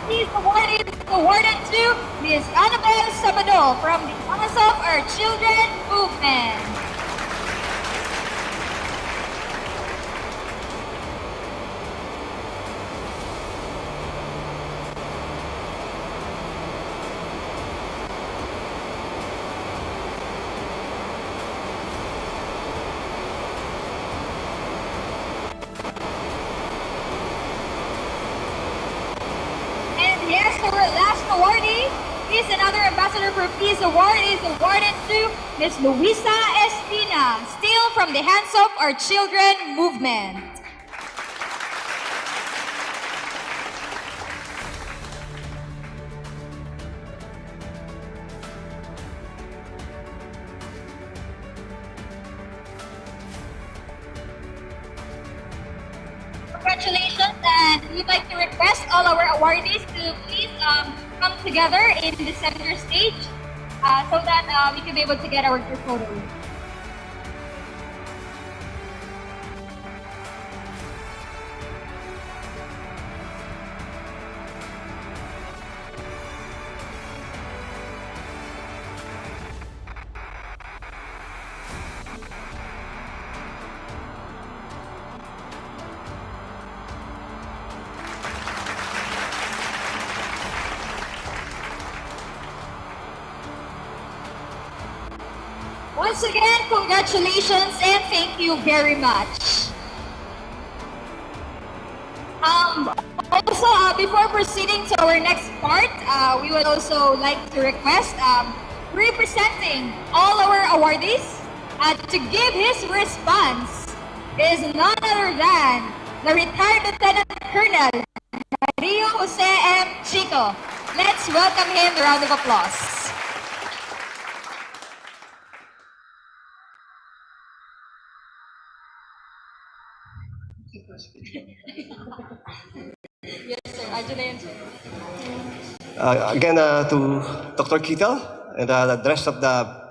[SPEAKER 9] Peace Award is awarded to Ms. Annabelle Sabado from the Hands of Our Children movement. Yes, our last awardee is another Ambassador for Peace Award is awarded to Ms. Luisa Espina, still from the Hands of Our Children movement. Congratulations, and we'd like to request all our awardees to please come together in the center stage so that we can be able to get our group photo. Once again, congratulations and thank you very much. Also, before proceeding to our next part, we would also like to request, representing all our awardees, to give his response is none other than the retired Lieutenant Colonel Mario Jose M. Chico. Let's welcome him with a round of applause. Yes, sir. Adjutant.
[SPEAKER 3] Again, to Dr. Kittel and the rest of the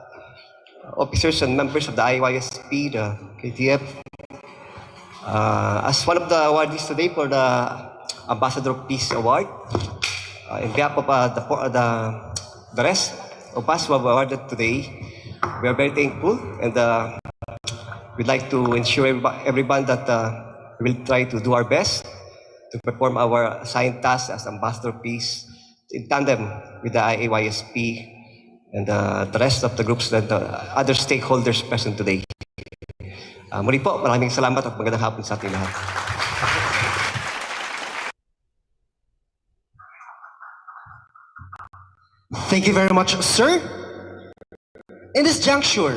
[SPEAKER 3] officers and members of the IYSP, the KTF. As one of the awardees today for the Ambassador of Peace Award, in behalf of the rest of us who have awarded today, we are very thankful, and we'd like to ensure everyone that we will try to do our best to perform our assigned tasks as Ambassador of Peace in tandem with the IAYSP and the rest of the groups and the other stakeholders present today. Muli po, maraming salamat at magandang hapon sa ating lahat.
[SPEAKER 10] Thank you very much, sir. In this juncture,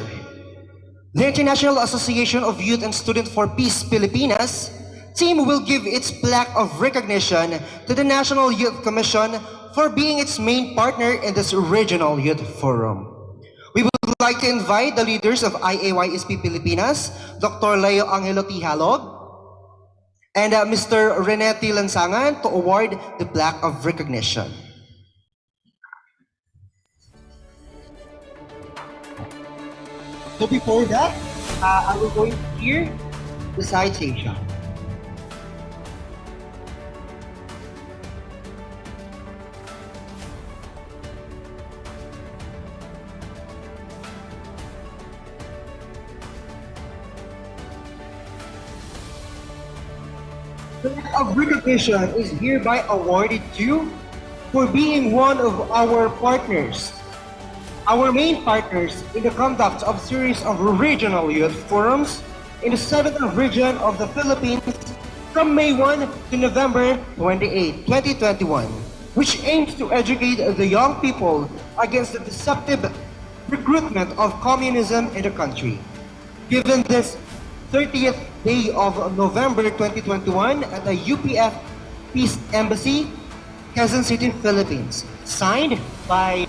[SPEAKER 10] the International Association of Youth and Students for Peace Pilipinas team will give its plaque of recognition to the National Youth Commission for being its main partner in this regional youth forum. We would like to invite the leaders of IAYSP Pilipinas, Dr. Leo Angelo T. Halog, and Mr. Rene T. Lansangan to award the plaque of recognition. So before that, I will go here the citation. The plaque of recognition is hereby awarded to for being one of our partners. Our main partners in the conduct of series of regional youth forums in the 7th region of the Philippines from May 1 to November 28, 2021, which aims to educate the young people against the deceptive recruitment of communism in the country. Given this 30th day of November 2021 at the UPF Peace Embassy, Quezon City, Philippines, signed by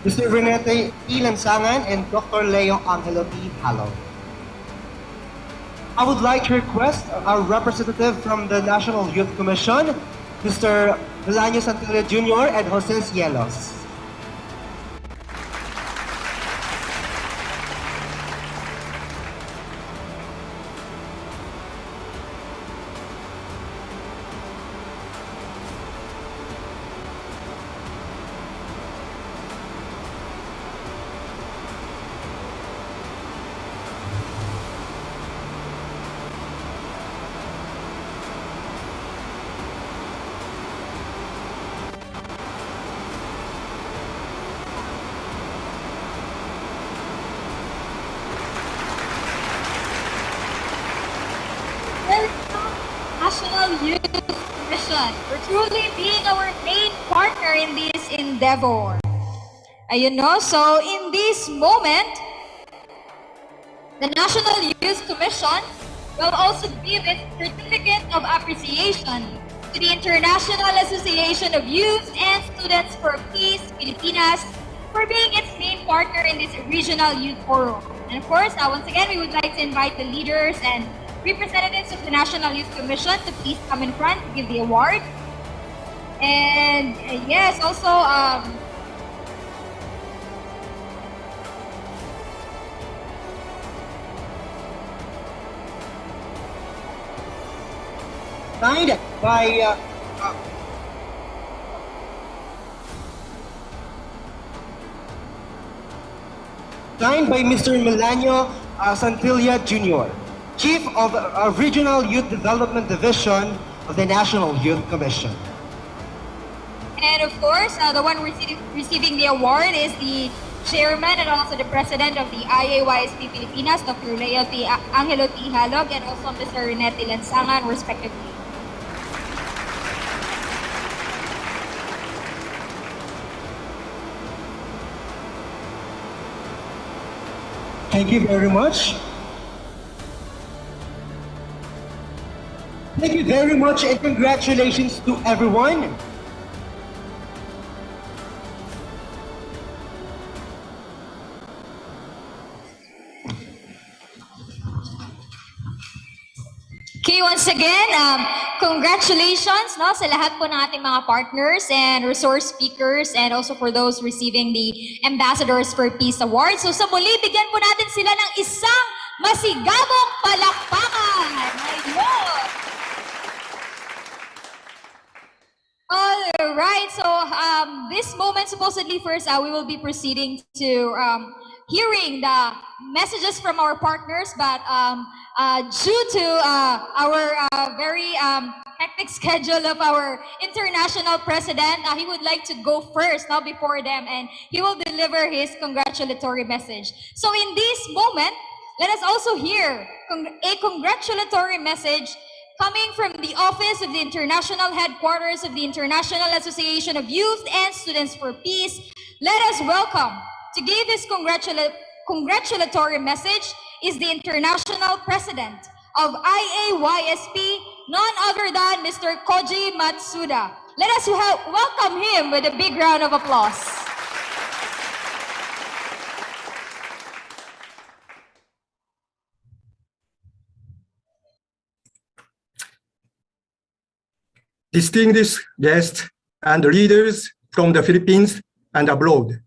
[SPEAKER 10] Mr. Renete E. Lansangan and Dr. Leo Angelo T. Halog. I would like to request our representative from the National Youth Commission, Mr. Melanio Santilla Jr. and Jose Cielos.
[SPEAKER 9] National Youth Commission for truly being our main partner in this endeavor. Ayun no, so in this moment, the National Youth Commission will also give its certificate of appreciation to the International Association of Youth and Students for Peace Pilipinas for being its main partner in this regional youth forum. And of course, once again, we would like to invite the leaders and representatives of the National Youth Commission to please come in front to give the award. And yes, also
[SPEAKER 10] signed by Mr. Melanio Santilla Jr., Chief of Regional Youth Development Division of the National Youth Commission.
[SPEAKER 9] And of course, the one receiving the award is the Chairman and also the President of the IAYSP Pilipinas, Dr. Leo T. Angelo T. Halog, and also Mr. Renette Lansangan, respectively.
[SPEAKER 10] Thank you very much. Thank you very much and congratulations to everyone.
[SPEAKER 9] Okay, once again, congratulations no, sa lahat po ng ating mga partners and resource speakers and also for those receiving the Ambassadors for Peace Award. So sa muli, bigyan po natin sila ng isang masigabong palakpakan. Ayun! All right, so this moment supposedly first we will be proceeding to hearing the messages from our partners, but due to our very hectic schedule of our international president, he would like to go first now before them, and he will deliver his congratulatory message. So in this moment, let us also hear a congratulatory message coming from the Office of the International Headquarters of the International Association of Youth and Students for Peace. Let us welcome, to give his congratulatory message, is the International President of IAYSP, none other than Mr. Koji Matsuda. Let us welcome him with a big round of applause.
[SPEAKER 2] Distinguished guests and leaders from the Philippines and abroad,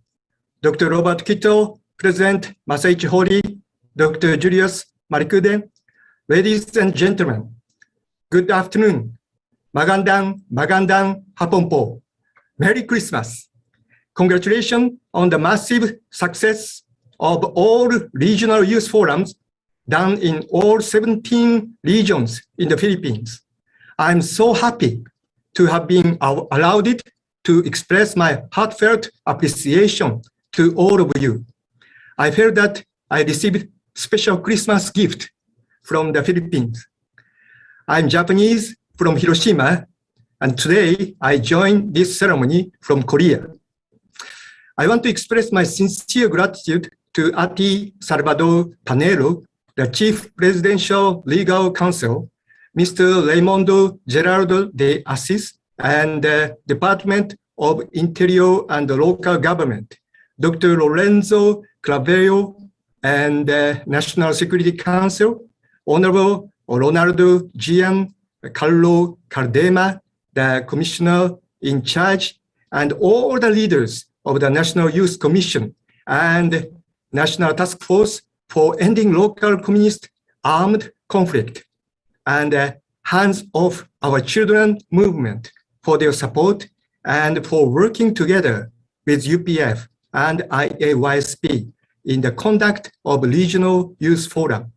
[SPEAKER 2] Dr. Robert Kito, President Masaichi Hori, Dr. Julius Marikude, ladies and gentlemen, good afternoon. Magandang hapon po. Merry Christmas. Congratulations on the massive success of all regional youth forums done in all 17 regions in the Philippines. I'm so happy to have been allowed it to express my heartfelt appreciation to all of you. I felt that I received special Christmas gift from the Philippines. I'm Japanese from Hiroshima, and today I joined this ceremony from Korea. I want to express my sincere gratitude to Ati Salvador Panero, the Chief Presidential Legal Counsel, Mr. Raimundo Gerardo de Assis, and the Department of Interior and Local Government, Dr. Lorenzo Clavello, and the National Security Council, Honorable Ronaldo Giancarlo Cardema, the Commissioner in charge, and all the leaders of the National Youth Commission and National Task Force for Ending Local Communist Armed Conflict, and Hands Off Our Children movement for their support and for working together with UPF and IAYSP in the conduct of Regional Youth Forum.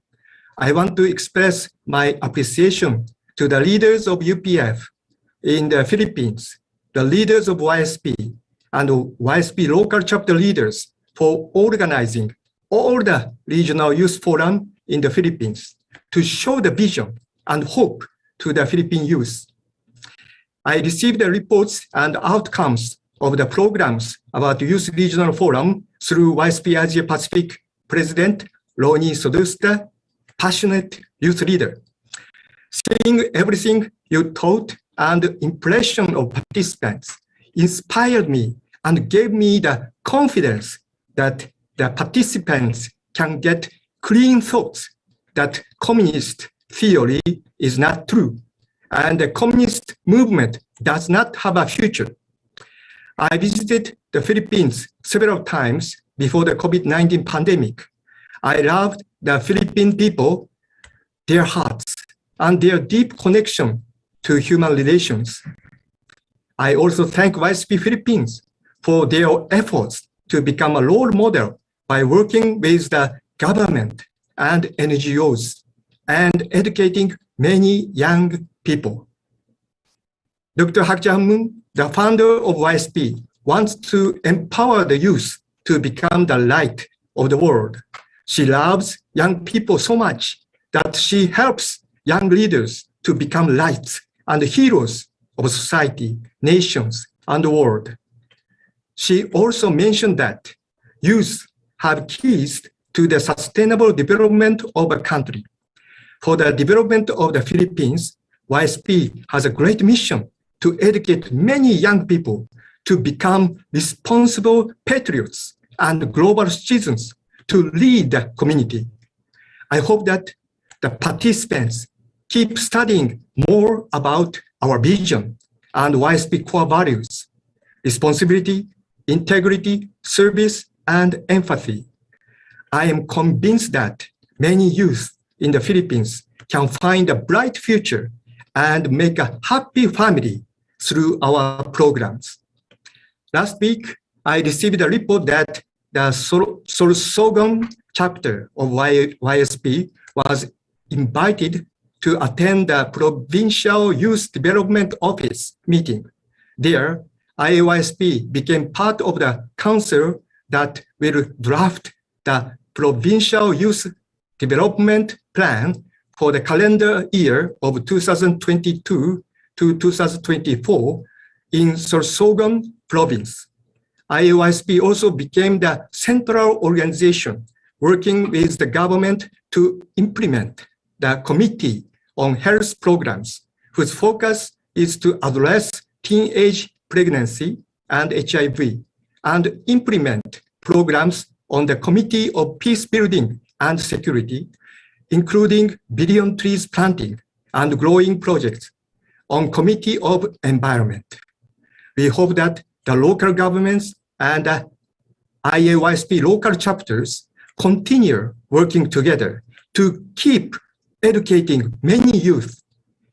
[SPEAKER 2] I want to express my appreciation to the leaders of UPF in the Philippines, the leaders of YSP, and YSP local chapter leaders for organizing all the Regional Youth Forum in the Philippines to show the vision and hope to the Philippine youth. I received the reports and outcomes of the programs about Youth Regional Forum through YSP Asia Pacific President Roni Sodusta, passionate youth leader. Seeing everything you taught and impression of participants inspired me and gave me the confidence that the participants can get clean thoughts that communist theory is not true and the communist movement does not have a future. I visited the Philippines several times before the COVID-19 pandemic. I loved the Philippine people, their hearts, and their deep connection to human relations. I also thank YSP Philippines for their efforts to become a role model by working with the government and NGOs and educating many young people. Dr. Hak Jae-moon, the founder of YSP, wants to empower the youth to become the light of the world. She loves young people so much that she helps young leaders to become lights and heroes of society, nations, and the world. She also mentioned that youth have keys to the sustainable development of a country. For the development of the Philippines, YSP has a great mission to educate many young people to become responsible patriots and global citizens to lead the community. I hope that the participants keep studying more about our vision and YSP core values: responsibility, integrity, service, and empathy. I am convinced that many youth in the Philippines can find a bright future and make a happy family through our programs. Last week, I received a report that the Sorsogon chapter of YSP was invited to attend the Provincial Youth Development Office meeting. There, IAYSP became part of the council that will draft the Provincial Youth Development Plan for the calendar year of 2022 to 2024 in Sorsogon Province. IAYSP also became the central organization working with the government to implement the Committee on Health Programs, whose focus is to address teenage pregnancy and HIV, and implement programs on the Committee of Peace Building and Security, including billion trees planting and growing projects, on Committee of Environment. We hope that the local governments and IAYSP local chapters continue working together to keep educating many youth,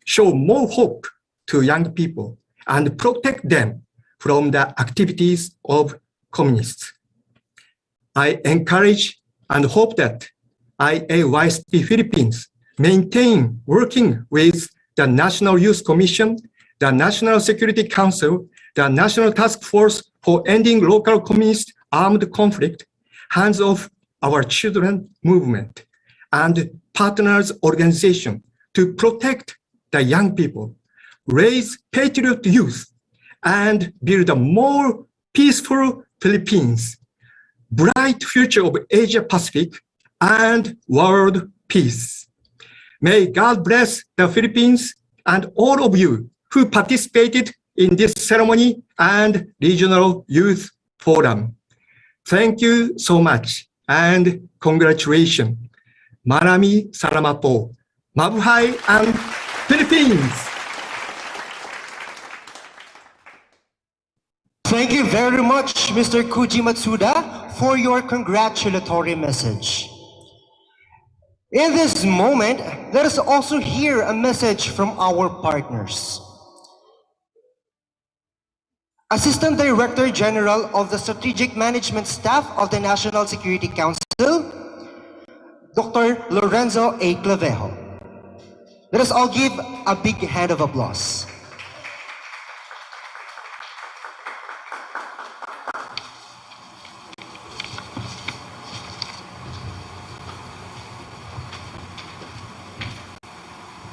[SPEAKER 2] show more hope to young people, and protect them from the activities of communists. I encourage and hope that IAYSP Philippines maintain working with the National Youth Commission, the National Security Council, the National Task Force for Ending Local Communist Armed Conflict, Hands Off Our Children movement, and partners organization to protect the young people, raise patriot youth, and build a more peaceful Philippines, bright future of Asia Pacific, and world peace. May God bless the Philippines and all of you who participated in this ceremony and regional youth forum. Thank you so much and congratulations. Marami salamat po. Mabuhay ang Philippines!
[SPEAKER 10] Thank you very much, Mr. Koji Matsuda, for your congratulatory message. In this moment, let us also hear a message from our partners. Assistant Director General of the Strategic Management Staff of the National Security Council, Dr. Lorenzo A. Clavejo. Let us all give a big hand of applause.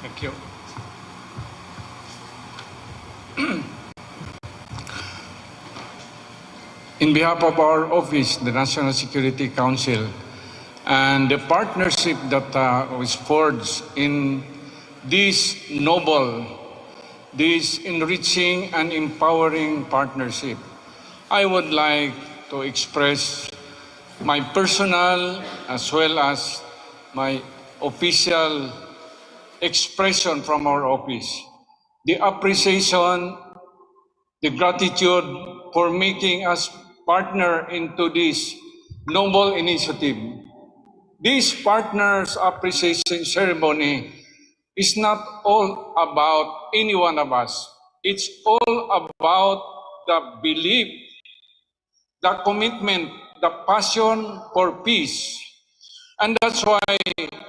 [SPEAKER 4] Thank you. In behalf of our office, the National Security Council, and the partnership that was forged in this noble, this enriching and empowering partnership, I would like to express my personal as well as my official expression from our office, the appreciation, the gratitude for making us partner into this noble initiative. This partners appreciation ceremony is not all about any one of us. It's all about the belief, the commitment, the passion for peace. And that's why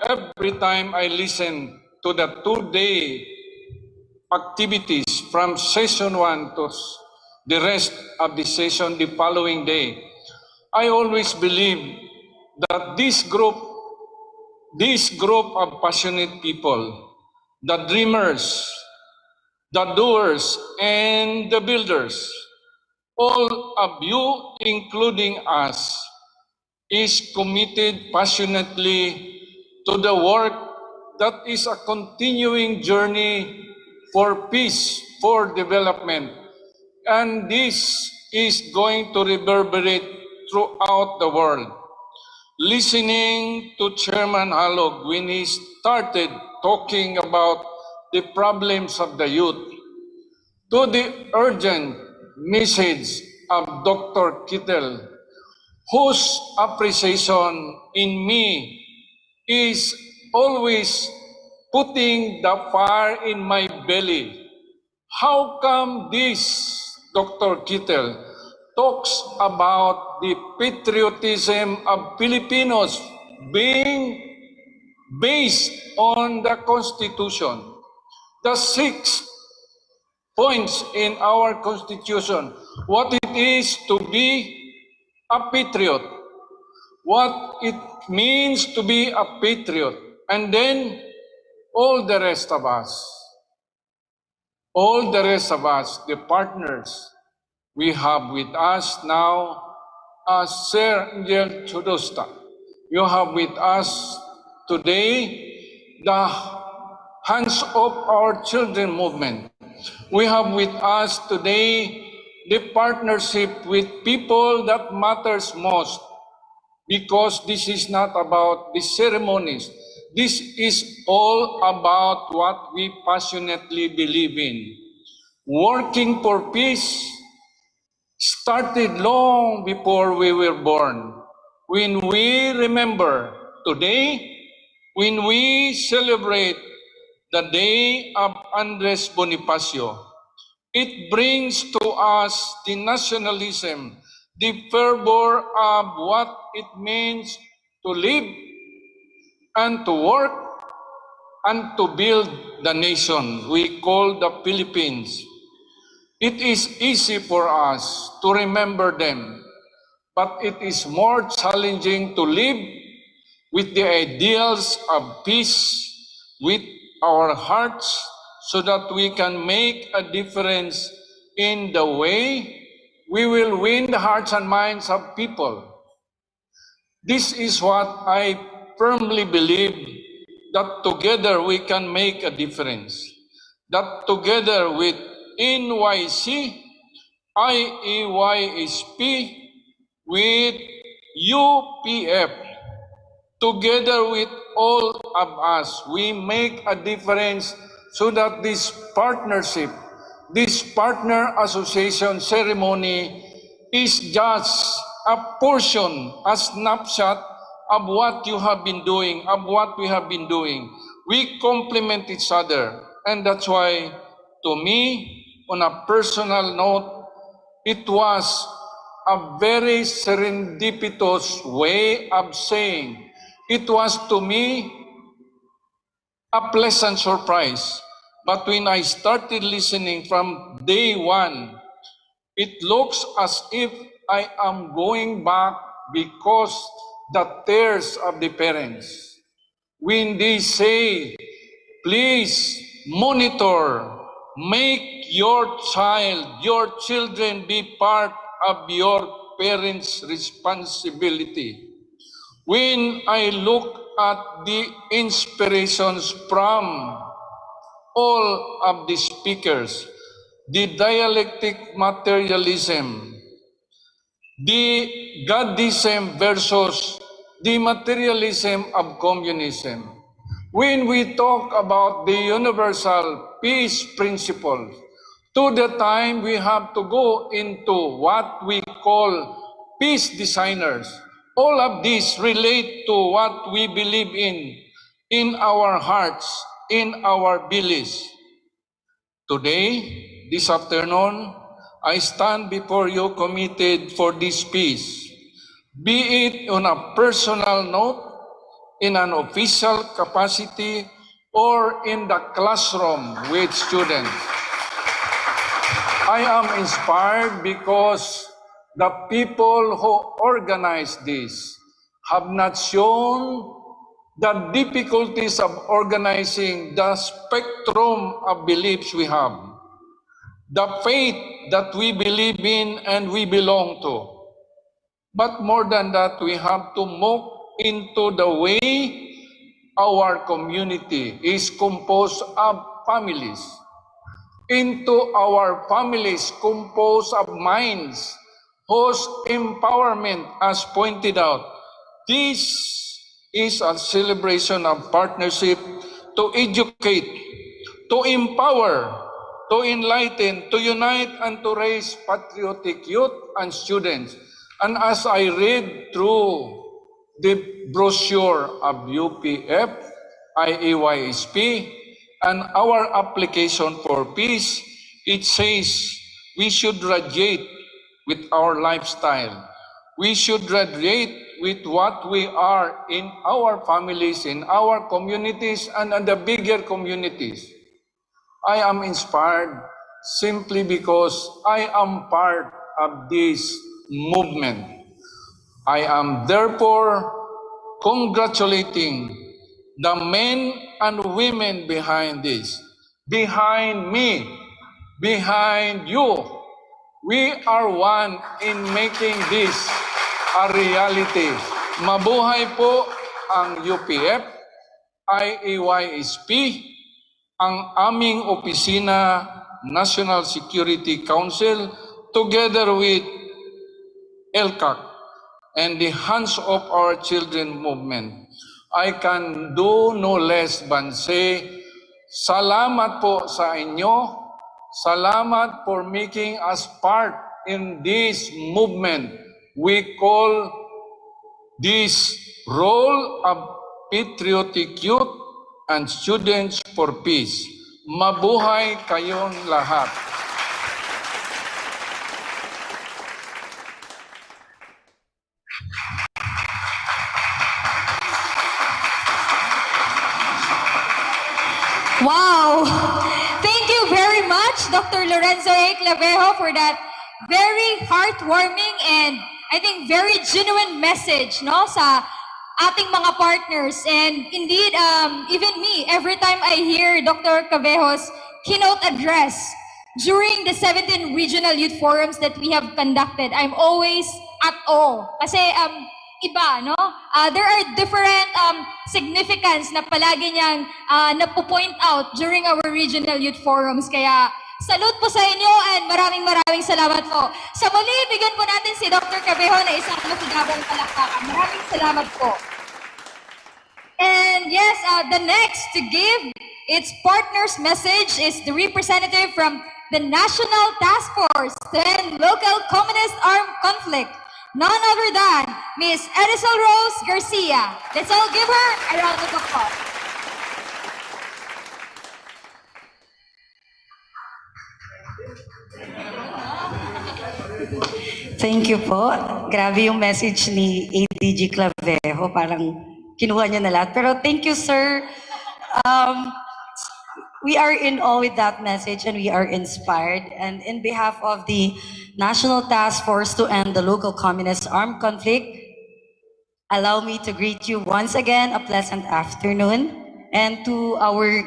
[SPEAKER 4] every time I listen to the 2-day activities from session 1 to the rest of the session the following day, I always believe that this group of passionate people, the dreamers, the doers, and the builders, all of you, including us, is committed passionately to the work that is a continuing journey for peace, for development. And this is going to reverberate throughout the world. Listening to Chairman Halog when he started talking about the problems of the youth, to the urgent message of Dr. Kittel, whose appreciation in me is always putting the fire in my belly. How come this, Dr. Kittel, talks about the patriotism of Filipinos being based on the Constitution? The 6 points in our Constitution, what it is to be a patriot, what it means to be a patriot, and then all the rest of us, the partners we have with us now, as Sir Angel Chudosta. You have with us today the Hands Off Our Children movement. We have with us today the partnership with people that matters most, because this is not about the ceremonies. This is all about what we passionately believe in. Working for peace started long before we were born. When we remember today, when we celebrate the day of Andres Bonifacio, it brings to us the nationalism, the fervor of what it means to live and to work and to build the nation we call the Philippines. It is easy for us to remember them, but it is more challenging to live with the ideals of peace with our hearts so that we can make a difference in the way we will win the hearts and minds of people. This is what I firmly believe, that together we can make a difference. That together with NYC, IEYSP, with UPF, together with all of us, we make a difference so that this partnership, this partner association ceremony is just a portion, a snapshot of what you have been doing, of what we have been doing. We complement each other. And that's why, to me, on a personal note, it was a very serendipitous way of saying. It was to me a pleasant surprise. But when I started listening from day one, it looks as if I am going back because the tears of the parents. When they say, please monitor, make your child, your children be part of your parents' responsibility. When I look at the inspirations from all of the speakers, the dialectic materialism, the Godism versus the materialism of communism. When we talk about the universal peace principles, to the time we have to go into what we call peace designers. All of these relate to what we believe in our hearts, in our beliefs. Today, this afternoon, I stand before you committed for this peace, be it on a personal note, in an official capacity, or in the classroom with students. I am inspired because the people who organized this have not shown the difficulties of organizing the spectrum of beliefs we have, the faith that we believe in and we belong to. But more than that, we have to move into the way our community is composed of families, into our families composed of minds whose empowerment, as pointed out, this is a celebration of partnership to educate, to empower, to enlighten, to unite, and to raise patriotic youth and students. And as I read through the brochure of UPF, IAYSP, and our application for peace, it says we should radiate with our lifestyle. We should radiate with what we are in our families, in our communities, and in the bigger communities. I am inspired simply because I am part of this movement. I am therefore congratulating the men and women behind this, behind me, behind you. We are one in making this a reality. Mabuhay po ang UPF, IAYSP, ang aming opisina, National Security Council, together with LCAC and the Hands of Our Children movement. I can do no less than say, salamat po sa inyo. Salamat for making us part in this movement. We call this role of patriotic youth and students for peace. Mabuhay kayong lahat.
[SPEAKER 9] Wow! Thank you very much, Dr. Lorenzo A. Clavejo, for that very heartwarming and I think very genuine message, no, sa ating mga partners. And indeed, even me, every time I hear Dr. Clavejo's keynote address during the 17 regional youth forums that we have conducted, I'm always at awe. Kasi iba, no? There are different significance na palagi niyang napo-point out during our regional youth forums. Kaya salute po sa inyo and maraming salamat po. Sa muli, bigyan po natin si Dr. Clavejo na isang masigabong palakpakan. Maraming salamat po. And yes, the next to give its partner's message is the representative from the National Task Force to End Local Communist Armed Conflict, none other than Ms. Edisol Rose Garcia. Let's all give her a round of applause.
[SPEAKER 5] Thank you po. Grabe yung message ni ADG Clavejo. Parang kinuha niya na lahat. Pero thank you, sir. We are in awe with that message and we are inspired. And in behalf of the National Task Force to End the Local Communist Armed Conflict, allow me to greet you once again a pleasant afternoon. And to our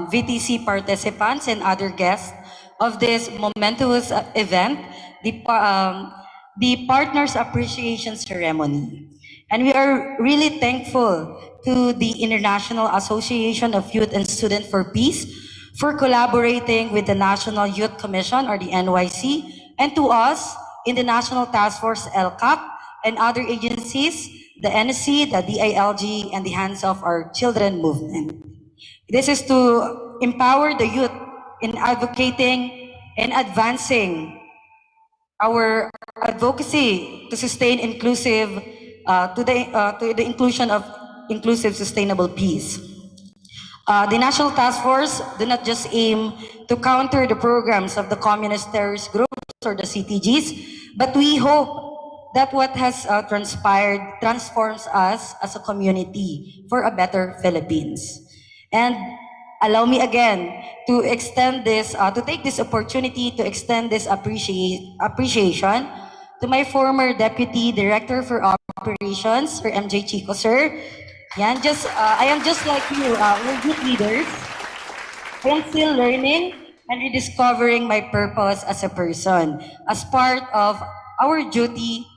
[SPEAKER 5] VTC participants and other guests of this momentous event, the Partners Appreciation Ceremony. And we are really thankful to the International Association of Youth and Student for Peace for collaborating with the National Youth Commission, or the NYC, and to us in the National Task Force LCAC and other agencies, the NSC, the DILG, and the Hands of Our Children movement. This is to empower the youth in advocating and advancing our advocacy to sustain inclusive, to the inclusion of inclusive, sustainable peace. The National Task Force do not just aim to counter the programs of the communist terrorist groups or the CTGs, but we hope that what has transpired transforms us as a community for a better Philippines. And allow me again to extend this, to take this opportunity to extend this appreciation to my former Deputy Director for Operations, Sir MJ Chico, sir. Yan, I am just like you, we're good leaders. I am still learning and rediscovering my purpose as a person, as part of our duty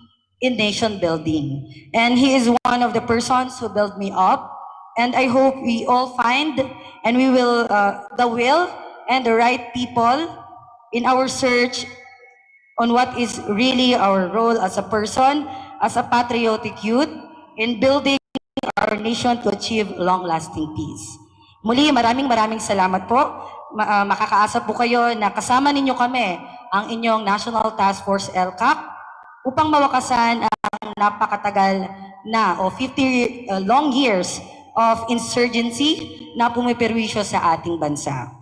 [SPEAKER 5] in nation building. And he is one of the persons who built me up. And I hope we all find and we will the will and the right people in our search on what is really our role as a person, as a patriotic youth, in building our nation to achieve long-lasting peace. Muli, maraming salamat po. Makakaasa po kayo na kasama ninyo kami, ang inyong National Task Force LCAC, upang mawakasan ang napakatagal na o 50 long years of insurgency na pumiperwisyo sa ating bansa.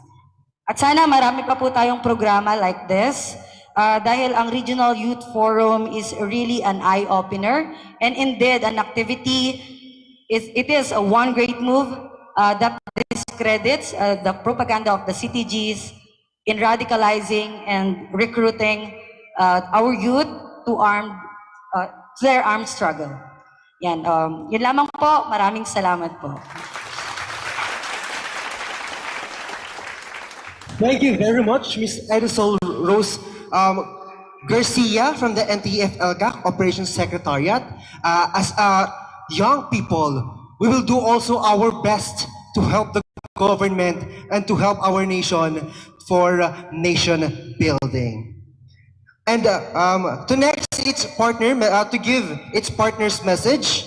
[SPEAKER 5] At sana marami pa po tayong programa like this dahil ang Regional Youth Forum is really an eye-opener and indeed an activity, it is a one great move that discredits the propaganda of the CTGs in radicalizing and recruiting our youth to their armed struggle. Yan, yun lamang po. Maraming salamat po.
[SPEAKER 10] Thank you very much, Ms. Edisol Rose Garcia from the NTF-ELGAC Operations Secretariat. As young people, we will do also our best to help the government and to help our nation for nation building. And to next its partner, to give its partner's message,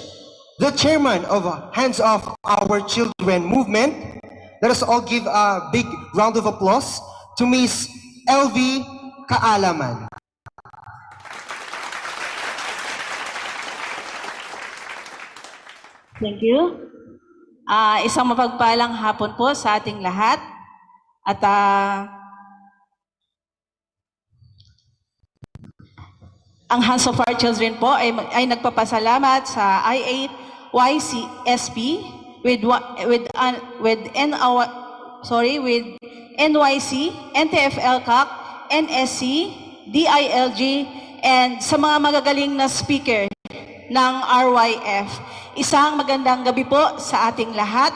[SPEAKER 10] the chairman of Hands Off Our Children movement. Let us all give a big round of applause to Ms. LV Kaalaman.
[SPEAKER 1] Thank you. Isang mapagpalang hapon po sa ating lahat. At ang Hands of Our Children po ay nagpapasalamat sa IAYCSP with NYC, NTF-ELCAC, NSC, DILG, and sa mga magagaling na speaker ng RYF. Isang magandang gabi po sa ating lahat.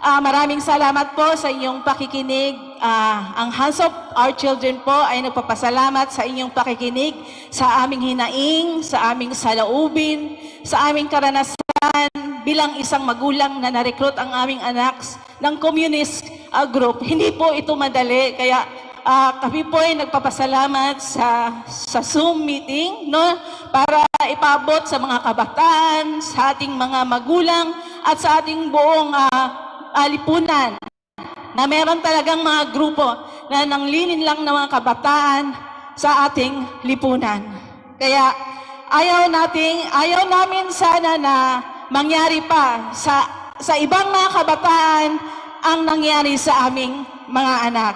[SPEAKER 1] Maraming salamat po sa inyong pakikinig. Ang Hands of Our Children po ay nagpapasalamat sa inyong pakikinig, sa aming hinaing, sa aming saloobin, sa aming karanasan bilang isang magulang na na-recruit ang aming anak ng communist group. Hindi po ito madali, kaya kami po ay nagpapasalamat sa Zoom meeting, no, para ipaabot sa mga kabataan, sa ating mga magulang, at sa ating buong lipunan, na meron talagang mga grupo na nanglilin lang ng mga kabataan sa ating lipunan. Kaya ayaw namin sana na mangyari pa sa ibang mga kabataan ang nangyari sa aming mga anak.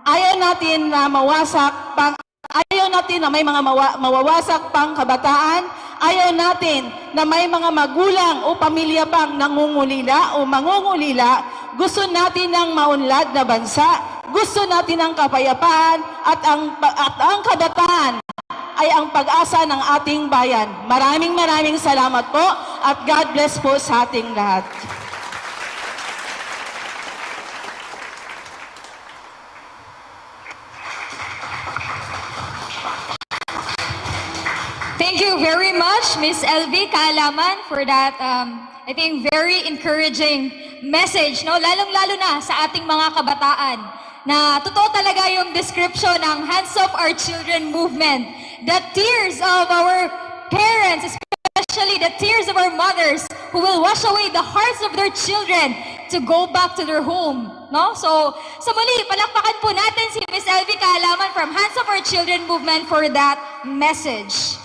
[SPEAKER 1] Ayaw natin na may mga mawawasak pang kabataan. Ayaw natin na may mga magulang o pamilya pang nangungulila o mangungulila. Gusto natin ng maunlad na bansa. Gusto natin ng kapayapaan at ang kabataan ay ang pag-asa ng ating bayan. Maraming salamat po at God bless po sa ating lahat.
[SPEAKER 9] Thank you very much, Ms. LV Kaalaman, for that, I think, very encouraging message, no? Lalong-lalo na sa ating mga kabataan, na totoo talaga yung description ng Hands Off Our Children movement. The tears of our parents, especially the tears of our mothers, who will wash away the hearts of their children to go back to their home, no? So muli, palakpakan po natin si Ms. LV Kaalaman from Hands Off Our Children movement for that message.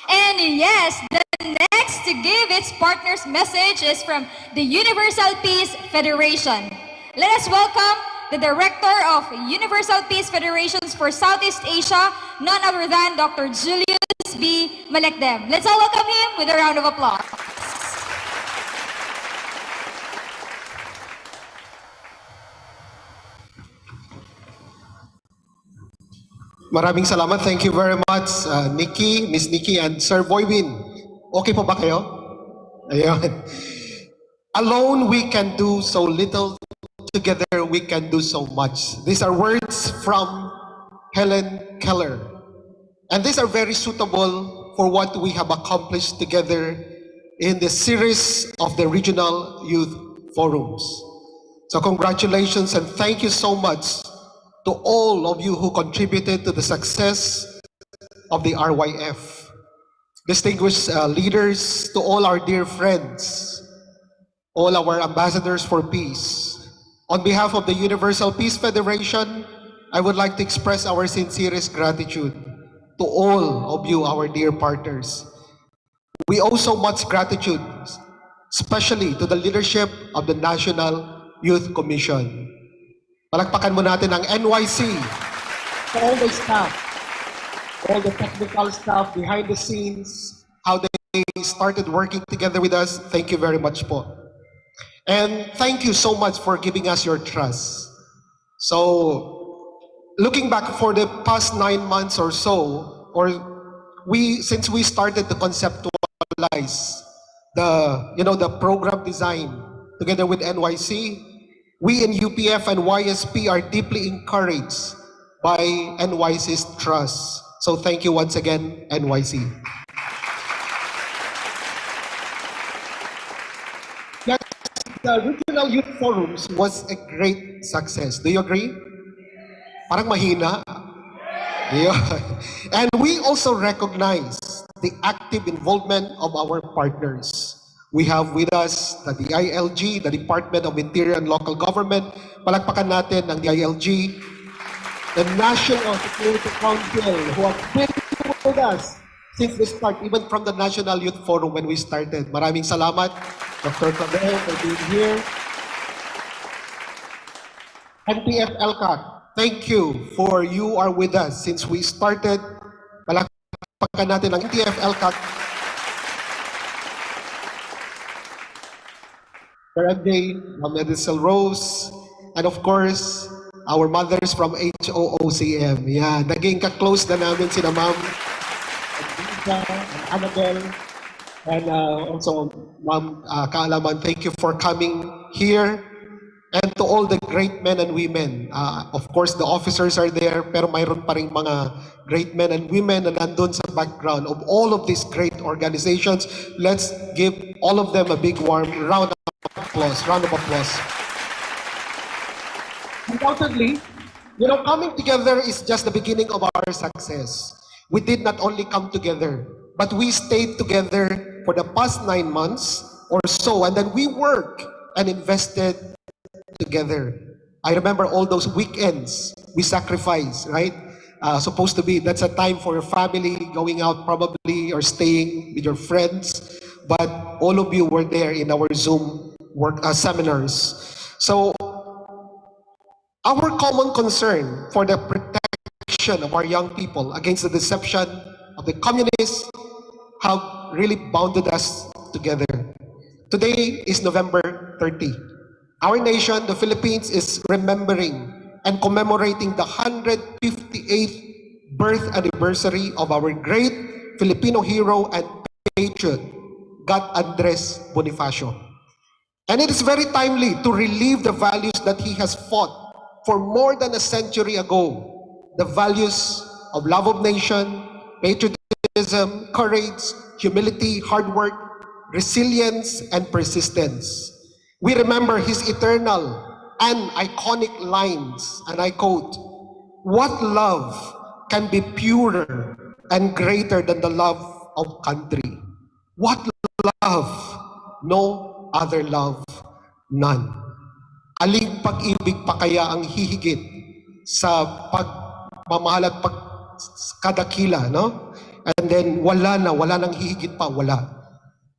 [SPEAKER 9] And yes, the next to give its partner's message is from the Universal Peace Federation. Let us welcome the Director of Universal Peace Federations for Southeast Asia, none other than Dr. Julius B. Malekdem. Let's all welcome him with a round of applause.
[SPEAKER 6] Maraming salamat. Thank you very much, Nikki, Miss Nikki, and Sir Boywin. Okay po ba kayo? Ayun. Alone we can do so little, together we can do so much. These are words from Helen Keller. And these are very suitable for what we have accomplished together in the series of the regional youth forums. So congratulations and thank you so much to all of you who contributed to the success of the RYF. Distinguished leaders, to all our dear friends, all our ambassadors for peace. On behalf of the Universal Peace Federation, I would like to express our sincerest gratitude to all of you, our dear partners. We owe so much gratitude, especially to the leadership of the National Youth Commission. Palakpakan mo natin ang NYC, all the staff, all the technical staff behind the scenes, how they started working together with us. Thank you very much po. And thank you so much for giving us your trust. So, looking back for the past 9 months or so, since we started to conceptualize the program design together with NYC, we in UPF and YSP are deeply encouraged by NYC's trust. So thank you once again, NYC. Yes, the Regional Youth Forums was a great success. Do you agree? Parang mahina. Yeah. And we also recognize the active involvement of our partners. We have with us the DILG, the Department of Interior and Local Government. Palakpakan natin ang DILG, the National Security Council, who have been with us since the start, even from the National Youth Forum when we started. Maraming salamat, Dr. Cabell, for being here. NPF LCAC, thank you for you are with us since we started. Palakpakan natin ang NPF LCAC. Barangay, Medicine Rose, and of course, our mothers from HOOCM. Yeah, naging ka-close na namin sina Ma'am Lisa and Annabelle, and also Ma'am Kaalaman. Thank you for coming here. And to all the great men and women, of course, the officers are there, pero mayroon pa rin mga great men and women na nandun sa background of all of these great organizations. Let's give all of them a big warm round of applause. Undoubtedly, coming together is just the beginning of our success. We did not only come together, but we stayed together for the past 9 months or so, and then we worked and invested together. I remember all those weekends we sacrificed, right? Supposed to be, that's a time for your family, going out probably or staying with your friends. But all of you were there in our Zoom work seminars. So our common concern for the protection of our young people against the deception of the communists have really bounded us together. Today is November 30. Our nation, the Philippines, is remembering and commemorating the 158th birth anniversary of our great Filipino hero and patriot, God Andres Bonifacio. And it is very timely to relive the values that he has fought for more than a century ago. The values of love of nation, patriotism, courage, humility, hard work, resilience, and persistence. We remember his eternal and iconic lines, and I quote, "What love can be purer and greater than the love of country? What love? No other love, none." Aling pag-ibig pa kaya ang hihigit sa pagmamahal at pagkadakila, no? And then wala nang hihigit pa, wala.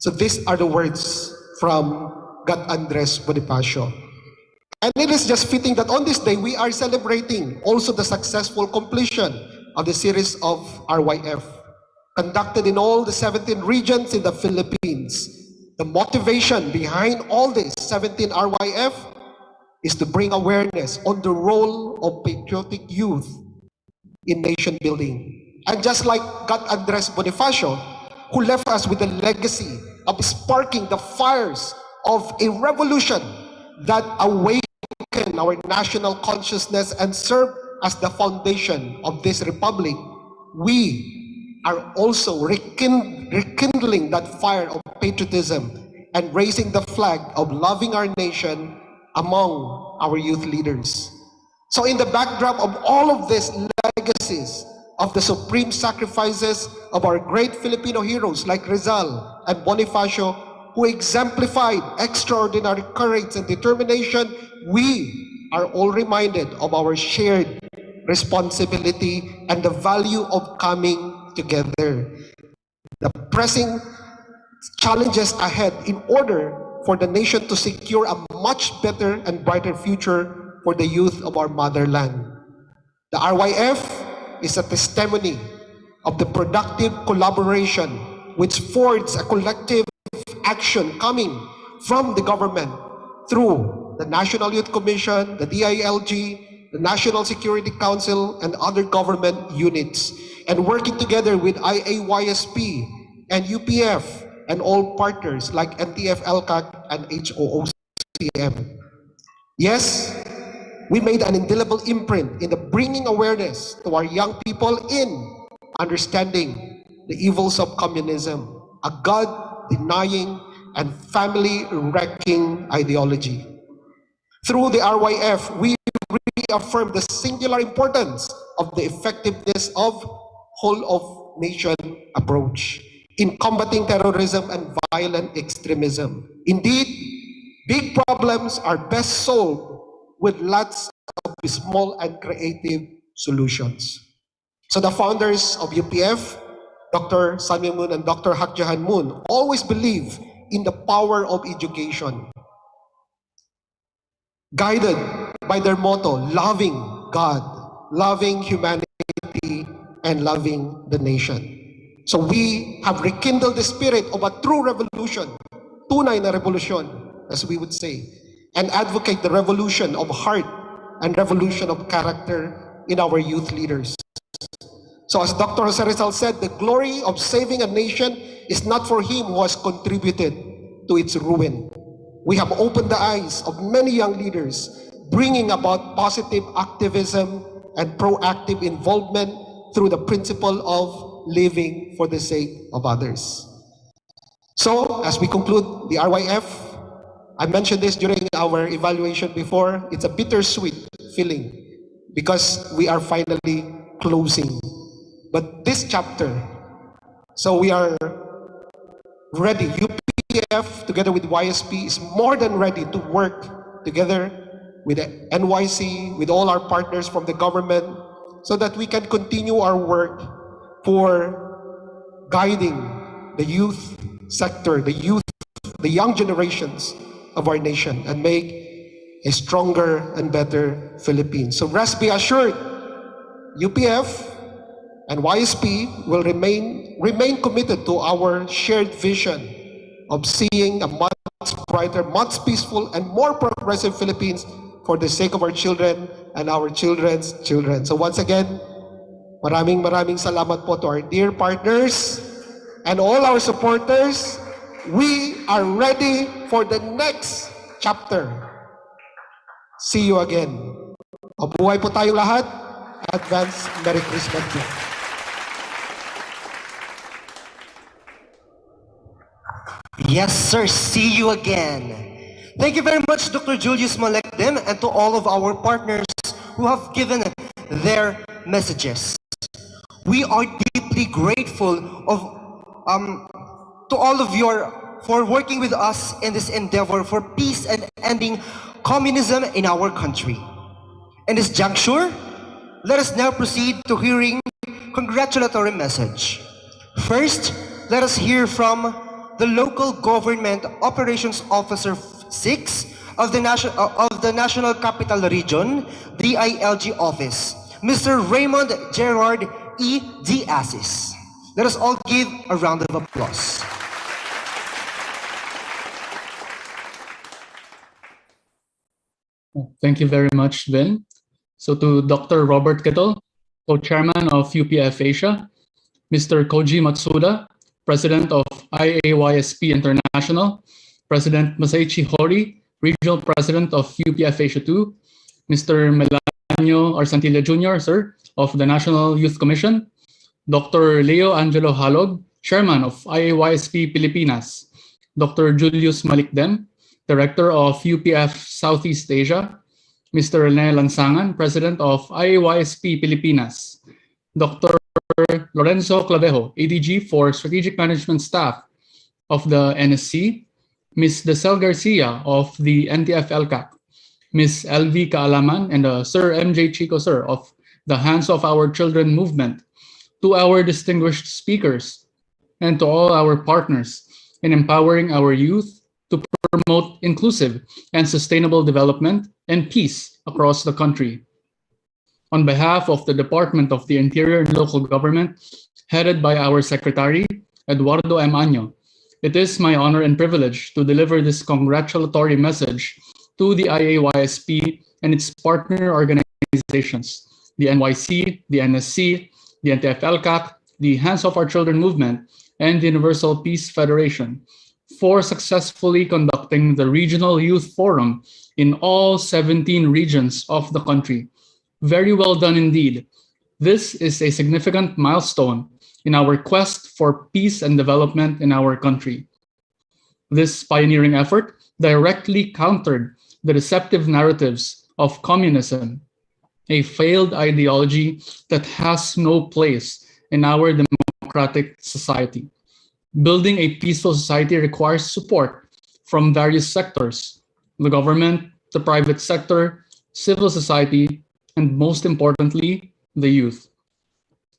[SPEAKER 6] So these are the words from God Andres Bonifacio. And it is just fitting that on this day, we are celebrating also the successful completion of the series of RYF, conducted in all the 17 regions in the Philippines. The motivation behind all this 17 RYF is to bring awareness on the role of patriotic youth in nation building. And just like God Andres Bonifacio, who left us with the legacy of sparking the fires of a revolution that awakened our national consciousness and served as the foundation of this republic, we are also rekindling that fire of patriotism and raising the flag of loving our nation among our youth leaders. So in the backdrop of all of these legacies of the supreme sacrifices of our great Filipino heroes like Rizal and Bonifacio, who exemplified extraordinary courage and determination, we are all reminded of our shared responsibility and the value of coming together. The pressing challenges ahead in order for the nation to secure a much better and brighter future for the youth of our motherland. The RYF is a testimony of the productive collaboration which forged a collective action coming from the government through the National Youth Commission, the DILG, the National Security Council, and other government units, and working together with IAYSP and UPF and all partners like NTF LCAC and HOOCM. Yes, we made an indelible imprint in the bringing awareness to our young people in understanding the evils of communism, a God-denying and family-wrecking ideology. Through the RYF, we reaffirm the singular importance of the effectiveness of whole-of-nation approach in combating terrorism and violent extremism. Indeed, big problems are best solved with lots of small and creative solutions. So the founders of UPF, Dr. San Myung Moon and Dr. Hak Jahan Moon, always believe in the power of education, guided by their motto, loving God, loving humanity, and loving the nation. So we have rekindled the spirit of a true revolution, tunay na revolution, as we would say, and advocate the revolution of heart and revolution of character in our youth leaders. So as Dr. Jose Rizal said, the glory of saving a nation is not for him who has contributed to its ruin. We have opened the eyes of many young leaders, bringing about positive activism and proactive involvement through the principle of living for the sake of others. So, as we conclude the RYF, I mentioned this during our evaluation before, it's a bittersweet feeling because we are finally closing. But this chapter, so we are ready. UPF together with YSP is more than ready to work together with the NYC, with all our partners from the government, so that we can continue our work for guiding the youth sector, the young generations of our nation, and make a stronger and better Philippines. So rest be assured, UPF and YSP will remain committed to our shared vision of seeing a much brighter, much peaceful, and more progressive Philippines for the sake of our children and our children's children. So once again, maraming salamat po to our dear partners and all our supporters. We are ready for the next chapter. See you again. Mabuhay po tayong lahat. Advance Merry Christmas po.
[SPEAKER 10] Yes, sir. See you again. Thank you very much, Dr. Julius Malekdim, and to all of our partners who have given their messages. We are deeply grateful to all of you for working with us in this endeavor for peace and ending communism in our country. In this juncture, let us now proceed to hearing congratulatory message. First, let us hear from the Local Government Operations Officer 6 of the National Capital Region, DILG Office, Mr. Raymond Gerard E. Diazis. Let us all give a round of applause.
[SPEAKER 15] Thank you very much, Ben. So to Dr. Robert Kettle, Co-Chairman of UPF Asia, Mr. Koji Matsuda, President of IAYSP International, President Masaichi Hori, Regional President of UPF Asia 2, Mr. Melanio Arsantilla Jr., sir, of the National Youth Commission, Dr. Leo Angelo Halog, Chairman of IAYSP Pilipinas, Dr. Julius Malikdem, Director of UPF Southeast Asia, Mr. Rene Lansangan, President of IAYSP Pilipinas, Dr. Lorenzo Clavejo, ADG for Strategic Management Staff of the NSC, Ms. Desel Garcia of the NTF-LCAC, Ms. LV Kaalaman, and Sir MJ Chico, sir, of the Hands of Our Children movement, to our distinguished speakers, and to all our partners in empowering our youth to promote inclusive and sustainable development and peace across the country. On behalf of the Department of the Interior and Local Government, headed by our Secretary, Eduardo M. Año, it is my honor and privilege to deliver this congratulatory message to the IAYSP and its partner organizations, the NYC, the NSC, the NTF-LCAC, the Hands of Our Children movement, and the Universal Peace Federation, for successfully conducting the Regional Youth Forum in all 17 regions of the country. Very well done indeed. This is a significant milestone in our quest for peace and development in our country. This pioneering effort directly countered the deceptive narratives of communism, a failed ideology that has no place in our democratic society. Building a peaceful society requires support from various sectors: the government, the private sector, civil society, and most importantly, the youth.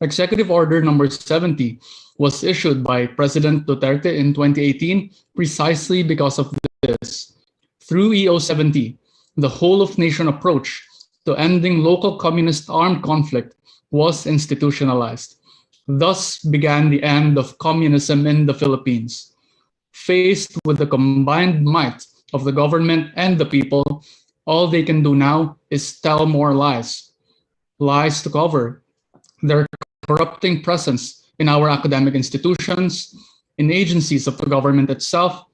[SPEAKER 15] Executive Order number 70 was issued by President Duterte in 2018 precisely because of this. Through EO 70, the whole-of-nation approach to ending local communist armed conflict was institutionalized. Thus began the end of communism in the Philippines. Faced with the combined might of the government and the people, all they can do now is tell more lies. Lies to cover their corrupting presence in our academic institutions, in agencies of the government itself,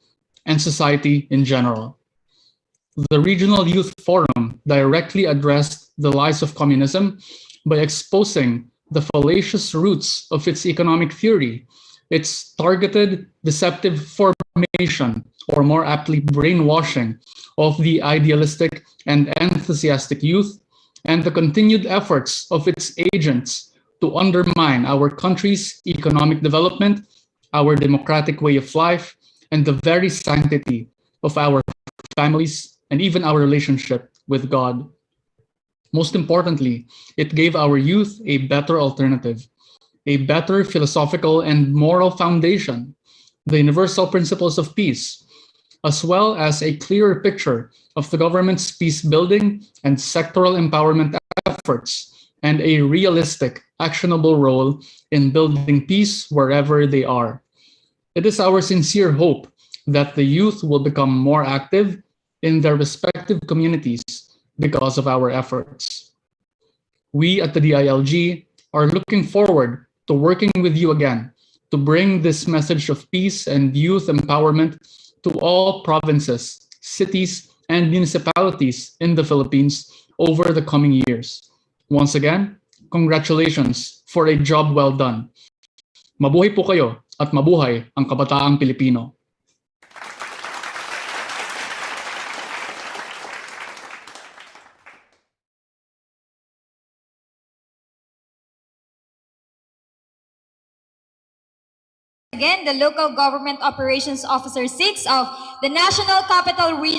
[SPEAKER 15] and society in general. The Regional Youth Forum directly addressed the lies of communism by exposing the fallacious roots of its economic theory, its targeted deceptive formation, or more aptly brainwashing, of the idealistic and enthusiastic youth, and the continued efforts of its agents to undermine our country's economic development, our democratic way of life, and the very sanctity of our families and even our relationship with God. Most importantly, it gave our youth a better alternative, a better philosophical and moral foundation, the universal principles of peace, as well as a clearer picture of the government's peace-building and sectoral empowerment efforts, and a realistic, actionable role in building peace wherever they are. It is our sincere hope that the youth will become more active in their respective communities because of our efforts. We at the DILG are looking forward to working with you again to bring this message of peace and youth empowerment to all provinces, cities, and municipalities in the Philippines over the coming years. Once again, congratulations for a job well done. Mabuhay po kayo at mabuhay ang kabataang Pilipino.
[SPEAKER 9] Again, the Local Government Operations Officer 6 of the National Capital Region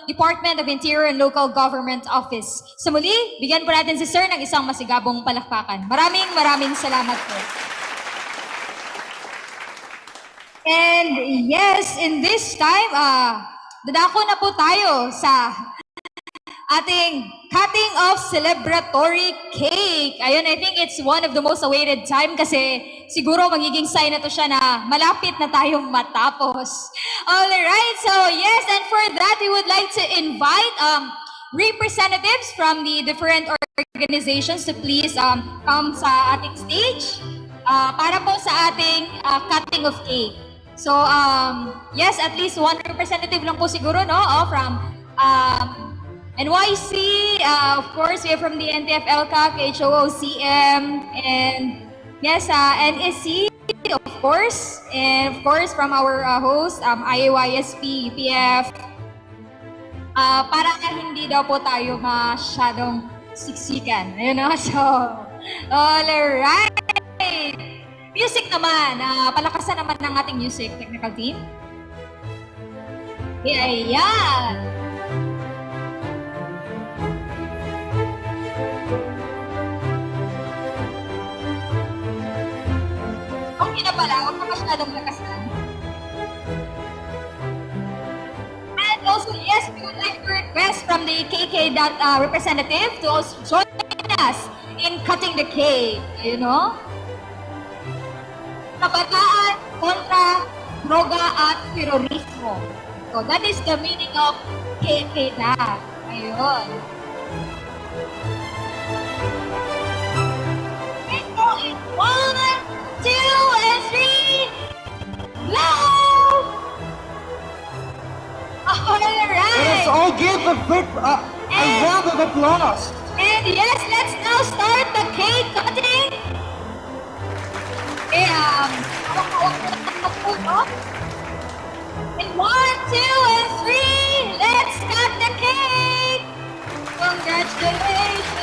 [SPEAKER 9] Department of Interior and Local Government Office. Sa muli, bigyan po natin si Sir ng isang masigabong palakpakan. Maraming salamat po. And yes, in this time, dadako na po tayo sa ating cutting of celebratory cake. Ayun, I think it's one of the most awaited time kasi siguro magiging sign na to siya na malapit na tayong matapos. Alright, so yes, and for that, we would like to invite representatives from the different organizations organizations to please come sa ating stage para po sa ating cutting of cake. So, yes, at least one representative lang po siguro, no? From NYC, of course, we are from the NTF LCAC, HOOCM, and yes, NSC, of course, and of course from our host, IAYSP, UPF, para hindi daw po tayo masyadong siksikan. You know? So, alright! Music naman, palakasan naman ng ating music technical team. Ayan! Okay na pala, huwag na masyadong lakasan. And also, yes, we would like to request from the KK representative to also join us in cutting the cake, you know? Kabataan kontra droga at terorismo. So that is the meaning of KK na. Ayun. And go in 1, 2, and 3. Loud! Alright!
[SPEAKER 10] Let us all give a round of applause.
[SPEAKER 9] And yes, let's now start the cake cutting. In 1, 2, and 3, let's cut the cake. Congratulations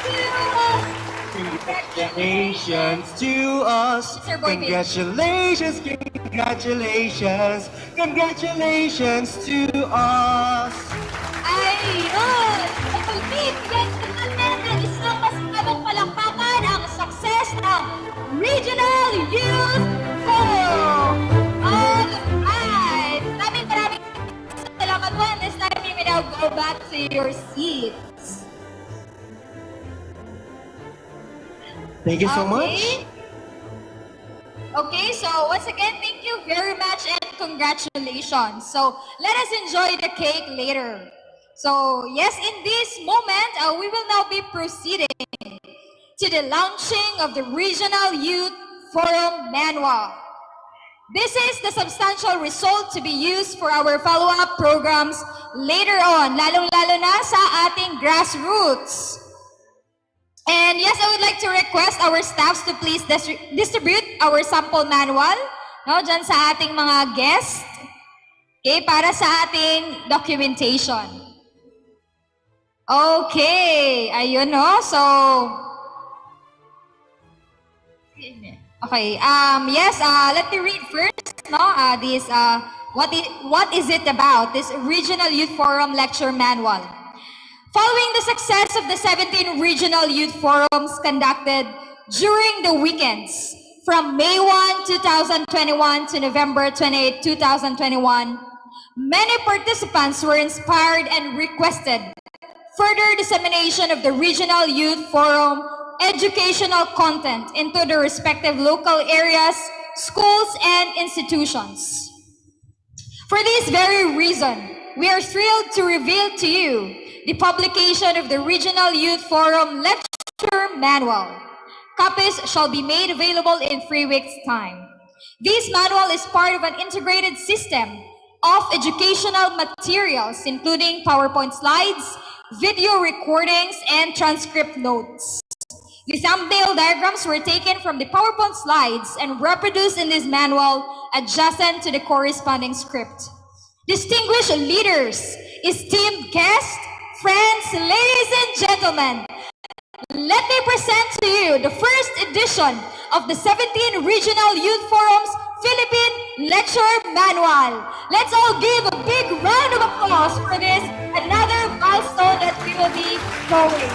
[SPEAKER 9] to us.
[SPEAKER 10] Congratulations to us. Congratulations, congratulations, congratulations to us.
[SPEAKER 9] Ayun! Bigyan natin ng isang masigabong palakpakan ang success ng Regional Youth Forum. Alright! Maraming salamat po. And this time, you may now go back to your seats.
[SPEAKER 10] Thank you so much.
[SPEAKER 9] Okay, so once again, thank you very much and congratulations. So let us enjoy the cake later. So yes, in this moment, we will now be proceeding to the launching of the Regional Youth Forum Manual. This is the substantial result to be used for our follow-up programs later on, lalong-lalo na sa ating grassroots. And yes, I would like to request our staffs to please distribute our sample manual, no, dyan sa ating mga guests, okay, para sa ating documentation. Okay, ayun, no, so, okay, yes, let me read first, no, this, what is it about, this Regional Youth Forum Lecture Manual. Following the success of the 17 regional youth forums conducted during the weekends from May 1, 2021 to November 28, 2021, many participants were inspired and requested further dissemination of the regional youth forum educational content into the respective local areas, schools, and institutions. For this very reason, we are thrilled to reveal to you the publication of the Regional Youth Forum Lecture Manual. Copies shall be made available in 3 weeks' time. This manual is part of an integrated system of educational materials, including PowerPoint slides, video recordings, and transcript notes. The thumbnail diagrams were taken from the PowerPoint slides and reproduced in this manual adjacent to the corresponding script. Distinguished leaders, esteemed guests, friends, ladies and gentlemen, let me present to you the first edition of the 17 Regional Youth Forums Philippine Lecture Manual. Let's all give a big round of applause for this, another milestone that we will be going.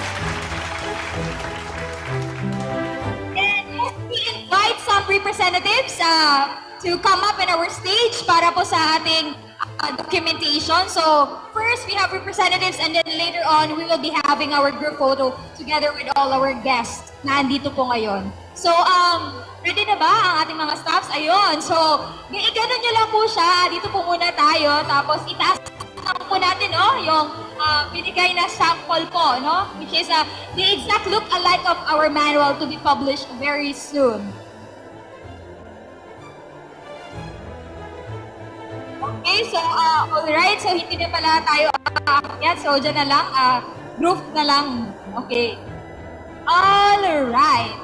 [SPEAKER 9] And yes, we invite some representatives to come up in our stage para po sa ating documentation. So first we have representatives and then later on we will be having our group photo together with all our guests na andito po ngayon. So ready na ba ang ating mga staffs? Ayun. So ganun nyo lang po siya. Dito po muna tayo. Tapos itaas lang po natin yung binigay na sample po, no? Which is the exact look-alike of our manual to be published very soon. Okay, so alright, so hindi na pala tayo aakyat, so dyan na lang, group na lang. Okay. Alright.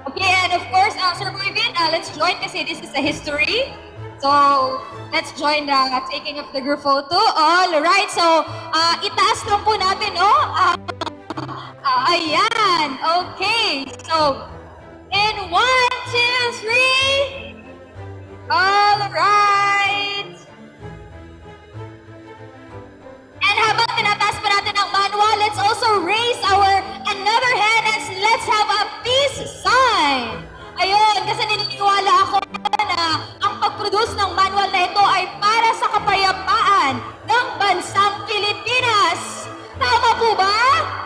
[SPEAKER 9] Okay, and of course, Sir Boyvin, let's join kasi this is a history. So, let's join the taking of the group photo. Alright, so itaas lang po natin, no? Ayan, okay. So, in 1, 2, 3. Alright. And habang tinataas pa natin ang manual, let's also raise our another hand and let's have a peace sign. Ayun, kasi naniniwala ako na ang pag-produce ng manual na ito ay para sa kapayapaan ng bansang Pilipinas. Tama po ba?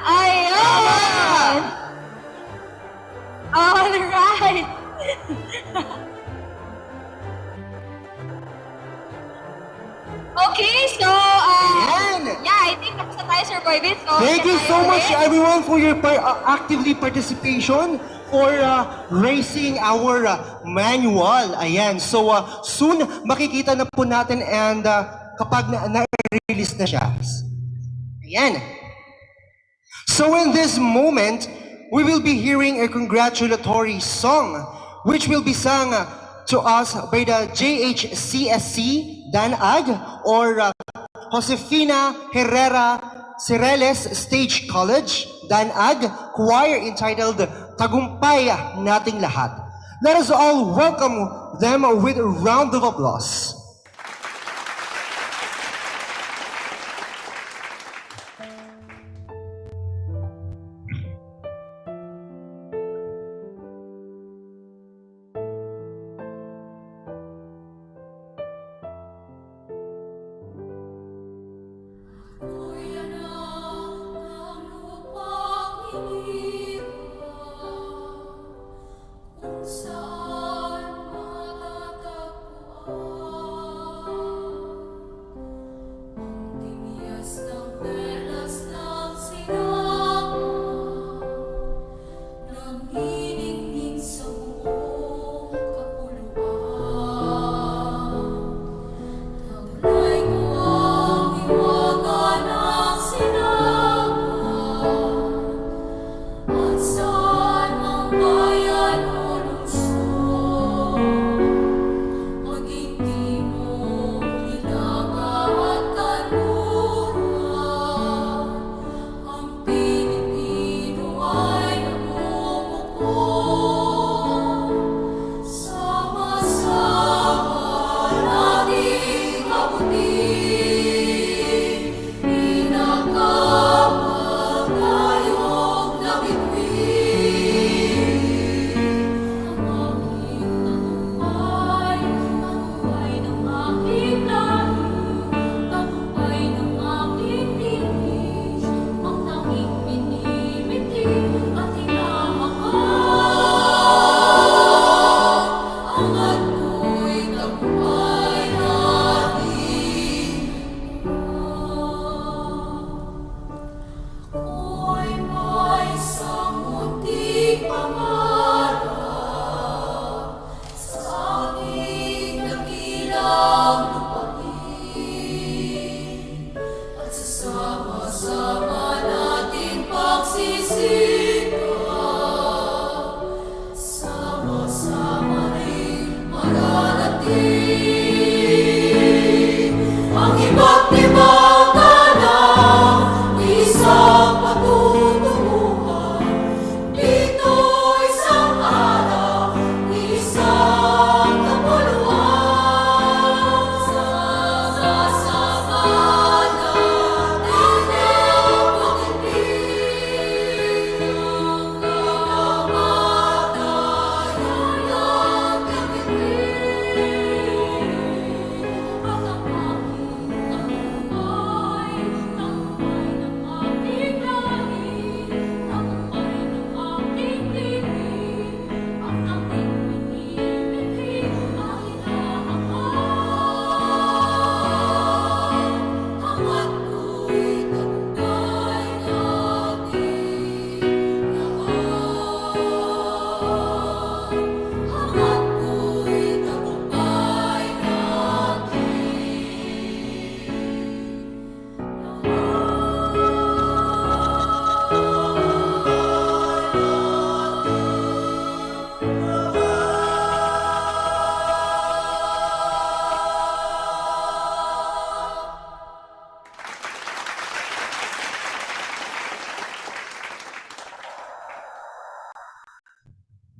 [SPEAKER 9] Ayun. Alright. Okay, so, yeah, I think tapos na tayo, Sir Boyvin. So,
[SPEAKER 10] Thank you so much, everyone, for your actively participation for racing our manual. Ayan, so soon makikita na po natin and kapag na-release na siya. Ayan. So in this moment, we will be hearing a congratulatory song which will be sung to us by the JHCSC Danag or Josefina Herrera Cireles Stage College Danag choir entitled Tagumpay Nating Lahat. Let us all welcome them with a round of applause.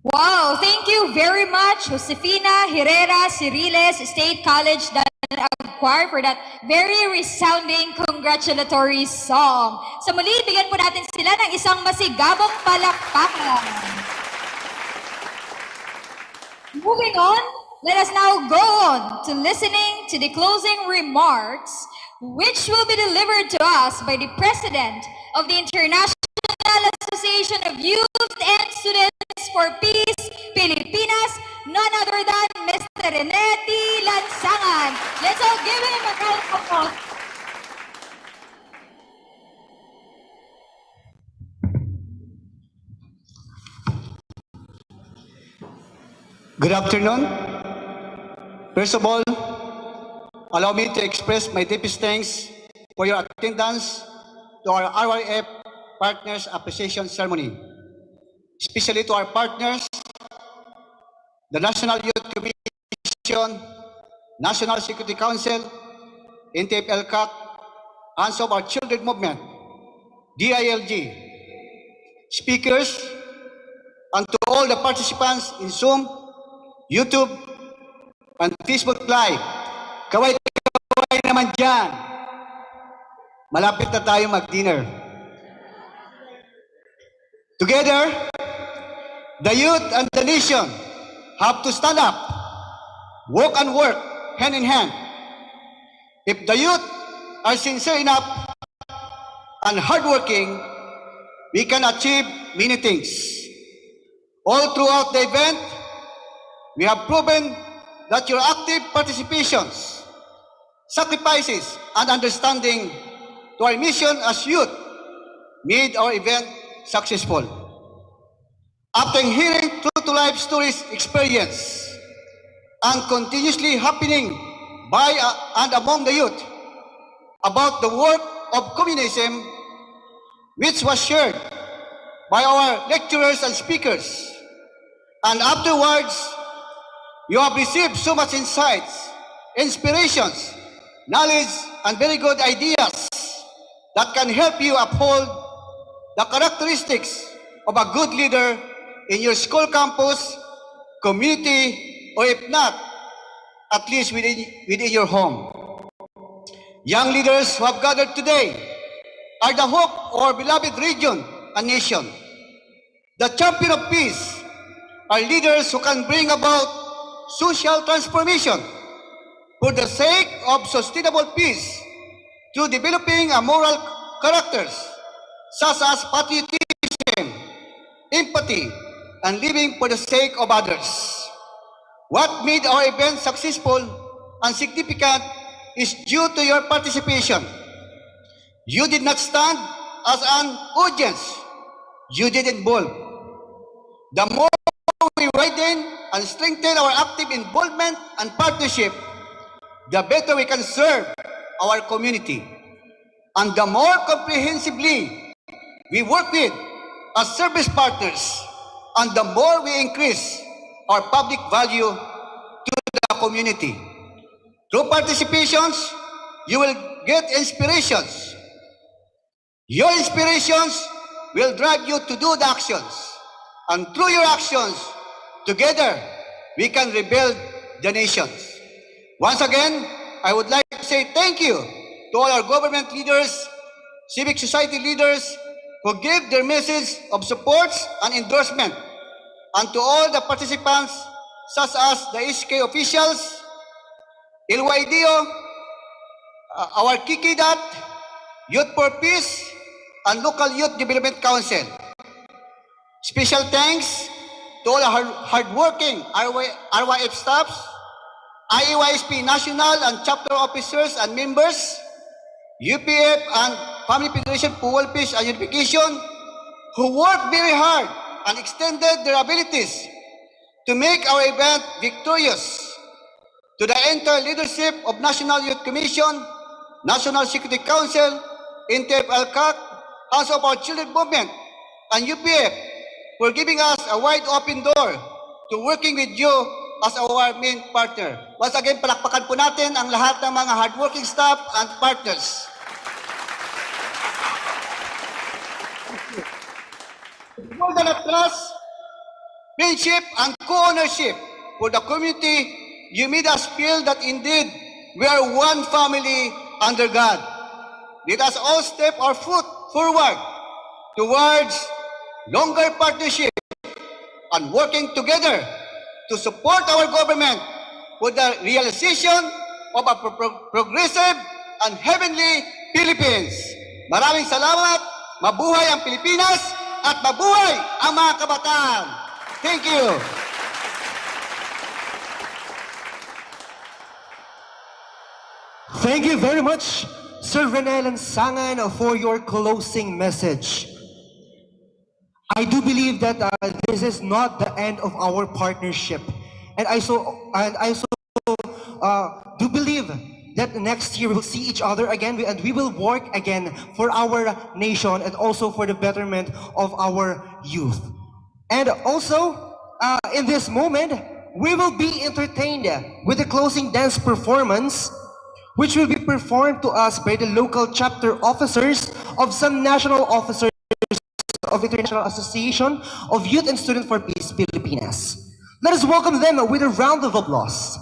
[SPEAKER 9] Wow, thank you very much, Josefina Herrera Ciriles State College Choir for that very resounding congratulatory song. Sa muli, bigyan po natin sila ng isang masigabong palakpakan. Moving on, let us now go on to listening to the closing remarks, which will be delivered to us by the President of the International Association of Youth and Students for Peace, Pilipinas, none other than Mr. Renetti Lansangan. Let's all give him a round of applause.
[SPEAKER 14] Good afternoon. First of all, allow me to express my deepest thanks for your attendance to our RYF Partners Appreciation Ceremony, especially to our partners, the National Youth Commission, National Security Council, NTF-LCAC, Hands of Our Children Movement, DILG, speakers, and to all the participants in Zoom, YouTube, and Facebook Live. Kaway-kaway naman dyan. Malapit na tayo mag-dinner. Together, the youth and the nation have to stand up, walk and work hand in hand. If the youth are sincere enough and hardworking, we can achieve many things. All throughout the event, we have proven that your active participations, sacrifices, and understanding to our mission as youth made our event successful. After hearing true-to-life stories experience and continuously happening by and among the youth about the work of communism, which was shared by our lecturers and speakers, and afterwards, you have received so much insights, inspirations, knowledge, and very good ideas that can help you uphold the characteristics of a good leader in your school campus, community, or if not, at least within your home. Young leaders who have gathered today are the hope of our beloved region and nation. The champion of peace are leaders who can bring about social transformation for the sake of sustainable peace through developing a moral characters such as patriotism, empathy, and living for the sake of others. What made our event successful and significant is due to your participation. You did not stand as an audience. You did involve. The more we widen and strengthen our active involvement and partnership, the better we can serve our community. And the more comprehensively we work with as service partners, and the more we increase our public value to the community. Through participations, you will get inspirations. Your inspirations will drive you to do the actions. And through your actions, together, we can rebuild the nations. Once again, I would like to say thank you to all our government leaders, civic society leaders, who gave their message of support and endorsement, and to all the participants, such as the SK officials, LYDO, our Kikidat, Youth for Peace, and Local Youth Development Council. Special thanks to all our hardworking RYF staffs, IAYSP national and chapter officers and members, UPF and Family Federation for World Peace and Unification, who worked very hard and extended their abilities to make our event victorious. To the entire leadership of National Youth Commission, National Security Council, NTF-LCAC, House of Our Children Movement, and UPF for giving us a wide open door to working with you as our main partner. Once again, palakpakan po natin ang lahat ng mga hardworking staff and partners. More than a trust, friendship, and co-ownership for the community. You made us feel that indeed we are one family under God. Let us all step our foot forward towards longer partnership and working together to support our government with the realization of a progressive and heavenly Philippines. Maraming salamat, mabuhay ang Pilipinas, at mabuhay ang mga kabataan. Thank you.
[SPEAKER 10] Thank you very much, Sir Renel and Sangan, for your closing message. I do believe that this is not the end of our partnership, and I do believe that next year we will see each other again, and we will work again for our nation and also for the betterment of our youth. And also, in this moment, we will be entertained with a closing dance performance, which will be performed to us by the local chapter officers of some national officers of International Association of Youth and Student for Peace, Pilipinas. Let us welcome them with a round of applause.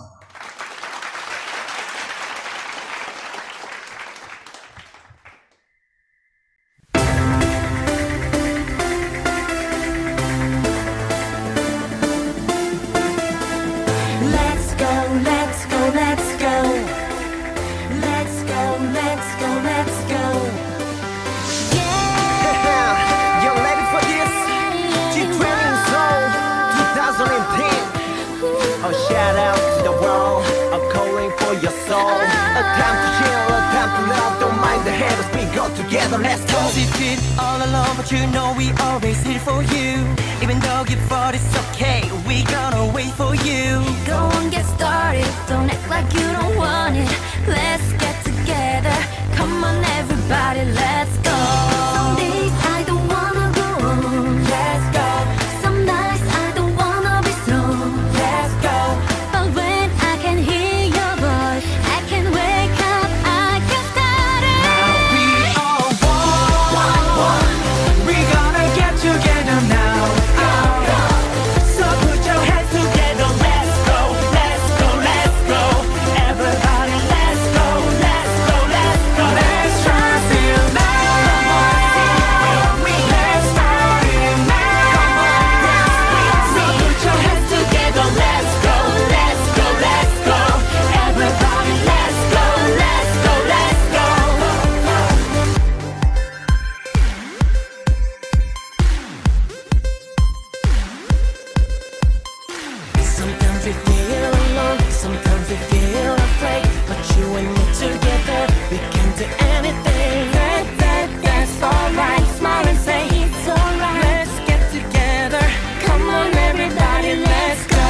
[SPEAKER 11] Let's go, let's go, let's go. Let's go, let's go, let's go.
[SPEAKER 8] Yeah, you ready for this? G20 Zone 2010. Oh, shout out to the world. I'm calling for your soul. A time to chill, a time to love. Don't mind the haters, we go together. Let's go.
[SPEAKER 12] Cause it did all alone, but you know we always here for you. Even though you thought it's okay, we gonna wait for you.
[SPEAKER 11] Go on, get started. Don't act like you don't want it. Let's get together. Come on, everybody, let's go. Some days I don't wanna go on. Let's go. Some nights I don't wanna be strong. Let's go. But when I can hear your voice, I can wake up, I can start it.
[SPEAKER 12] Now we are one. We gonna get together now. So put your hands together. Let's go, let's go, let's go. Everybody, let's go, let's go, let's go. Let's try till now. Let's start it now. So put your hands together. Let's go, let's go, let's go. Everybody, let's go, let's go, let's go.
[SPEAKER 11] Sometimes we feel alone, sometimes we feel afraid. But you and me together, we can do anything. That's alright. Smile and say it's alright.
[SPEAKER 12] Let's get together.
[SPEAKER 11] Come on, everybody, let's go.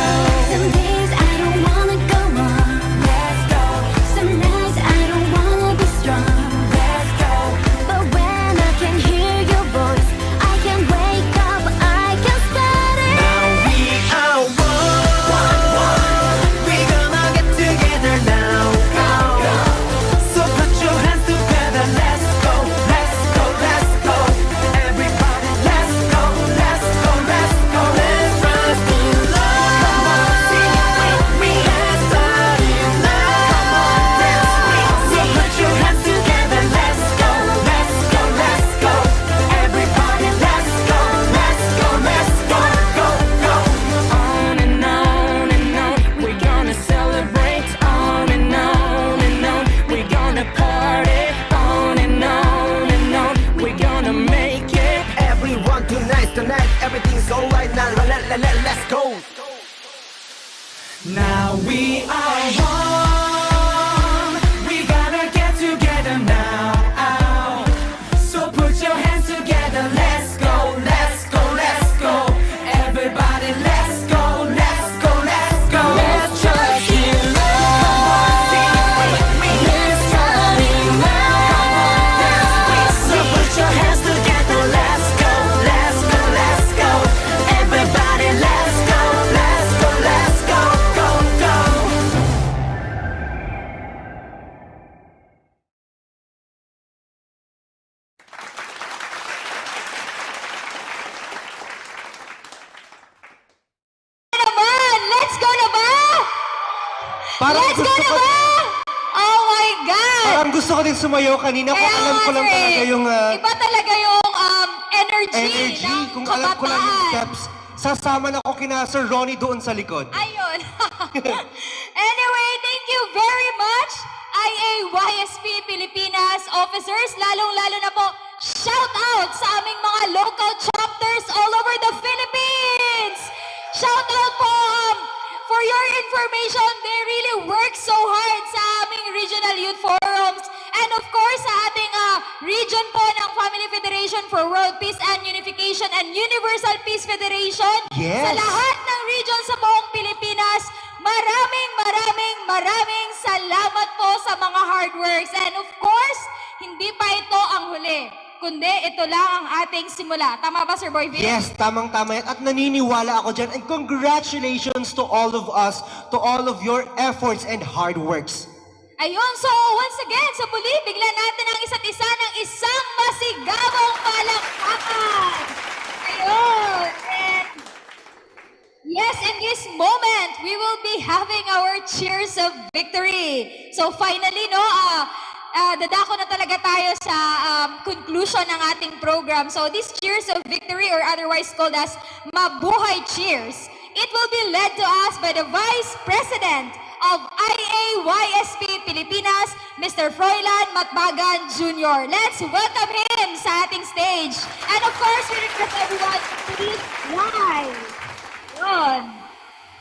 [SPEAKER 11] Some days I don't wanna go on. Let's go. Some nights I don't wanna be strong. Let's go. But when I can hear your voice, I can wake up, I can start it.
[SPEAKER 12] Now we are one. We gonna get together now. So put your hands together. Let's go, let's go, let's go. Everybody, let's go, let's go, let's go. Let's rise to love. Come on, sing it with me. Let's start it now. So put your hands together. Let's go, let's go, let's go. Everybody, let's go, let's go, let's go, go, go. On and on and on, we're gonna celebrate. On and on and on, we're gonna party. On and on and on, we're gonna make it.
[SPEAKER 8] Everyone tonight, everything's alright now. Let's go.
[SPEAKER 12] Now we are one. We gotta get together now. So put your hands together. Let's go, let's go, let's go. Everybody, let's go, let's go, let's go. Let's just hear love. Let's start it now. So put your hands together. Let's go, let's go, let's go. Everybody, let's go, let's go, let's go, go, go.
[SPEAKER 9] Let's go na ba? Oh my God!
[SPEAKER 10] Parang gusto ko din sumayaw kanina kung alam ko lang talaga yung...
[SPEAKER 9] Iba talaga yung energy ng
[SPEAKER 10] kung alam ko lang yung
[SPEAKER 9] kabataan.
[SPEAKER 10] steps. Sasama na ko kina Sir Ronnie doon sa likod.
[SPEAKER 9] Ayun. Anyway, thank you very much, IAYSP Pilipinas officers, lalong-lalo na po, shout out sa aming mga local chapters all over the Philippines! Shout out po, for your information, they really work so hard sa aming regional youth forums. And of course, sa ating region po ng Family Federation for World Peace and Unification and Universal Peace Federation.
[SPEAKER 10] Yes.
[SPEAKER 9] Sa lahat ng region sa buong Pilipinas, maraming salamat po sa mga hard works. And of course, hindi pa ito ang huli, kundi ito lang ang ating simula. Tama ba, Sir Boyvin?
[SPEAKER 10] Yes, tamang-tama yan. At naniniwala ako dyan. And congratulations to all of us, to all of your efforts and hard works.
[SPEAKER 9] Ayun, so once again, sa muli, biglan natin ang isa't isa ng isang masigabong palakpakan. Ayun, and yes, in this moment, we will be having our cheers of victory. So finally, no, dadako na talaga tayo sa conclusion ng ating program. So this cheers of victory, or otherwise called as Mabuhay Cheers, it will be led to us by the Vice President of IAYSP Pilipinas, Mr. Froilan Matbagan Jr. Let's welcome him sa ating stage. And of course, we request everyone to please rise. Yun.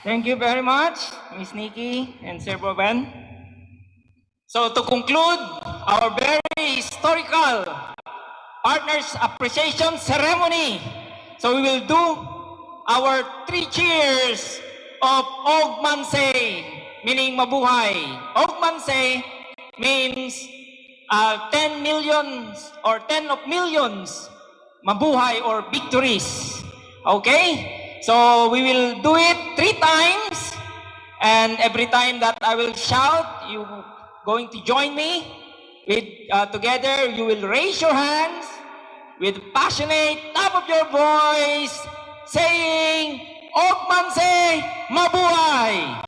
[SPEAKER 13] Thank you very much, Miss Nikki and Sir Boben. So to conclude our very historical Partners Appreciation Ceremony, so we will do our 3 cheers of Ogmanse, meaning mabuhay. Ogmanse means 10 millions or 10 of millions, mabuhay or victories. Okay? So we will do it 3 times, and every time that I will shout, you going to join me. With together, you will raise your hands with passionate top of your voice, saying, Ogmanse mabuhay.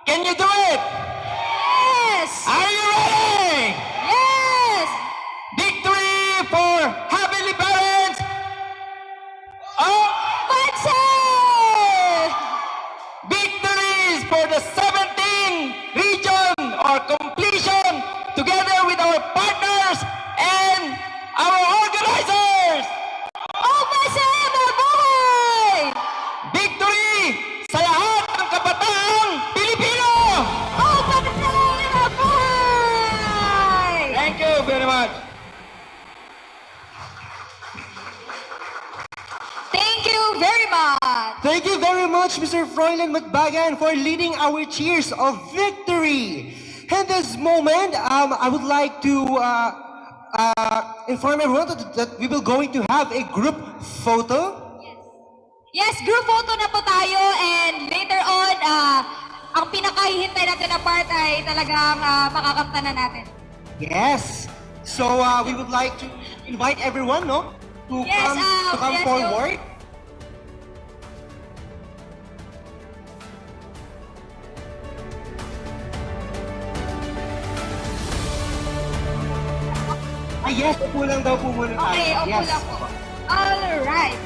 [SPEAKER 13] Can you do it?
[SPEAKER 9] Yes!
[SPEAKER 13] Are you ready?
[SPEAKER 9] Yes!
[SPEAKER 13] Victory for Heavenly Parents!
[SPEAKER 9] Ogmanse!
[SPEAKER 13] Victories for the 17 region or completion together with our partners and our organizers!
[SPEAKER 9] Ogmanse mabuhay!
[SPEAKER 13] Victory sa lahat ng kabataang Pilipino!
[SPEAKER 9] Ogmanse mabuhay!
[SPEAKER 13] Thank you very much.
[SPEAKER 9] Thank you very much.
[SPEAKER 10] Thank you very much, Mr. Froilan Matbagan, for leading our cheers of victory. And this moment, I would like to inform everyone that we will going to have a group photo.
[SPEAKER 9] Yes, group photo na po tayo, and later on, ang pinakahihintay natin na part ay talagang makakamta na natin.
[SPEAKER 10] Yes. So we would like to invite everyone, no, to
[SPEAKER 9] Yes,
[SPEAKER 10] come
[SPEAKER 9] yes,
[SPEAKER 10] forward. Yes, upo lang daw po muna tayo.
[SPEAKER 9] Okay, upo
[SPEAKER 10] Yes.
[SPEAKER 9] lang po. Alright.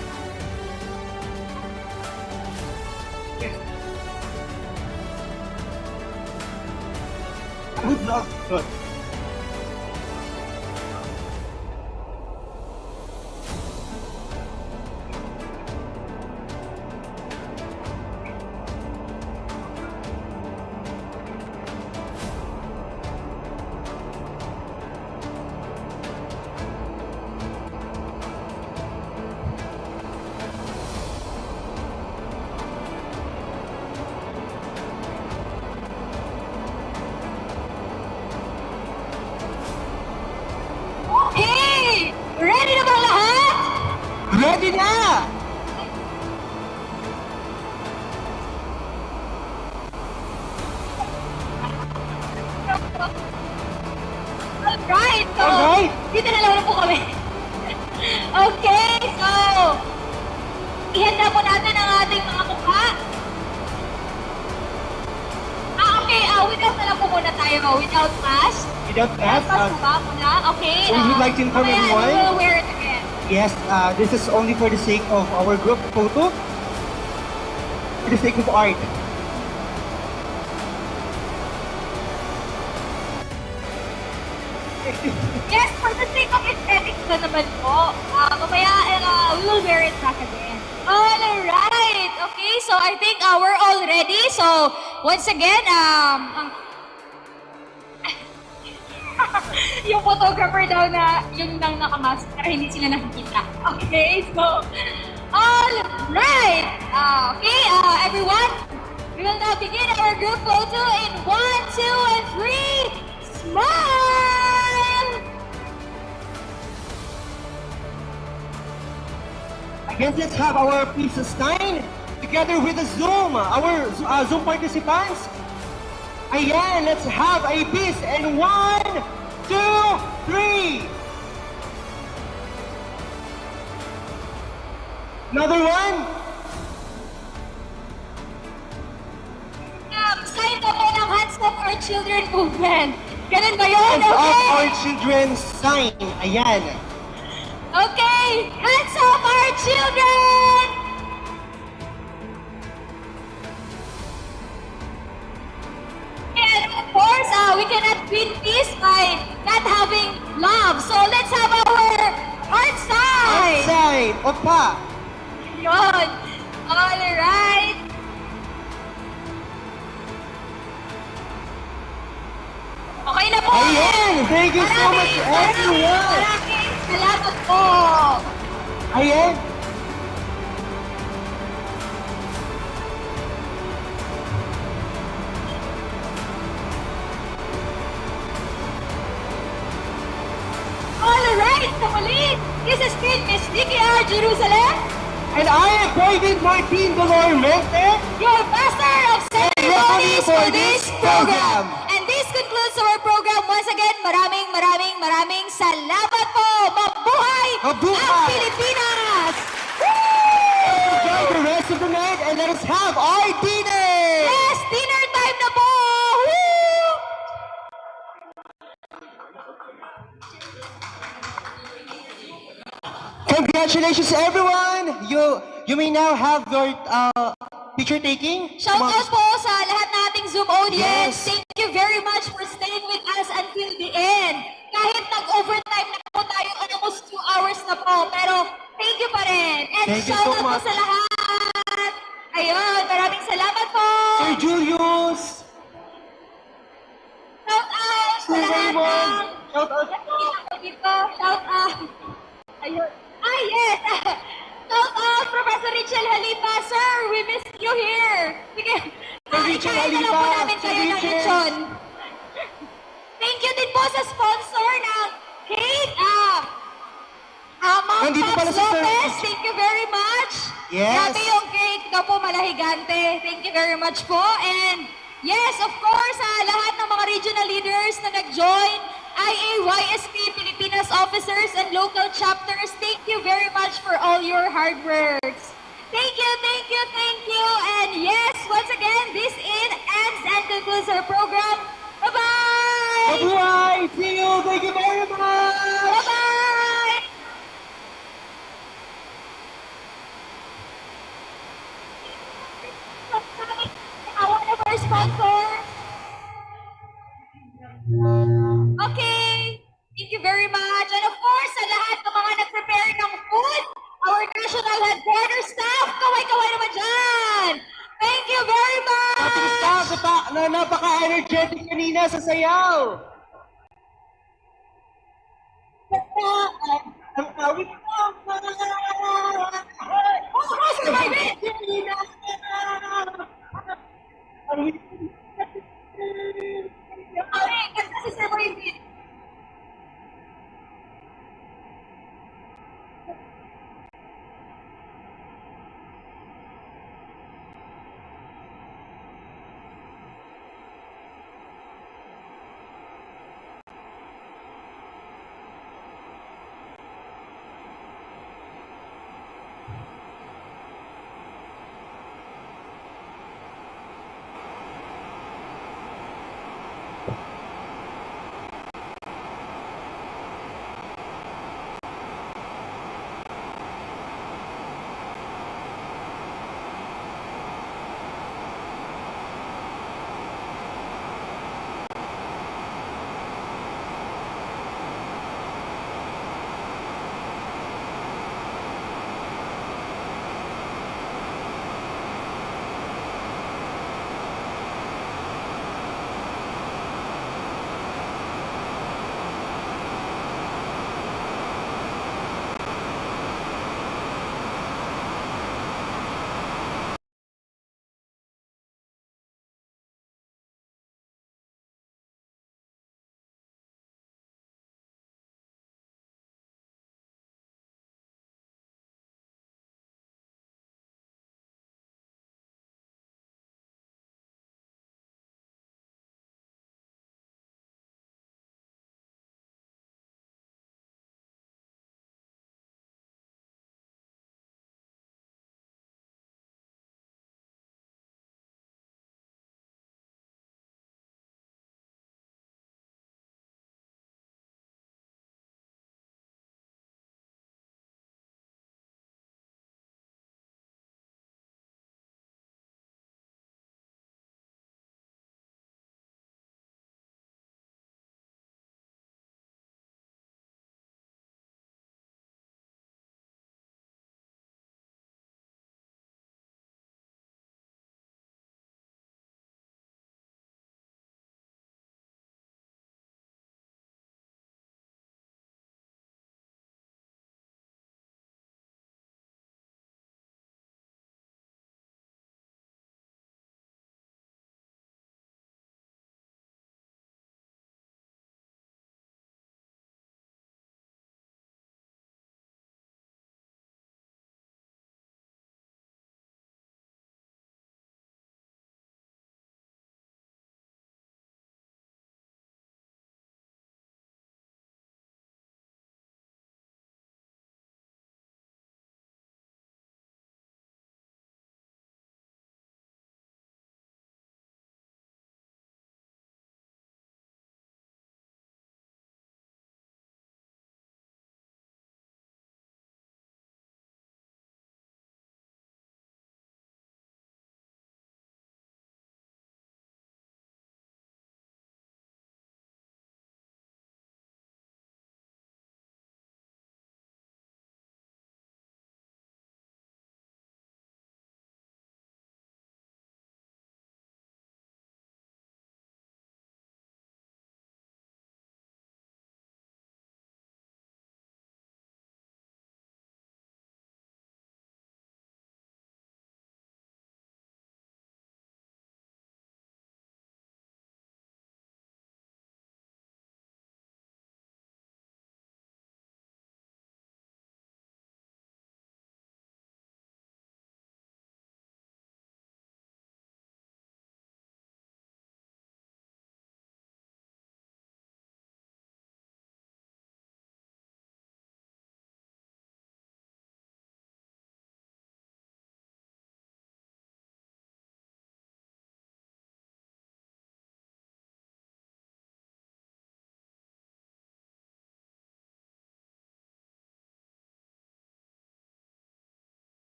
[SPEAKER 10] Good luck. Good.
[SPEAKER 9] Hey! Ready na ba lahat?
[SPEAKER 10] Ready na!
[SPEAKER 9] Alright, so,
[SPEAKER 10] Alright.
[SPEAKER 9] dito na lang po kami. Okay, so, ihanda po natin ang ating mga mukha. Okay, Okay, without na lang po muna tayo. Without mask.
[SPEAKER 10] Without mask?
[SPEAKER 9] Mask po ba muna? Okay.
[SPEAKER 10] So we would like to inform
[SPEAKER 9] mamaya,
[SPEAKER 10] everyone.
[SPEAKER 9] we will wear it again.
[SPEAKER 10] Yes, this is only for the sake of our group photo, for the sake of art.
[SPEAKER 9] Yes, for the sake of aesthetics na naman po. Mamaya, we will wear it back again. Alright! Okay, so I think we're all ready. So, once again, yung photographer daw na yung nang nakamask para hindi sila nakikita. Okay, so, alright! Okay, everyone, we will now begin our group photo in 1, 2, and 3. Smile!
[SPEAKER 10] Again, let's have our peace sign together with the Zoom, our Zoom participants. Ayan, let's have a peace in 1, 2, 3. Another one.
[SPEAKER 9] Sign po po ng Hands Up Our Children movement. Ganun ba yun?
[SPEAKER 10] Hands
[SPEAKER 9] Okay.
[SPEAKER 10] up our children sign. Ayan.
[SPEAKER 9] Okay, hands up our children! And of course, we cannot win peace by not having love. So let's have our heart sign!
[SPEAKER 10] Outside. Opa.
[SPEAKER 9] Yun. Alright. Okay na po.
[SPEAKER 10] Ayan. Thank you so much, everyone.
[SPEAKER 9] Maraming salamat po.
[SPEAKER 10] Ayan.
[SPEAKER 9] Alright, sa muli, this has been Miss Nikki R. Jerusalem.
[SPEAKER 10] And I am David Martin Dolormente,
[SPEAKER 9] your master of ceremonies for this program. And this concludes our program. Once again, maraming salamat po. Mabuhay ang Pilipinas!
[SPEAKER 10] Enjoy the rest of the night and let us have our dinner!
[SPEAKER 9] Yes, dinner time na po! Woo!
[SPEAKER 10] Congratulations, everyone! You may now have your picture taking.
[SPEAKER 9] Shout out po sa lahat nating Zoom audience.
[SPEAKER 10] Yes.
[SPEAKER 9] Thank you very much for staying with us until the end. Kahit nag-overtime na po tayo, almost 2 hours na po. Pero thank you pa rin. And
[SPEAKER 10] Thank you
[SPEAKER 9] shout
[SPEAKER 10] so
[SPEAKER 9] out po
[SPEAKER 10] much.
[SPEAKER 9] sa lahat. Ayun, maraming salamat po.
[SPEAKER 10] Sir Julius!
[SPEAKER 9] Shout out sa
[SPEAKER 10] Sir
[SPEAKER 9] lahat
[SPEAKER 10] Raymond!
[SPEAKER 9] ng...
[SPEAKER 10] Shout out
[SPEAKER 9] Dito, shout out. Ayun. Ah, yes. Shout out, Professor Richel Halipa. Sir, we missed you here. Sige.
[SPEAKER 10] Richel
[SPEAKER 9] Ikain na lang po
[SPEAKER 10] Halipa.
[SPEAKER 9] namin kayo
[SPEAKER 10] Sir
[SPEAKER 9] ng
[SPEAKER 10] Richel.
[SPEAKER 9] lechon. Thank you din po sa sponsor ng cake. Ma'am
[SPEAKER 10] Nandito pala
[SPEAKER 9] Pops
[SPEAKER 10] si Sir-
[SPEAKER 9] Lopez, thank you very much.
[SPEAKER 10] Yes.
[SPEAKER 9] Grabe yung cake. Ikaw po malahigante. Thank you very much po. And yes, of course, lahat ng mga regional leaders na nag-join, IAYSP Pilipinas officers and local chapters, thank you very much for all your hard works. Thank you, thank you, thank you. And yes, once again, this ends and concludes our program. Bye-bye!
[SPEAKER 10] Bye-bye! See you! Thank you very much!
[SPEAKER 9] Bye-bye! One of our sponsors. Okay. Thank you very much. And of course, sa lahat ng mga nag-prepare ng food, our national headquarters staff, kaway-kaway naman dyan. Thank you very much.
[SPEAKER 10] Ating staff na napaka-energetic kanina sa sayaw. Ang awit ko.
[SPEAKER 9] Oh, survive it!
[SPEAKER 10] Ang awit ko.